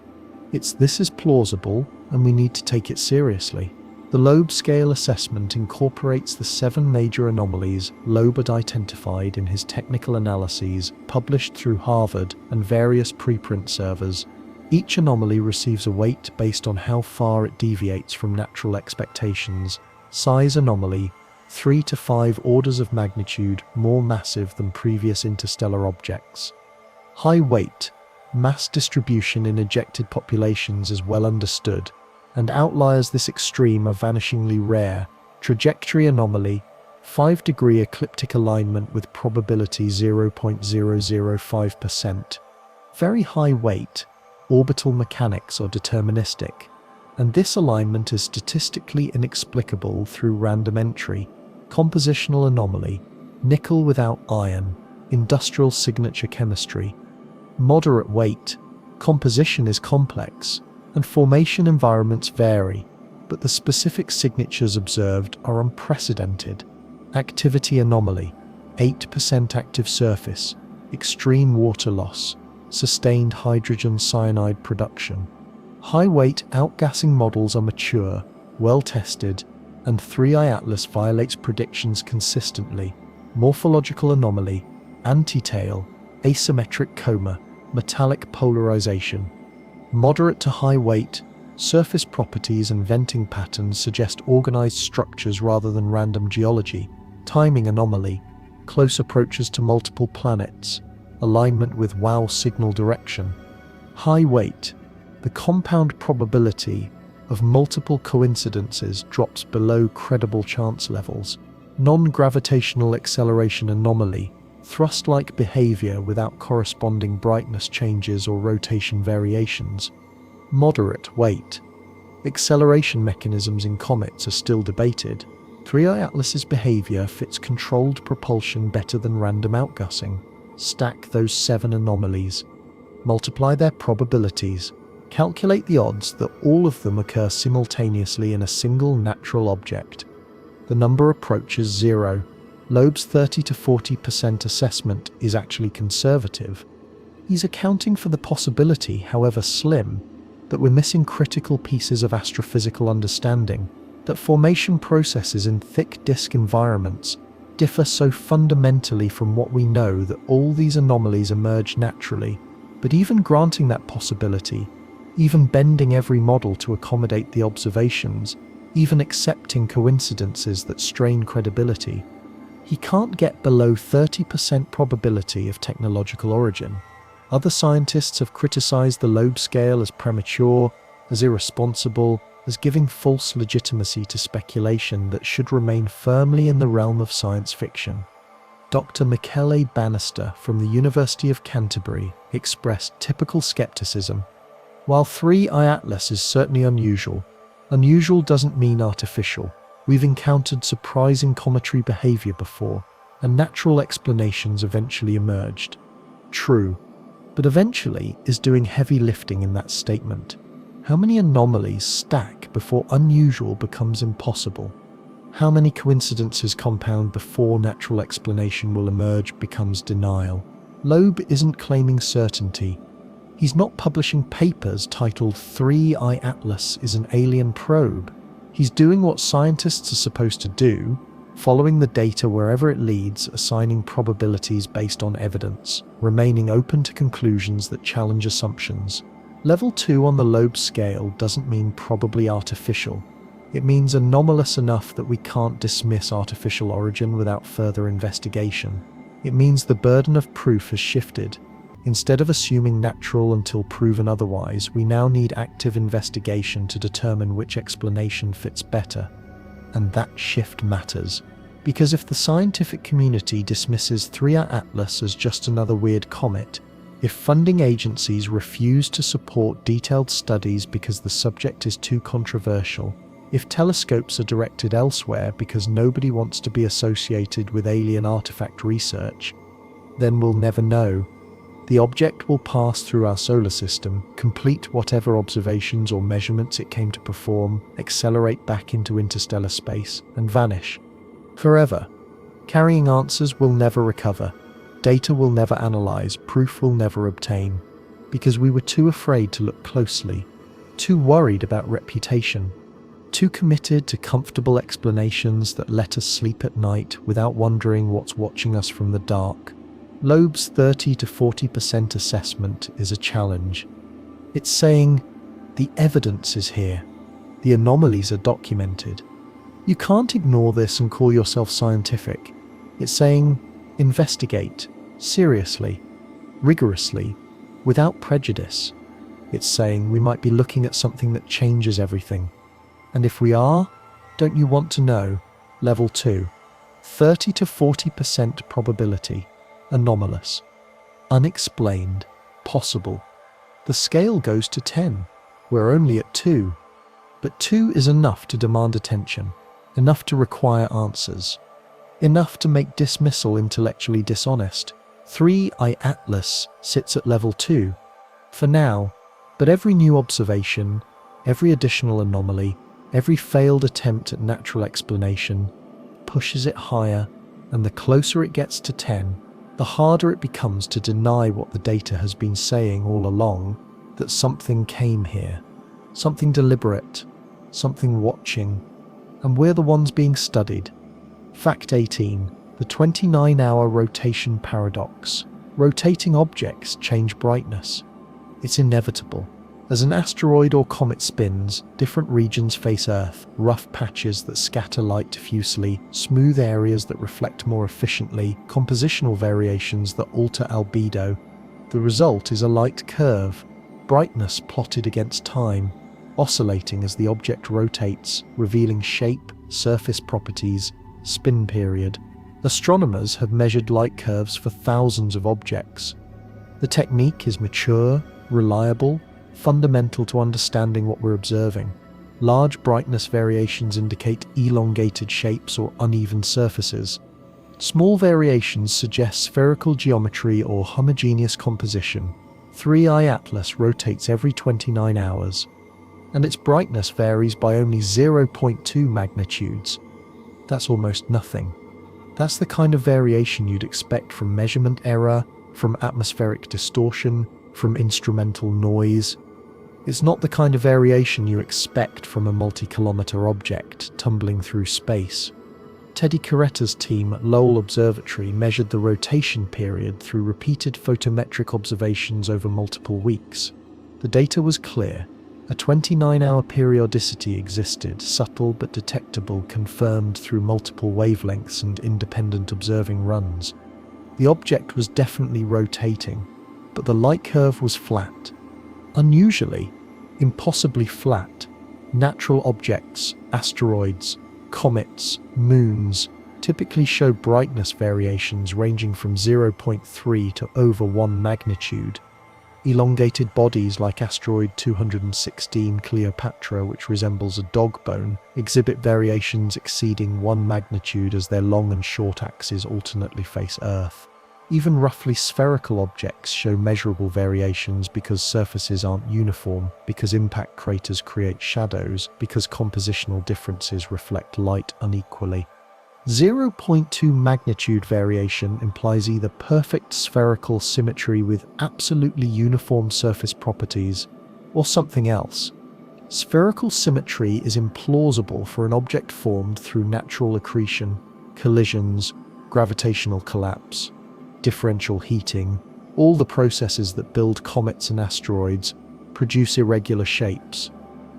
This is plausible, and we need to take it seriously. The Loeb scale assessment incorporates the 7 major anomalies Loeb had identified in his technical analyses published through Harvard and various preprint servers. Each anomaly receives a weight based on how far it deviates from natural expectations. Size anomaly, 3 to 5 orders of magnitude more massive than previous interstellar objects. High weight, Mass distribution in ejected populations is well understood, and outliers this extreme are vanishingly rare. Trajectory anomaly, 5-degree ecliptic alignment with probability 0.005%. Very high weight, orbital mechanics are deterministic, and this alignment is statistically inexplicable through random entry. Compositional anomaly, nickel without iron, industrial signature chemistry. Moderate weight, composition is complex, and formation environments vary, but the specific signatures observed are unprecedented. Activity anomaly, 8% active surface, extreme water loss, sustained hydrogen cyanide production. High-weight outgassing models are mature, well-tested, and 3I Atlas violates predictions consistently. Morphological anomaly, anti-tail, asymmetric coma, metallic polarization. Moderate to high weight, surface properties and venting patterns suggest organized structures rather than random geology. Timing anomaly, close approaches to multiple planets, alignment with WOW signal direction. High weight, the compound probability of multiple coincidences drops below credible chance levels. Non-gravitational acceleration anomaly, thrust-like behavior without corresponding brightness changes or rotation variations. Moderate weight, acceleration mechanisms in comets are still debated. 3I Atlas's behavior fits controlled propulsion better than random outgassing. Stack those 7 anomalies, multiply their probabilities, calculate the odds that all of them occur simultaneously in a single natural object. The number approaches 0. Loeb's 30 to 40% assessment is actually conservative. He's accounting for the possibility, however slim, that we're missing critical pieces of astrophysical understanding, that formation processes in thick disk environments differ so fundamentally from what we know that all these anomalies emerge naturally. But even granting that possibility, even bending every model to accommodate the observations, even accepting coincidences that strain credibility, he can't get below 30% probability of technological origin. Other scientists have criticized the Loeb scale as premature, as irresponsible, as giving false legitimacy to speculation that should remain firmly in the realm of science fiction. Dr. Michele Bannister from the University of Canterbury expressed typical skepticism. While 3I Atlas is certainly unusual, unusual doesn't mean artificial. We've encountered surprising cometary behavior before, and natural explanations eventually emerged. True, but eventually is doing heavy lifting in that statement. How many anomalies stack before unusual becomes impossible? How many coincidences compound before natural explanation will emerge becomes denial? Loeb isn't claiming certainty. He's not publishing papers titled 3I Atlas is an alien probe. He's doing what scientists are supposed to do, following the data wherever it leads, assigning probabilities based on evidence, remaining open to conclusions that challenge assumptions. Level 2 on the Loeb scale doesn't mean probably artificial. It means anomalous enough that we can't dismiss artificial origin without further investigation. It means the burden of proof has shifted. Instead of assuming natural until proven otherwise, we now need active investigation to determine which explanation fits better. And that shift matters. Because if the scientific community dismisses 3I Atlas as just another weird comet, if funding agencies refuse to support detailed studies because the subject is too controversial, if telescopes are directed elsewhere because nobody wants to be associated with alien artifact research, then we'll never know. The object will pass through our solar system, complete whatever observations or measurements it came to perform, accelerate back into interstellar space, and vanish. Forever. Carrying answers we'll never recover. Data we'll never analyze, proof we'll never obtain. Because we were too afraid to look closely, too worried about reputation, too committed to comfortable explanations that let us sleep at night without wondering what's watching us from the dark. Loeb's 30 to 40% assessment is a challenge. It's saying, the evidence is here. The anomalies are documented. You can't ignore this and call yourself scientific. It's saying, investigate, seriously, rigorously, without prejudice. It's saying we might be looking at something that changes everything. And if we are, don't you want to know? Level 2. 30 to 40% probability. Anomalous. Unexplained. Possible. The scale goes to 10. We're only at 2. But 2 is enough to demand attention. Enough to require answers. Enough to make dismissal intellectually dishonest. 3i Atlas sits at level 2. For now. But every new observation, every additional anomaly, every failed attempt at natural explanation pushes it higher, and the closer it gets to 10, the harder it becomes to deny what the data has been saying all along, that something came here, something deliberate, something watching, and we're the ones being studied. Fact 18. The 29-hour rotation paradox. Rotating objects change brightness. It's inevitable. As an asteroid or comet spins, different regions face Earth, rough patches that scatter light diffusely, smooth areas that reflect more efficiently, compositional variations that alter albedo. The result is a light curve, brightness plotted against time, oscillating as the object rotates, revealing shape, surface properties, spin period. Astronomers have measured light curves for thousands of objects. The technique is mature, reliable, fundamental to understanding what we're observing. Large brightness variations indicate elongated shapes or uneven surfaces. Small variations suggest spherical geometry or homogeneous composition. 3i Atlas rotates every 29 hours, and its brightness varies by only 0.2 magnitudes. That's almost nothing. That's the kind of variation you'd expect from measurement error, from atmospheric distortion, from instrumental noise. It's not the kind of variation you expect from a multi-kilometer object tumbling through space. Teddy Coretta's team at Lowell Observatory measured the rotation period through repeated photometric observations over multiple weeks. The data was clear. A 29-hour periodicity existed, subtle but detectable, confirmed through multiple wavelengths and independent observing runs. The object was definitely rotating, but the light curve was flat. Unusually, impossibly flat. Natural objects, asteroids, comets, moons, typically show brightness variations ranging from 0.3 to over 1 magnitude. Elongated bodies like asteroid 216 Cleopatra, which resembles a dog bone, exhibit variations exceeding 1 magnitude as their long and short axes alternately face Earth. Even roughly spherical objects show measurable variations because surfaces aren't uniform, because impact craters create shadows, because compositional differences reflect light unequally. 0.2 magnitude variation implies either perfect spherical symmetry with absolutely uniform surface properties, or something else. Spherical symmetry is implausible for an object formed through natural accretion, collisions, gravitational collapse, differential heating. All the processes that build comets and asteroids produce irregular shapes.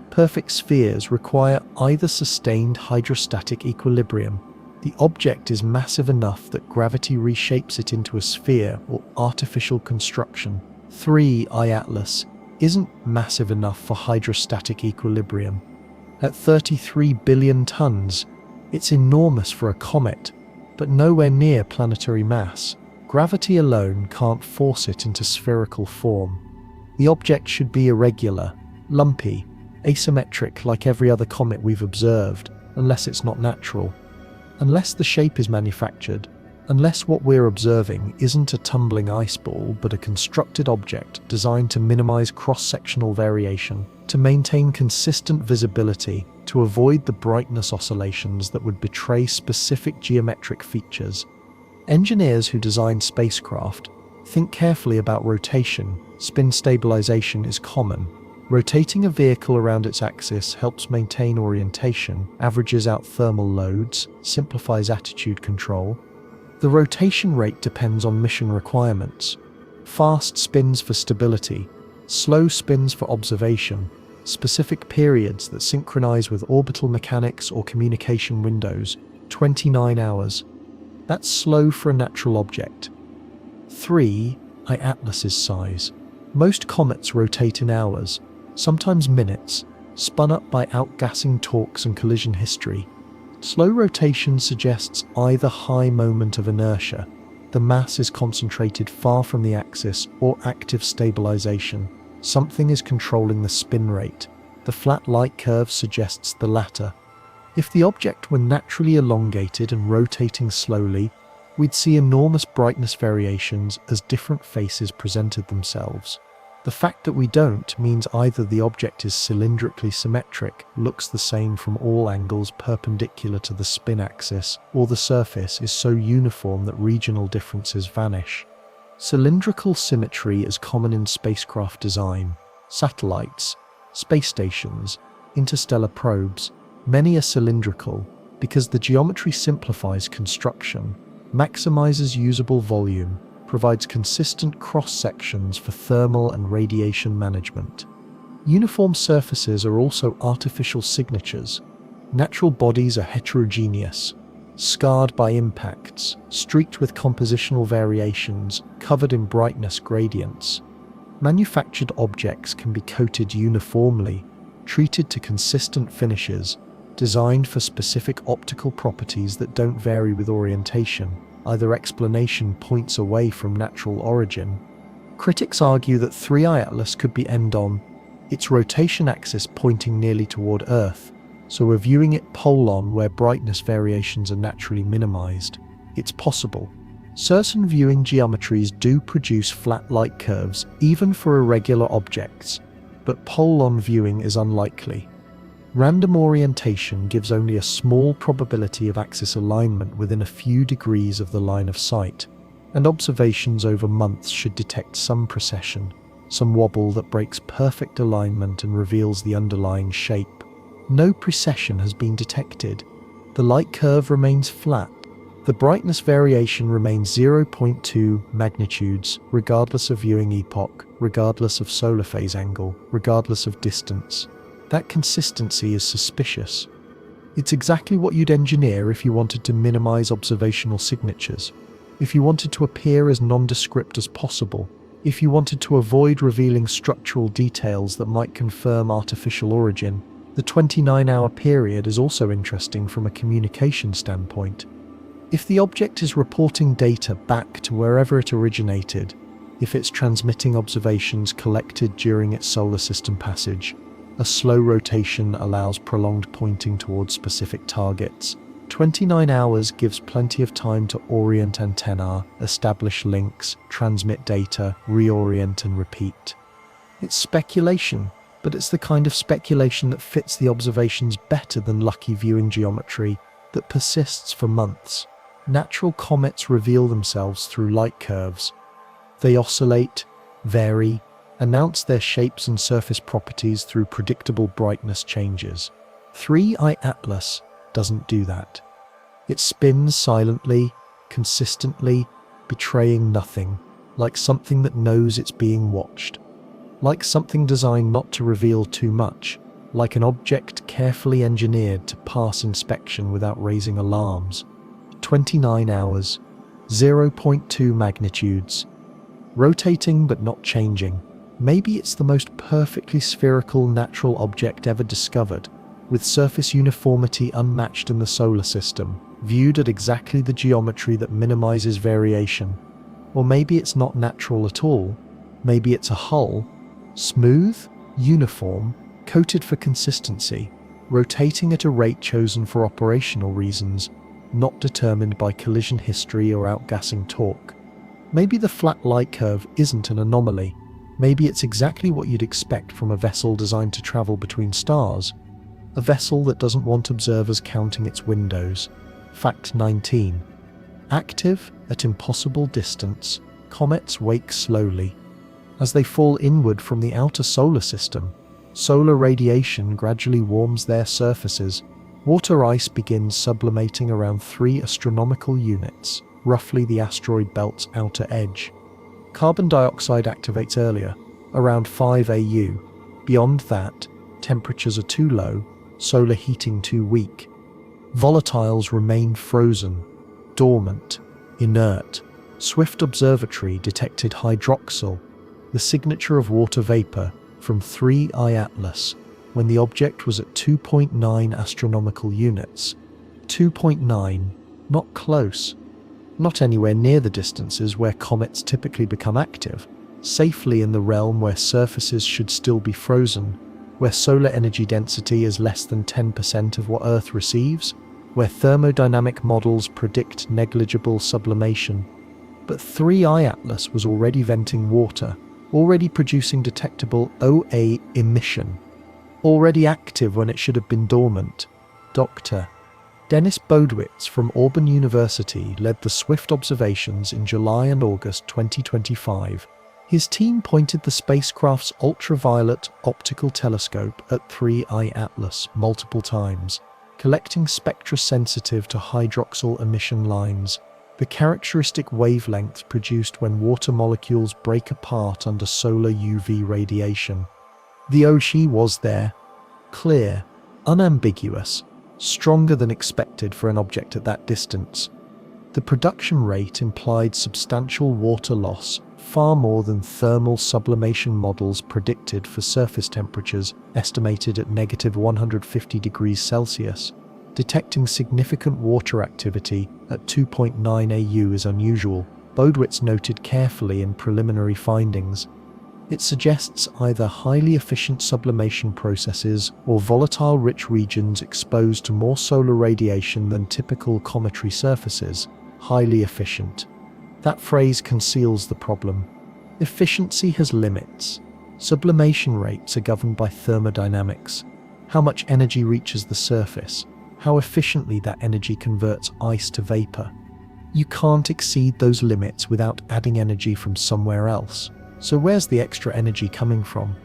Perfect spheres require either sustained hydrostatic equilibrium, the object is massive enough that gravity reshapes it into a sphere, or artificial construction. 3i Atlas isn't massive enough for hydrostatic equilibrium. At 33 billion tons, it's enormous for a comet, but nowhere near planetary mass. Gravity alone can't force it into spherical form. The object should be irregular, lumpy, asymmetric like every other comet we've observed, unless it's not natural. Unless the shape is manufactured, unless what we're observing isn't a tumbling ice ball but a constructed object designed to minimize cross-sectional variation, to maintain consistent visibility, to avoid the brightness oscillations that would betray specific geometric features. Engineers who design spacecraft think carefully about rotation. Spin stabilization is common. Rotating a vehicle around its axis helps maintain orientation, averages out thermal loads, simplifies attitude control. The rotation rate depends on mission requirements. Fast spins for stability, slow spins for observation, specific periods that synchronize with orbital mechanics or communication windows. 29 hours. That's slow for a natural object. 3i Atlas's size. Most comets rotate in hours, sometimes minutes, spun up by outgassing torques and collision history. Slow rotation suggests either high moment of inertia, the mass is concentrated far from the axis, or active stabilization. Something is controlling the spin rate. The flat light curve suggests the latter. If the object were naturally elongated and rotating slowly, we'd see enormous brightness variations as different faces presented themselves. The fact that we don't means either the object is cylindrically symmetric, looks the same from all angles perpendicular to the spin axis, or the surface is so uniform that regional differences vanish. Cylindrical symmetry is common in spacecraft design. Satellites, space stations, interstellar probes, many are cylindrical because the geometry simplifies construction, maximizes usable volume, provides consistent cross-sections for thermal and radiation management. Uniform surfaces are also artificial signatures. Natural bodies are heterogeneous, scarred by impacts, streaked with compositional variations, covered in brightness gradients. Manufactured objects can be coated uniformly, treated to consistent finishes, designed for specific optical properties that don't vary with orientation. Either explanation points away from natural origin. Critics argue that 3I Atlas could be end-on, its rotation axis pointing nearly toward Earth, so we're viewing it pole-on where brightness variations are naturally minimized. It's possible. Certain viewing geometries do produce flat light curves, even for irregular objects, but pole-on viewing is unlikely. Random orientation gives only a small probability of axis alignment within a few degrees of the line of sight, and observations over months should detect some precession, some wobble that breaks perfect alignment and reveals the underlying shape. No precession has been detected. The light curve remains flat. The brightness variation remains 0.2 magnitudes, regardless of viewing epoch, regardless of solar phase angle, regardless of distance. That consistency is suspicious. It's exactly what you'd engineer if you wanted to minimize observational signatures, if you wanted to appear as nondescript as possible, if you wanted to avoid revealing structural details that might confirm artificial origin. The 29-hour period is also interesting from a communication standpoint. If the object is reporting data back to wherever it originated, if it's transmitting observations collected during its solar system passage, a slow rotation allows prolonged pointing towards specific targets. 29 hours gives plenty of time to orient antennae, establish links, transmit data, reorient and repeat. It's speculation, but it's the kind of speculation that fits the observations better than lucky viewing geometry that persists for months. Natural comets reveal themselves through light curves. They oscillate, vary, announce their shapes and surface properties through predictable brightness changes. 3I Atlas doesn't do that. It spins silently, consistently, betraying nothing, like something that knows it's being watched. Like something designed not to reveal too much, like an object carefully engineered to pass inspection without raising alarms. 29 hours, 0.2 magnitudes, rotating but not changing. Maybe it's the most perfectly spherical natural object ever discovered, with surface uniformity unmatched in the solar system, viewed at exactly the geometry that minimizes variation. Or maybe it's not natural at all. Maybe it's a hull, smooth, uniform, coated for consistency, rotating at a rate chosen for operational reasons, not determined by collision history or outgassing torque. Maybe the flat light curve isn't an anomaly. Maybe it's exactly what you'd expect from a vessel designed to travel between stars. A vessel that doesn't want observers counting its windows. Fact 19. Active at impossible distance, comets wake slowly. As they fall inward from the outer solar system, solar radiation gradually warms their surfaces. Water ice begins sublimating around 3 astronomical units, roughly the asteroid belt's outer edge. Carbon dioxide activates earlier, around 5 AU. Beyond that, temperatures are too low, solar heating too weak. Volatiles remain frozen, dormant, inert. Swift observatory detected hydroxyl, the signature of water vapor from 3I Atlas, when the object was at 2.9 astronomical units. 2.9, not close. Not anywhere near the distances where comets typically become active, safely in the realm where surfaces should still be frozen, where solar energy density is less than 10% of what Earth receives, where thermodynamic models predict negligible sublimation. But 3I Atlas was already venting water, already producing detectable OA emission, already active when it should have been dormant. Dr. Dennis Bodewitz from Auburn University led the swift observations in July and August 2025. His team pointed the spacecraft's ultraviolet optical telescope at 3I Atlas multiple times, collecting spectra sensitive to hydroxyl emission lines, the characteristic wavelength produced when water molecules break apart under solar UV radiation. The OSHI was there, clear, unambiguous, stronger than expected for an object at that distance. The production rate implied substantial water loss, far more than thermal sublimation models predicted for surface temperatures estimated at -150 degrees Celsius. Detecting significant water activity at 2.9 AU is unusual, Bodewitz noted carefully in preliminary findings. It suggests either highly efficient sublimation processes or volatile-rich regions exposed to more solar radiation than typical cometary surfaces. Highly efficient. That phrase conceals the problem. Efficiency has limits. Sublimation rates are governed by thermodynamics. How much energy reaches the surface, how efficiently that energy converts ice to vapor. You can't exceed those limits without adding energy from somewhere else. So where's the extra energy coming from?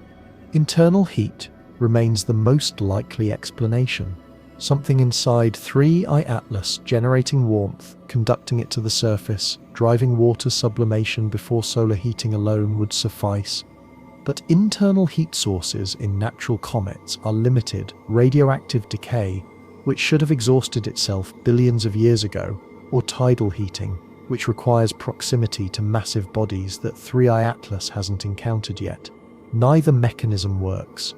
Internal heat remains the most likely explanation. Something inside 3I Atlas generating warmth, conducting it to the surface, driving water sublimation before solar heating alone would suffice. But internal heat sources in natural comets are limited. Radioactive decay, which should have exhausted itself billions of years ago, or tidal heating, which requires proximity to massive bodies that 3I Atlas hasn't encountered yet. Neither mechanism works.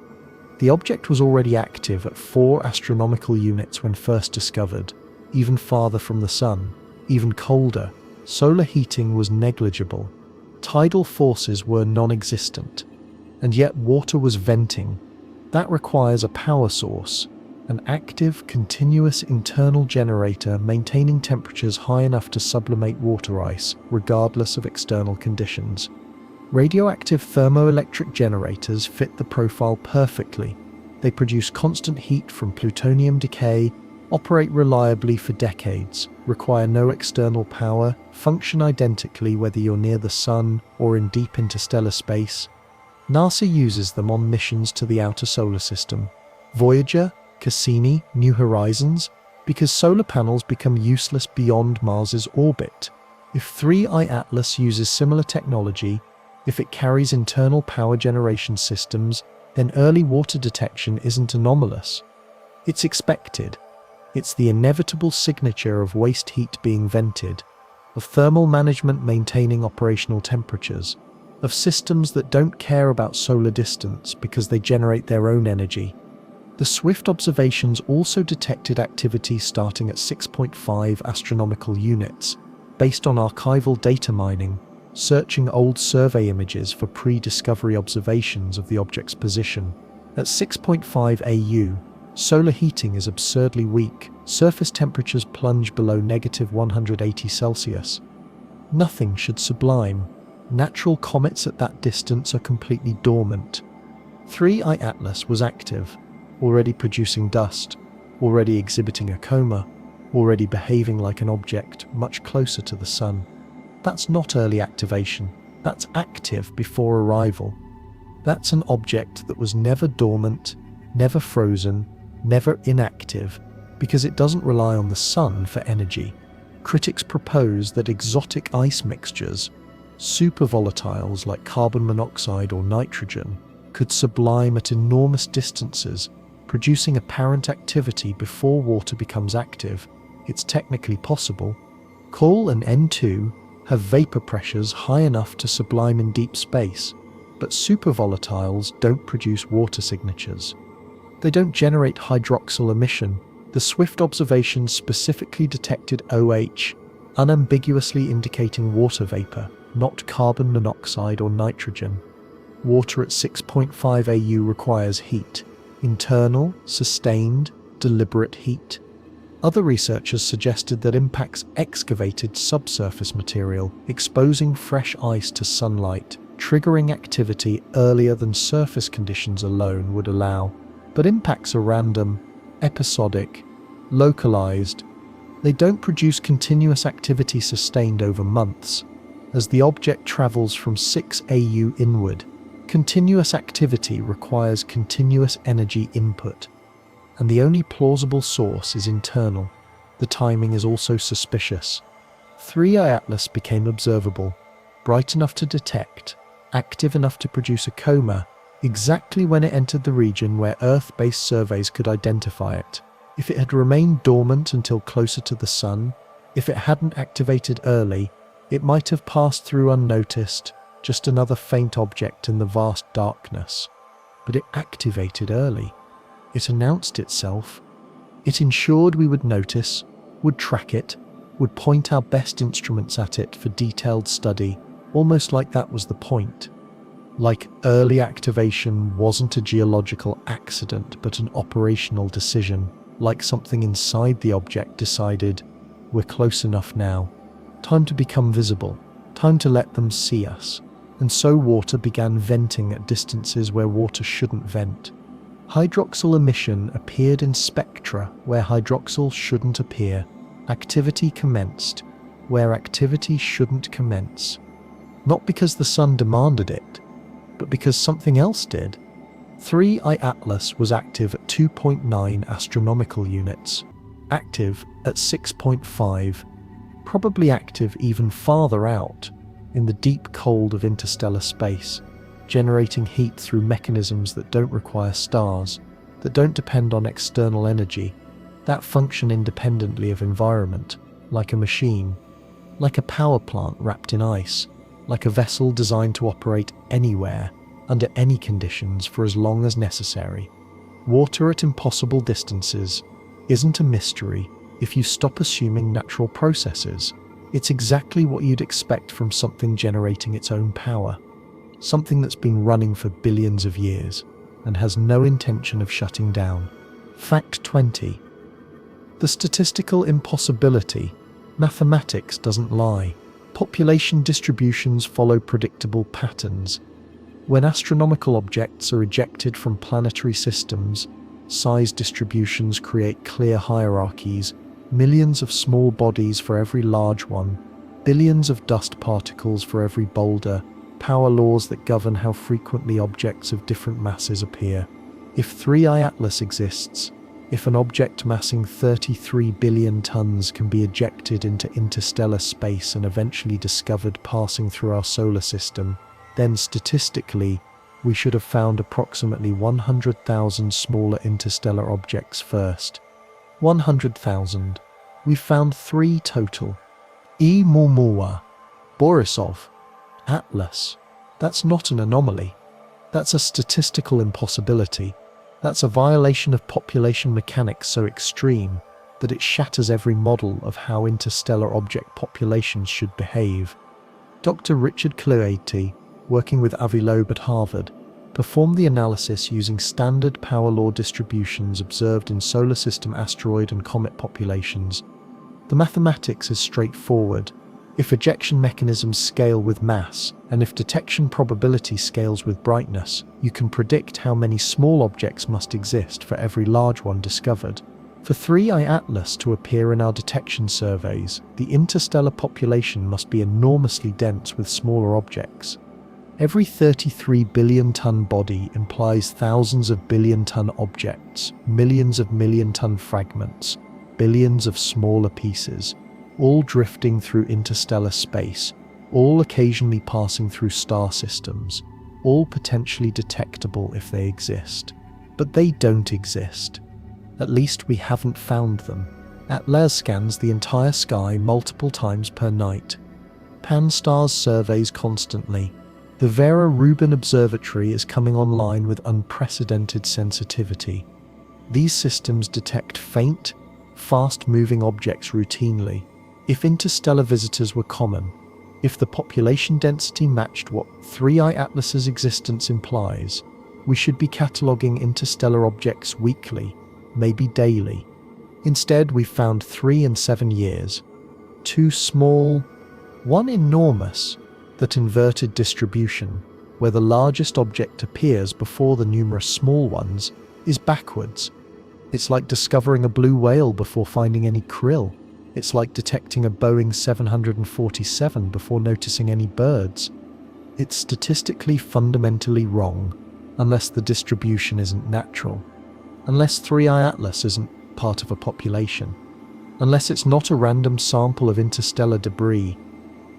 The object was already active at 4 astronomical units when first discovered, even farther from the Sun, even colder. Solar heating was negligible. Tidal forces were non-existent. And yet water was venting. That requires a power source, an active, continuous internal generator maintaining temperatures high enough to sublimate water ice, regardless of external conditions. Radioactive thermoelectric generators fit the profile perfectly. They produce constant heat from plutonium decay, operate reliably for decades, require no external power, function identically whether you're near the Sun or in deep interstellar space. NASA uses them on missions to the outer solar system. Voyager, Cassini, New Horizons, because solar panels become useless beyond Mars's orbit. If 3I Atlas uses similar technology, if it carries internal power generation systems, then early water detection isn't anomalous. It's expected. It's the inevitable signature of waste heat being vented, of thermal management maintaining operational temperatures, of systems that don't care about solar distance because they generate their own energy. The swift observations also detected activity starting at 6.5 astronomical units, based on archival data mining, searching old survey images for pre-discovery observations of the object's position. At 6.5 AU, solar heating is absurdly weak. Surface temperatures plunge below -180 Celsius. Nothing should sublime. Natural comets at that distance are completely dormant. 3I Atlas was active, already producing dust, already exhibiting a coma, already behaving like an object much closer to the Sun. That's not early activation. That's active before arrival. That's an object that was never dormant, never frozen, never inactive, because it doesn't rely on the Sun for energy. Critics propose that exotic ice mixtures, supervolatiles like carbon monoxide or nitrogen, could sublime at enormous distances, producing apparent activity before water becomes active. It's technically possible. Coal and N2 have vapor pressures high enough to sublime in deep space. But supervolatiles don't produce water signatures. They don't generate hydroxyl emission. The Swift observations specifically detected OH, unambiguously indicating water vapor, not carbon monoxide or nitrogen. Water at 6.5 AU requires heat, internal, sustained, deliberate heat. Other researchers suggested that impacts excavated subsurface material, exposing fresh ice to sunlight, triggering activity earlier than surface conditions alone would allow. But impacts are random, episodic, localized. They don't produce continuous activity sustained over months. As the object travels from 6 AU inward, continuous activity requires continuous energy input, and the only plausible source is internal. The timing is also suspicious. 3I Atlas became observable, bright enough to detect, active enough to produce a coma, exactly when it entered the region where Earth-based surveys could identify it. If it had remained dormant until closer to the Sun, if it hadn't activated early, it might have passed through unnoticed, just another faint object in the vast darkness. But it activated early. It announced itself. It ensured we would notice, would track it, would point our best instruments at it for detailed study, almost like that was the point. Like early activation wasn't a geological accident but an operational decision, like something inside the object decided, we're close enough now. Time to become visible, time to let them see us. And so water began venting at distances where water shouldn't vent. Hydroxyl emission appeared in spectra where hydroxyl shouldn't appear. Activity commenced where activity shouldn't commence. Not because the Sun demanded it, but because something else did. 3I Atlas was active at 2.9 astronomical units, active at 6.5, probably active even farther out, in the deep cold of interstellar space, generating heat through mechanisms that don't require stars, that don't depend on external energy, that function independently of environment, like a machine, like a power plant wrapped in ice, like a vessel designed to operate anywhere, under any conditions for as long as necessary. Water at impossible distances isn't a mystery if you stop assuming natural processes. It's exactly what you'd expect from something generating its own power, something that's been running for billions of years and has no intention of shutting down. Fact 20. The statistical impossibility. Mathematics doesn't lie. Population distributions follow predictable patterns. When astronomical objects are ejected from planetary systems, size distributions create clear hierarchies, millions of small bodies for every large one, billions of dust particles for every boulder, power laws that govern how frequently objects of different masses appear. If 3I Atlas exists, if an object massing 33 billion tons can be ejected into interstellar space and eventually discovered passing through our solar system, then statistically, we should have found approximately 100,000 smaller interstellar objects first. 100,000. We've found 3 total. E. Murmura, Borisov, Atlas. That's not an anomaly. That's a statistical impossibility. That's a violation of population mechanics so extreme that it shatters every model of how interstellar object populations should behave. Dr. Richard Cluety, working with Avi Loeb at Harvard, performed the analysis using standard power law distributions observed in solar system asteroid and comet populations. The mathematics is straightforward. If ejection mechanisms scale with mass, and if detection probability scales with brightness, you can predict how many small objects must exist for every large one discovered. For 3I Atlas to appear in our detection surveys, the interstellar population must be enormously dense with smaller objects. Every 33 billion-ton body implies thousands of billion-ton objects, millions of million-ton fragments, billions of smaller pieces, all drifting through interstellar space, all occasionally passing through star systems, all potentially detectable if they exist. But they don't exist. At least we haven't found them. Atlas scans the entire sky multiple times per night. Pan-STARRS surveys constantly. The Vera Rubin Observatory is coming online with unprecedented sensitivity. These systems detect faint, fast-moving objects routinely. If interstellar visitors were common, if the population density matched what 3i Atlas's existence implies, we should be cataloguing interstellar objects weekly, maybe daily. Instead, we've found 3 in 7 years. 2 small, 1 enormous, that inverted distribution, where the largest object appears before the numerous small ones, is backwards. It's like discovering a blue whale before finding any krill. It's like detecting a Boeing 747 before noticing any birds. It's statistically fundamentally wrong, unless the distribution isn't natural, unless 3i Atlas isn't part of a population, unless it's not a random sample of interstellar debris,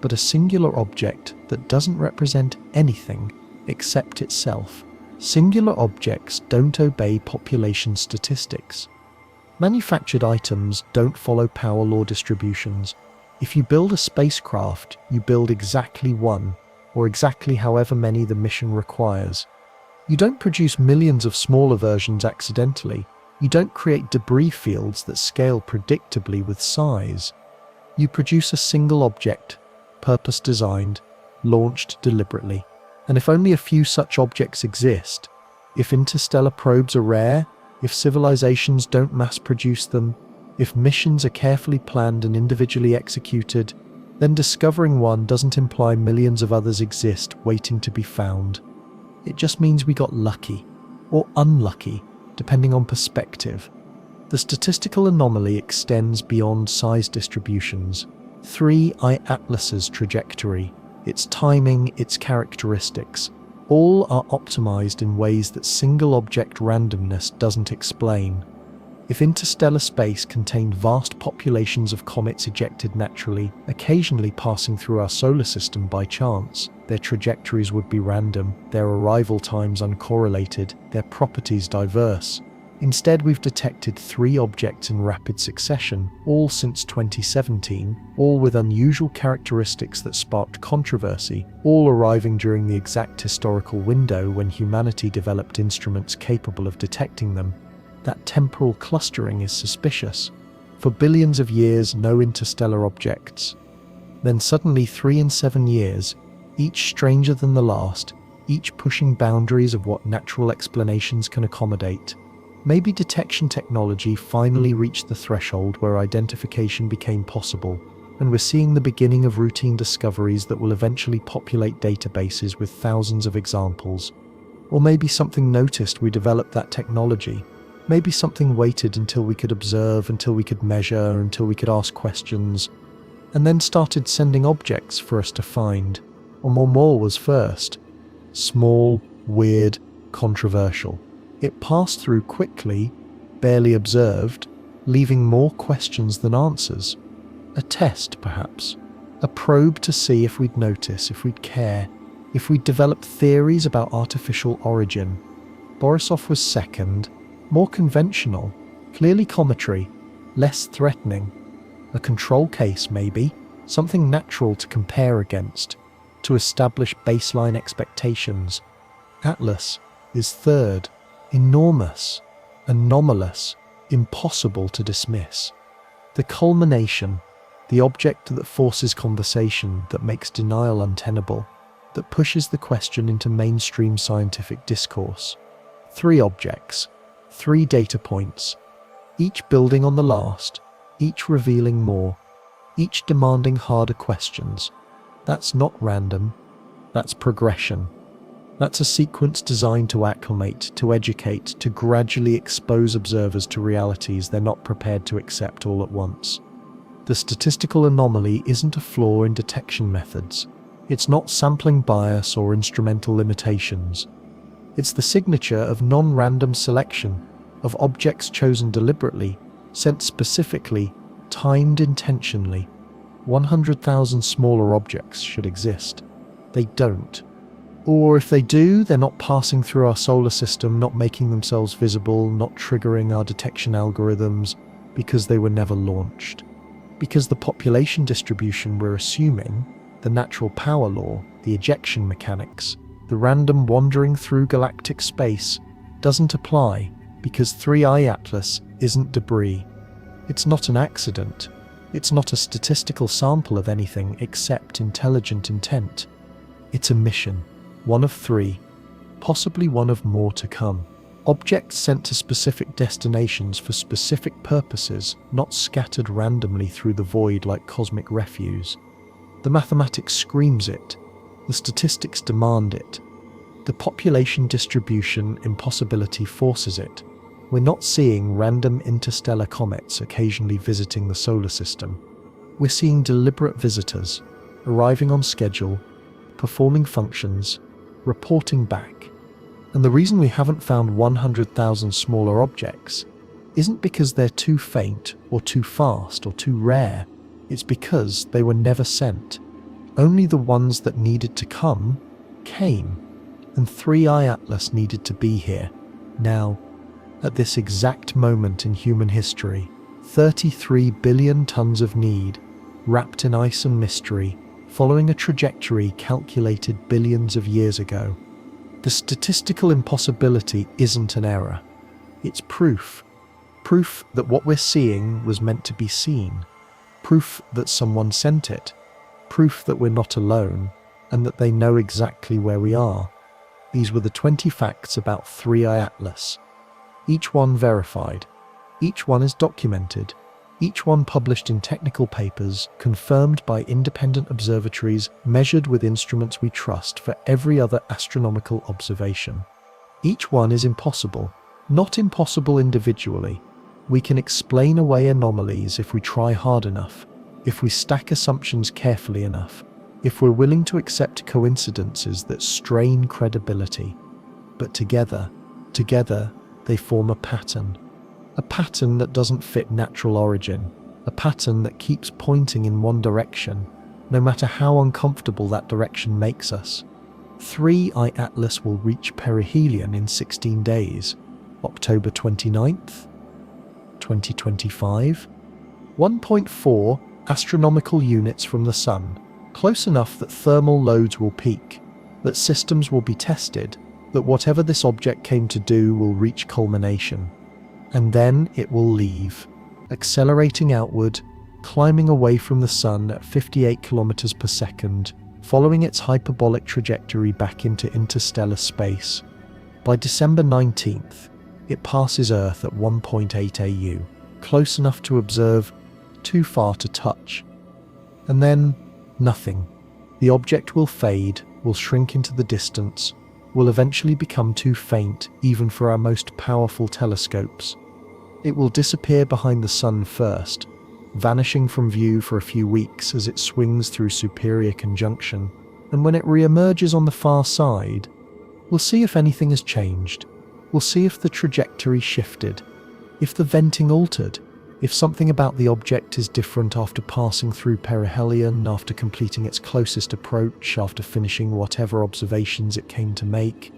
but a singular object that doesn't represent anything except itself. Singular objects don't obey population statistics. Manufactured items don't follow power law distributions. If you build a spacecraft, you build exactly one, or exactly however many the mission requires. You don't produce millions of smaller versions accidentally. You don't create debris fields that scale predictably with size. You produce a single object, purpose-designed, launched deliberately. And if only a few such objects exist, if interstellar probes are rare, if civilizations don't mass-produce them, if missions are carefully planned and individually executed, then discovering one doesn't imply millions of others exist waiting to be found. It just means we got lucky, or unlucky, depending on perspective. The statistical anomaly extends beyond size distributions. 3i Atlas's trajectory, its timing, its characteristics, all are optimized in ways that single object randomness doesn't explain. If interstellar space contained vast populations of comets ejected naturally, occasionally passing through our solar system by chance, their trajectories would be random, their arrival times uncorrelated, their properties diverse. Instead, we've detected 3 objects in rapid succession, all since 2017, all with unusual characteristics that sparked controversy, all arriving during the exact historical window when humanity developed instruments capable of detecting them. That temporal clustering is suspicious. For billions of years, no interstellar objects. Then suddenly 3 in 7 years, each stranger than the last, each pushing boundaries of what natural explanations can accommodate. Maybe detection technology finally reached the threshold where identification became possible, and we're seeing the beginning of routine discoveries that will eventually populate databases with thousands of examples. Or maybe something noticed we developed that technology. Maybe something waited until we could observe, until we could measure, until we could ask questions, and then started sending objects for us to find. Or more was first. Small, weird, controversial. It passed through quickly, barely observed, leaving more questions than answers. A test, perhaps. A probe to see if we'd notice, if we'd care, if we'd develop theories about artificial origin. Borisov was second, more conventional, clearly cometary, less threatening. A control case, maybe, something natural to compare against, to establish baseline expectations. Atlas is third. Enormous, anomalous, impossible to dismiss. The culmination, the object that forces conversation, that makes denial untenable, that pushes the question into mainstream scientific discourse. 3 objects, 3 data points, each building on the last, each revealing more, each demanding harder questions. That's not random, that's progression. That's a sequence designed to acclimate, to educate, to gradually expose observers to realities they're not prepared to accept all at once. The statistical anomaly isn't a flaw in detection methods. It's not sampling bias or instrumental limitations. It's the signature of non-random selection, of objects chosen deliberately, sent specifically, timed intentionally. 100,000 smaller objects should exist. They don't. Or if they do, they're not passing through our solar system, not making themselves visible, not triggering our detection algorithms, because they were never launched. Because the population distribution we're assuming the natural power law, the ejection mechanics, the random wandering through galactic space doesn't apply because 3I Atlas isn't debris. It's not an accident. It's not a statistical sample of anything except intelligent intent. It's a mission, one of 3, possibly one of more to come. Objects sent to specific destinations for specific purposes, not scattered randomly through the void like cosmic refuse. The mathematics screams it. The statistics demand it. The population distribution impossibility forces it. We're not seeing random interstellar comets occasionally visiting the solar system. We're seeing deliberate visitors, arriving on schedule, performing functions, reporting back. And the reason we haven't found 100,000 smaller objects isn't because they're too faint or too fast or too rare. It's because they were never sent. Only the ones that needed to come, came. And 3I Atlas needed to be here, now, at this exact moment in human history. 33 billion tons of need, wrapped in ice and mystery, following a trajectory calculated billions of years ago. The statistical impossibility isn't an error. It's proof. Proof that what we're seeing was meant to be seen. Proof that someone sent it. Proof that we're not alone, and that they know exactly where we are. These were the 20 facts about 3I Atlas. Each one verified. Each one is documented. Each one published in technical papers, confirmed by independent observatories, measured with instruments we trust for every other astronomical observation. Each one is impossible, not impossible individually. We can explain away anomalies if we try hard enough, if we stack assumptions carefully enough, if we're willing to accept coincidences that strain credibility. But together, they form a pattern that doesn't fit natural origin, a pattern that keeps pointing in one direction, no matter how uncomfortable that direction makes us. 3I Atlas will reach perihelion in 16 days, October 29th, 2025, 1.4 astronomical units from the Sun, close enough that thermal loads will peak, that systems will be tested, that whatever this object came to do will reach culmination. And then it will leave, accelerating outward, climbing away from the Sun at 58 kilometers per second, following its hyperbolic trajectory back into interstellar space. By December 19th, it passes Earth at 1.8 AU, close enough to observe, too far to touch. And then, nothing. The object will fade, will shrink into the distance, will eventually become too faint even for our most powerful telescopes. It will disappear behind the Sun first, vanishing from view for a few weeks as it swings through superior conjunction, and when it re-emerges on the far side, we'll see if anything has changed. We'll see if the trajectory shifted, if the venting altered, if something about the object is different after passing through perihelion, after completing its closest approach, after finishing whatever observations it came to make.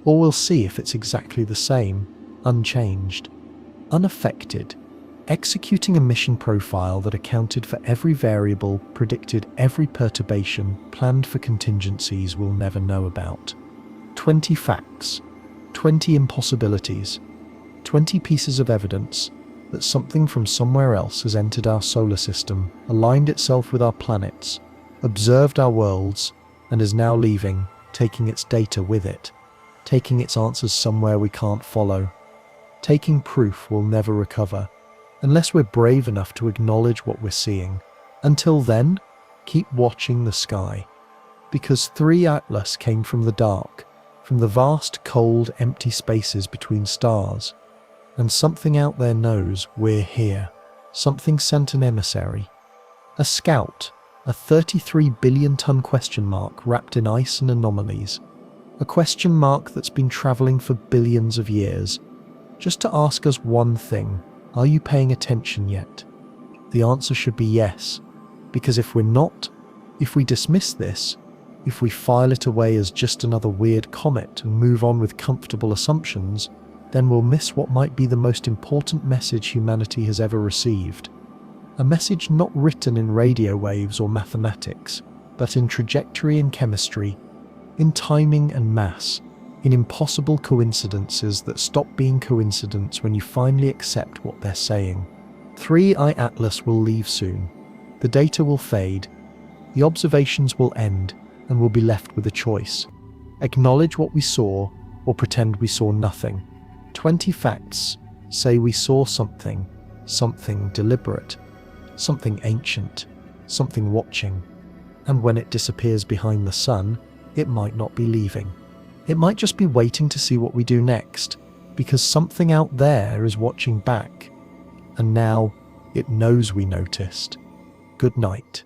Or we'll see if it's exactly the same, unchanged, unaffected, executing a mission profile that accounted for every variable, predicted every perturbation, planned for contingencies we'll never know about. 20 facts, 20 impossibilities, 20 pieces of evidence that something from somewhere else has entered our solar system, aligned itself with our planets, observed our worlds, and is now leaving, taking its data with it, taking its answers somewhere we can't follow, taking proof we'll never recover, unless we're brave enough to acknowledge what we're seeing. Until then, keep watching the sky. Because 3 Atlas came from the dark, from the vast, cold, empty spaces between stars. And something out there knows we're here. Something sent an emissary. A scout, a 33 billion ton question mark wrapped in ice and anomalies. A question mark that's been traveling for billions of years, just to ask us one thing: are you paying attention yet? The answer should be yes, because if we're not, if we dismiss this, if we file it away as just another weird comet and move on with comfortable assumptions, then we'll miss what might be the most important message humanity has ever received. A message not written in radio waves or mathematics, but in trajectory and chemistry, in timing and mass, in impossible coincidences that stop being coincidence when you finally accept what they're saying. 3i Atlas will leave soon. The data will fade, the observations will end, and we'll be left with a choice. Acknowledge what we saw or pretend we saw nothing. 20 facts say we saw something deliberate, something ancient, something watching. And when it disappears behind the sun, it might not be leaving. It might just be waiting to see what we do next, because something out there is watching back. And now it knows we noticed. Good night.